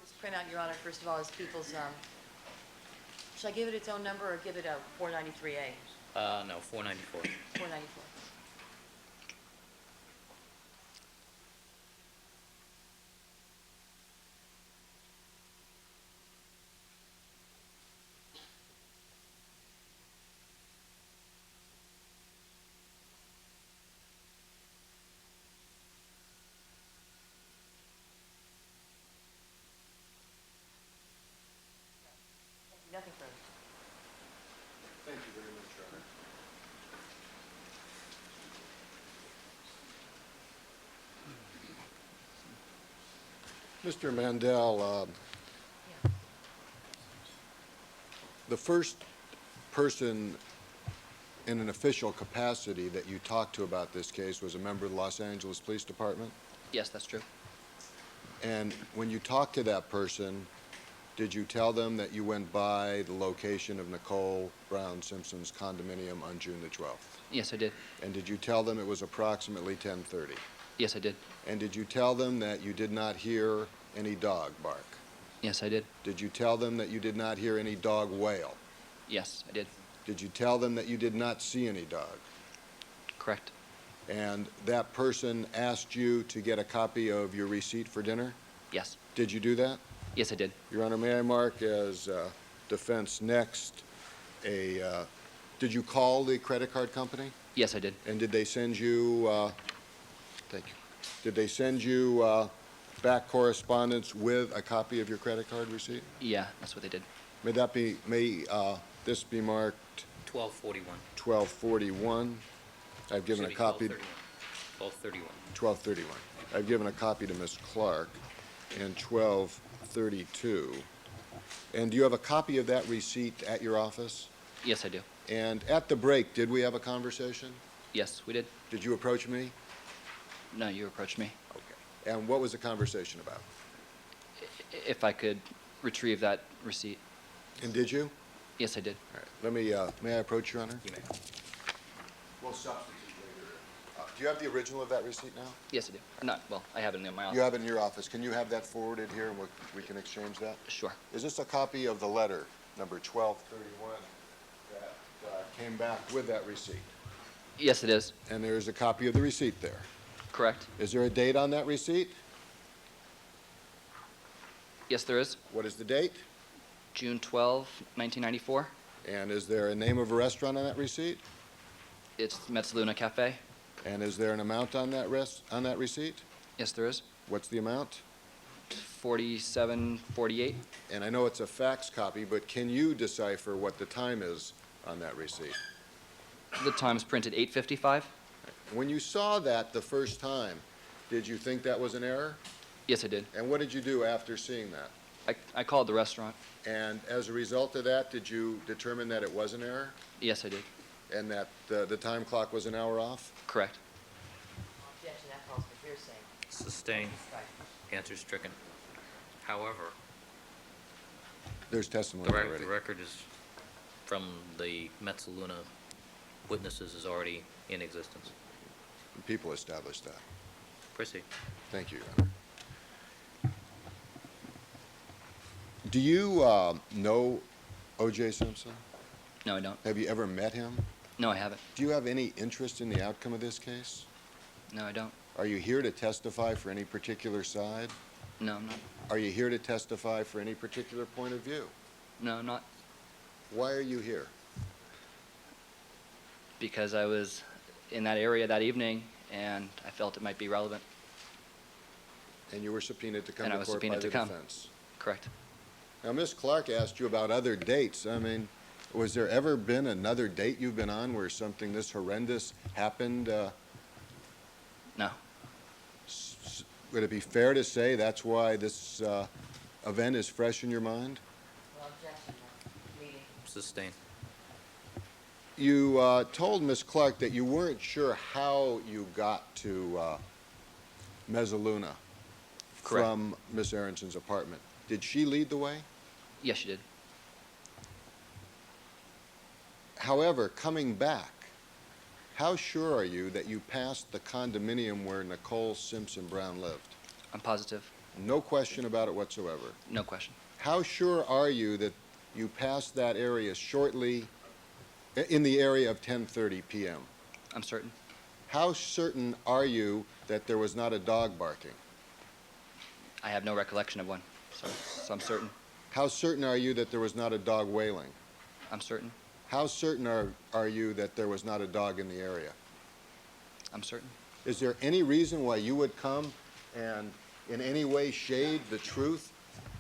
Speaker 5: This printout, Your Honor, first of all, is people's, should I give it its own number or give it a 493A?
Speaker 1: No, 494.
Speaker 5: 494.
Speaker 2: Mr. Mandel, the first person in an official capacity that you talked to about this case was a member of the Los Angeles Police Department?
Speaker 8: Yes, that's true.
Speaker 2: And when you talked to that person, did you tell them that you went by the location of Nicole Brown Simpson's condominium on June the 12th?
Speaker 8: Yes, I did.
Speaker 2: And did you tell them it was approximately 10:30?
Speaker 8: Yes, I did.
Speaker 2: And did you tell them that you did not hear any dog bark?
Speaker 8: Yes, I did.
Speaker 2: Did you tell them that you did not hear any dog wail?
Speaker 8: Yes, I did.
Speaker 2: Did you tell them that you did not see any dog?
Speaker 8: Correct.
Speaker 2: And that person asked you to get a copy of your receipt for dinner?
Speaker 8: Yes.
Speaker 2: Did you do that?
Speaker 8: Yes, I did.
Speaker 2: Your Honor, may I mark as defense next did you call the credit card company?
Speaker 8: Yes, I did.
Speaker 2: And did they send you, thank you, did they send you back correspondence with a copy of your credit card receipt?
Speaker 8: Yeah, that's what they did.
Speaker 2: May this be marked
Speaker 1: 1241.
Speaker 2: 1241? I've given a
Speaker 1: Should be
Speaker 2: copy.
Speaker 1: 1231.
Speaker 2: 1231. I've given a copy to Ms. Clark, and 1232. And do you have a copy of that receipt at your office?
Speaker 8: Yes, I do.
Speaker 2: And at the break, did we have a conversation?
Speaker 8: Yes, we did.
Speaker 2: Did you approach me?
Speaker 8: No, you approached me.
Speaker 2: Okay. And what was the conversation about?
Speaker 8: If I could retrieve that receipt.
Speaker 2: And did you?
Speaker 8: Yes, I did.
Speaker 2: All right. Let me, may I approach, Your Honor?
Speaker 1: You may.
Speaker 2: We'll substitute later. Do you have the original of that receipt now?
Speaker 8: Yes, I do. Or not, well, I have it in my office.
Speaker 2: You have it in your office. Can you have that forwarded here, and we can exchange that?
Speaker 8: Sure.
Speaker 2: Is this a copy of the letter, number 1231, that came back with that receipt?
Speaker 8: Yes, it is.
Speaker 2: And there is a copy of the receipt there.
Speaker 8: Correct.
Speaker 2: Is there a date on that receipt?
Speaker 8: Yes, there is.
Speaker 2: What is the date?
Speaker 8: June 12, 1994.
Speaker 2: And is there a name of a restaurant on that receipt?
Speaker 8: It's Metzaluna Cafe.
Speaker 2: And is there an amount on that receipt?
Speaker 8: Yes, there is.
Speaker 2: What's the amount?
Speaker 8: $47.48.
Speaker 2: And I know it's a fax copy, but can you decipher what the time is on that receipt?
Speaker 8: The time's printed 8:55.
Speaker 2: When you saw that the first time, did you think that was an error?
Speaker 8: Yes, I did.
Speaker 2: And what did you do after seeing that?
Speaker 8: I called the restaurant.
Speaker 2: And as a result of that, did you determine that it was an error
Speaker 8: Yes, I did.
Speaker 2: and that the time clock was an hour off?
Speaker 8: Correct.
Speaker 5: Objection, that calls for hearsay.
Speaker 1: Sustained. Answer stricken. However,
Speaker 2: There's testimony
Speaker 1: the
Speaker 2: already.
Speaker 1: record is from the Metzaluna witnesses is already in existence.
Speaker 2: People established that.
Speaker 1: Proceed.
Speaker 2: Thank you, Your Honor. Do you know O.J. Simpson?
Speaker 8: No, I don't.
Speaker 2: Have you ever met him?
Speaker 8: No, I haven't.
Speaker 2: Do you have any interest in the outcome of this case?
Speaker 8: No, I don't.
Speaker 2: Are you here to testify for any particular side?
Speaker 8: No, I'm not.
Speaker 2: Are you here to testify for any particular point of view?
Speaker 8: No, I'm not.
Speaker 2: Why are you here?
Speaker 8: Because I was in that area that evening, and I felt it might be relevant.
Speaker 2: And you were subpoenaed to come
Speaker 8: And I
Speaker 2: to
Speaker 8: was
Speaker 2: court by
Speaker 8: subpoenaed
Speaker 2: the
Speaker 8: to come.
Speaker 2: defense.
Speaker 8: Correct.
Speaker 2: Now, Ms. Clark asked you about other dates. I mean, was there ever been another date you've been on where something this horrendous happened?
Speaker 8: No.
Speaker 2: Would it be fair to say that's why this event is fresh in your mind?
Speaker 5: Well, objection, meeting.
Speaker 1: Sustained.
Speaker 2: You told Ms. Clark that you weren't sure how you got to Mezzaluna
Speaker 8: Correct.
Speaker 2: from Miss Aronson's apartment. Did she lead the way?
Speaker 8: Yes, you did.
Speaker 2: However, coming back, how sure are you that you passed the condominium where Nicole Simpson Brown lived?
Speaker 8: I'm positive.
Speaker 2: No question about it whatsoever.
Speaker 8: No question.
Speaker 2: How sure are you that you passed that area shortly in the area of 10:30 p.m.?
Speaker 8: I'm certain.
Speaker 2: How certain are you that there was not a dog barking?
Speaker 8: I have no recollection of one, so I'm certain.
Speaker 2: How certain are you that there was not a dog wailing?
Speaker 8: I'm certain.
Speaker 2: How certain are you that there was not a dog in the area?
Speaker 8: I'm certain.
Speaker 2: Is there any reason why you would come and in any way shade the truth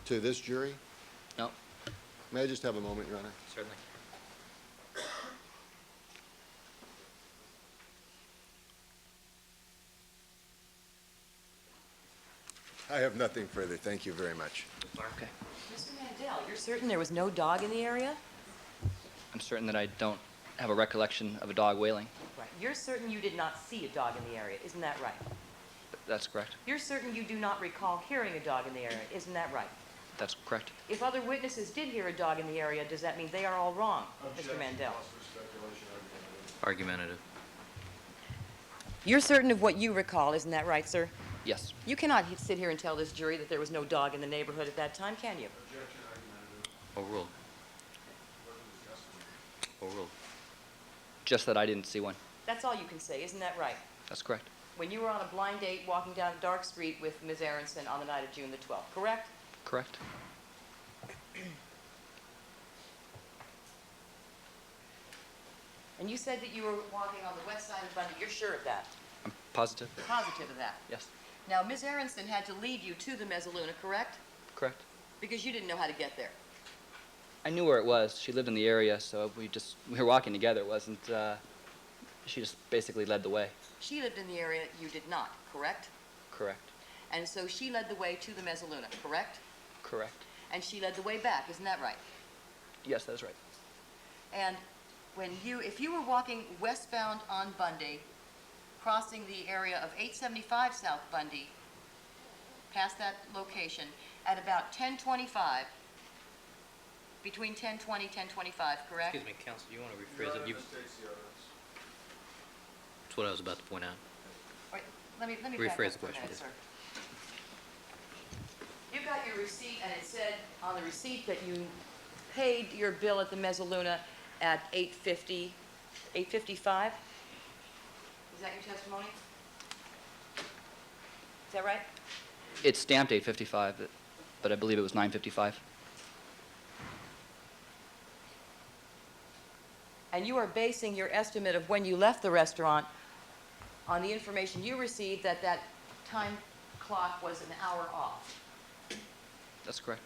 Speaker 2: to this jury?
Speaker 8: No.
Speaker 2: May I just have a moment, Your Honor?
Speaker 1: Certainly.
Speaker 2: I have nothing further. Thank you very much.
Speaker 8: Okay.
Speaker 5: Mr. Mandel, you're certain there was no dog in the area?
Speaker 8: I'm certain that I don't have a recollection of a dog wailing.
Speaker 5: Right. You're certain you did not see a dog in the area, isn't that right?
Speaker 8: That's correct.
Speaker 5: You're certain you do not recall hearing a dog in the area, isn't that right?
Speaker 8: That's correct.
Speaker 5: If other witnesses did hear a dog in the area, does that mean they are all wrong, Mr. Mandel?
Speaker 1: Argumentative.
Speaker 5: You're certain of what you recall, isn't that right, sir?
Speaker 8: Yes.
Speaker 5: You cannot sit here and tell this jury that there was no dog in the neighborhood at that time, can you?
Speaker 1: Overruled. Overruled.
Speaker 8: Just that I didn't see one.
Speaker 5: That's all you can say, isn't that right?
Speaker 8: That's correct.
Speaker 5: When you were on a blind date walking down a dark street with Ms. Aronson on the night of June the 12th, correct?
Speaker 8: Correct.
Speaker 5: And you said that you were walking on the west side of Bundy. You're sure of that?
Speaker 8: I'm positive.
Speaker 5: Positive of that?
Speaker 8: Yes.
Speaker 5: Now, Ms. Aronson had to lead you to the Mezzaluna, correct?
Speaker 8: Correct.
Speaker 5: Because you didn't know how to get there.
Speaker 8: I knew where it was. She lived in the area, so we were walking together. It wasn't, she just basically led the way.
Speaker 5: She lived in the area, you did not, correct?
Speaker 8: Correct.
Speaker 5: And so she led the way to the Mezzaluna, correct?
Speaker 8: Correct.
Speaker 5: And she led the way back, isn't that right?
Speaker 8: Yes, that's right.
Speaker 5: And if you were walking westbound on Bundy, crossing the area of 875 South Bundy, past that location, at about 10:25, between 10:20, 10:25, correct?
Speaker 1: Excuse me, counsel, you want to rephrase it? That's what I was about to point out.
Speaker 5: Wait, let me back
Speaker 1: Rephrase
Speaker 5: up
Speaker 1: the
Speaker 5: for a
Speaker 1: question,
Speaker 5: minute, sir. You got your receipt, and it said on the receipt that you paid your bill at the Mezzaluna at 8:50, 8:55? Is that your testimony? Is that right?
Speaker 8: It's stamped 8:55, but I believe it was 9:55.
Speaker 5: And you are basing your estimate of when you left the restaurant on the information you received that that time clock was an hour off,
Speaker 8: That's correct.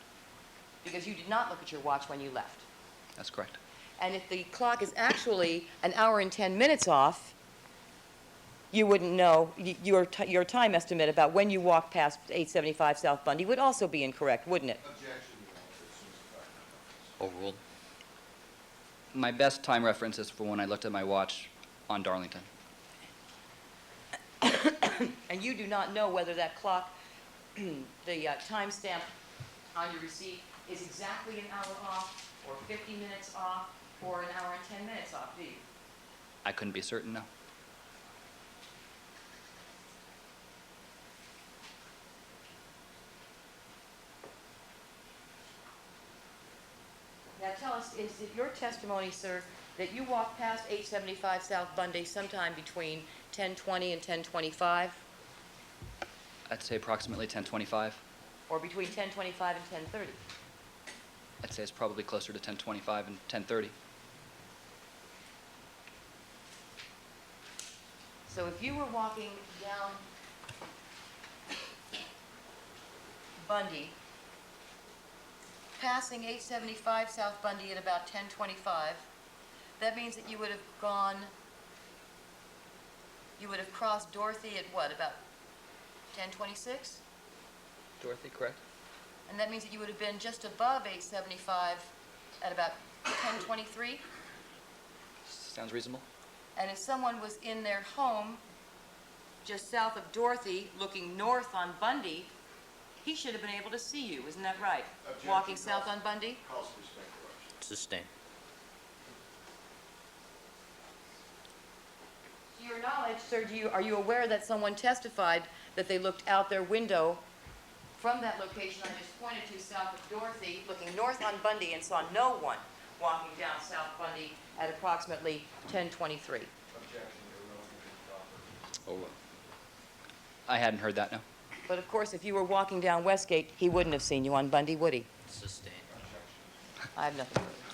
Speaker 5: because you did not look at your watch when you left.
Speaker 8: That's correct.
Speaker 5: And if the clock is actually an hour and 10 minutes off, you wouldn't know. Your time estimate about when you walked past 875 South Bundy would also be incorrect, wouldn't it?
Speaker 1: Overruled.
Speaker 8: My best time reference is for when I looked at my watch on Darlington.
Speaker 5: And you do not know whether that clock, the timestamp on your receipt, is exactly an hour off, or 50 minutes off, or an hour and 10 minutes off, do you?
Speaker 8: I couldn't be certain, no.
Speaker 5: Now tell us, is it your testimony, sir, that you walked past 875 South Bundy sometime between 10:20 and 10:25,
Speaker 8: I'd say approximately 10:25.
Speaker 5: or between 10:25 and 10:30?
Speaker 8: I'd say it's probably closer to 10:25 and 10:30.
Speaker 5: So if you were walking down Bundy, passing 875 South Bundy at about 10:25, that means that you would have crossed Dorothy at what, about 10:26?
Speaker 8: Dorothy, correct?
Speaker 5: And that means that you would have been just above 875 at about 10:23?
Speaker 8: Sounds reasonable.
Speaker 5: And if someone was in their home just south of Dorothy, looking north on Bundy, he should have been able to see you, isn't that right? Walking south on Bundy?
Speaker 1: Sustained.
Speaker 5: To your knowledge, sir, are you aware that someone testified that they looked out their window from that location I just pointed to south of Dorothy, looking north on Bundy, and saw no one walking down South Bundy at approximately 10:23?
Speaker 8: I hadn't heard that, no.
Speaker 5: But of course, if you were walking down Westgate, he wouldn't have seen you on Bundy, would he?
Speaker 1: Sustained.
Speaker 5: I have nothing further.